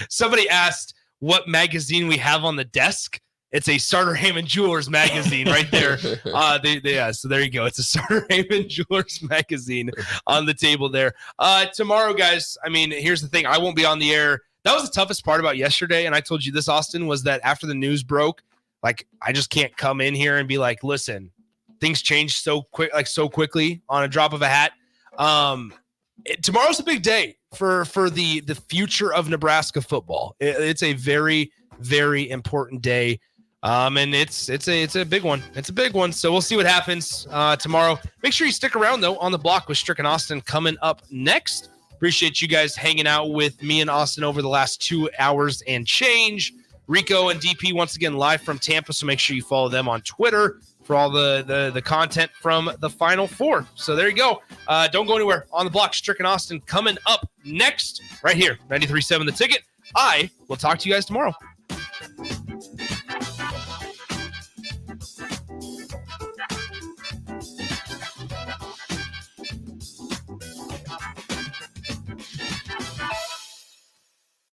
Somebody asked what magazine we have on the desk. It's a Starter Heyman Jewelers magazine right there. So there you go. It's a Starter Heyman Jewelers magazine on the table there. Tomorrow, guys, I mean, here's the thing. I won't be on the air. That was the toughest part about yesterday, and I told you this, Austin, was that after the news broke, like, I just can't come in here and be like, listen, things change so quickly on a drop of a hat. Tomorrow's a big day for the future of Nebraska football. It's a very, very important day. And it's a big one. It's a big one. So we'll see what happens tomorrow. Make sure you stick around though on the block with Strick and Austin coming up next. Appreciate you guys hanging out with me and Austin over the last 2 hours and change. Rico and DP once again live from Tampa. So make sure you follow them on Twitter for all the content from the Final Four. So there you go. Don't go anywhere. On the block, Strick and Austin coming up next right here. 93.7 The Ticket. I will talk to you guys tomorrow.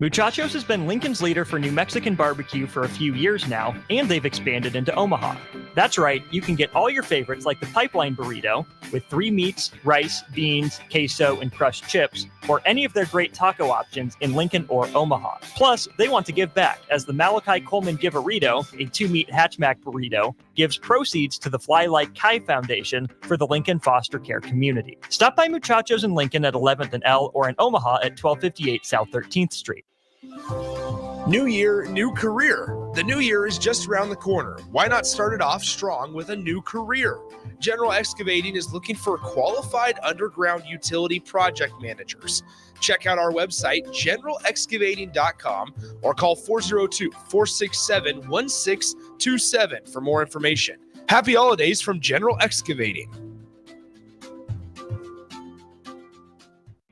Muchachos has been Lincoln's leader for New Mexican barbecue for a few years now, and they've expanded into Omaha. That's right, you can get all your favorites like the pipeline burrito with 3 meats, rice, beans, queso, and crushed chips, or any of their great taco options in Lincoln or Omaha. Plus, they want to give back, as the Malachi Coleman Giverito, a 2-meat hatchback burrito, gives proceeds to the Fly Like Kai Foundation for the Lincoln foster care community. Stop by Muchachos in Lincoln at 11th and L or in Omaha at 1258 South 13th Street. New year, new career. The new year is just around the corner. Why not start it off strong with a new career? General Excavating is looking for qualified underground utility project managers. Check out our website, generalexcavating.com, or call 402-467-1627 for more information. Happy holidays from General Excavating.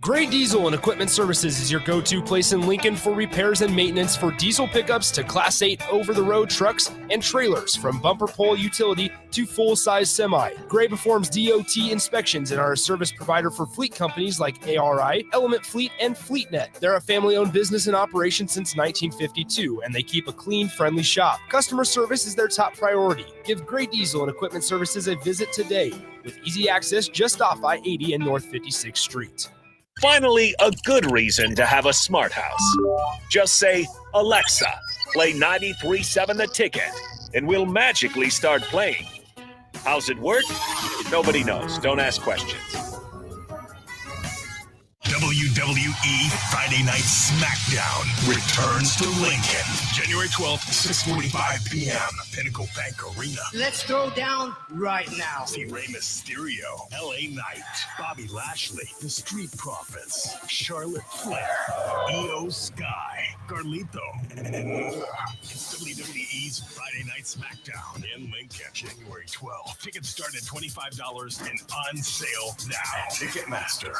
Gray Diesel and Equipment Services is your go-to place in Lincoln for repairs and maintenance for diesel pickups to Class 8 over-the-road trucks and trailers, from bumper pole utility to full-size semi. Gray performs DOT inspections and are a service provider for fleet companies like ARI, Element Fleet, and FleetNet. They're a family-owned business in operation since 1952, and they keep a clean, friendly shop. Customer service is their top priority. Give Gray Diesel and Equipment Services a visit today, with easy access just off I-80 and North 56th Street. Finally, a good reason to have a smart house. Just say, Alexa, play 93.7 The Ticket, and we'll magically start playing. How's it work? Nobody knows. Don't ask questions. WWE Friday Night SmackDown returns to Lincoln, January 12th, 6:45 p.m. Pinnacle Bank Arena. Let's throw down right now. See Rey Mysterio, LA Knight, Bobby Lashley, The Street Profits, Charlotte Flair, Io Sky, Carlito, and more. It's WWE's Friday Night SmackDown in Lincoln, January 12th. Tickets start at $25 and on sale now. Ticketmaster.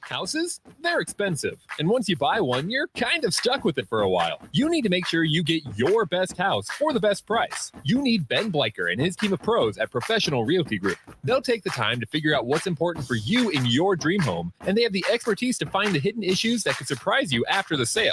Houses? They're expensive. And once you buy one, you're kind of stuck with it for a while. You need to make sure you get your best house for the best price. You need Ben Bleicher and his team of pros at Professional Realty Group. They'll take the time to figure out what's important for you in your dream home, and they have the expertise to find the hidden issues that could surprise you after the sale.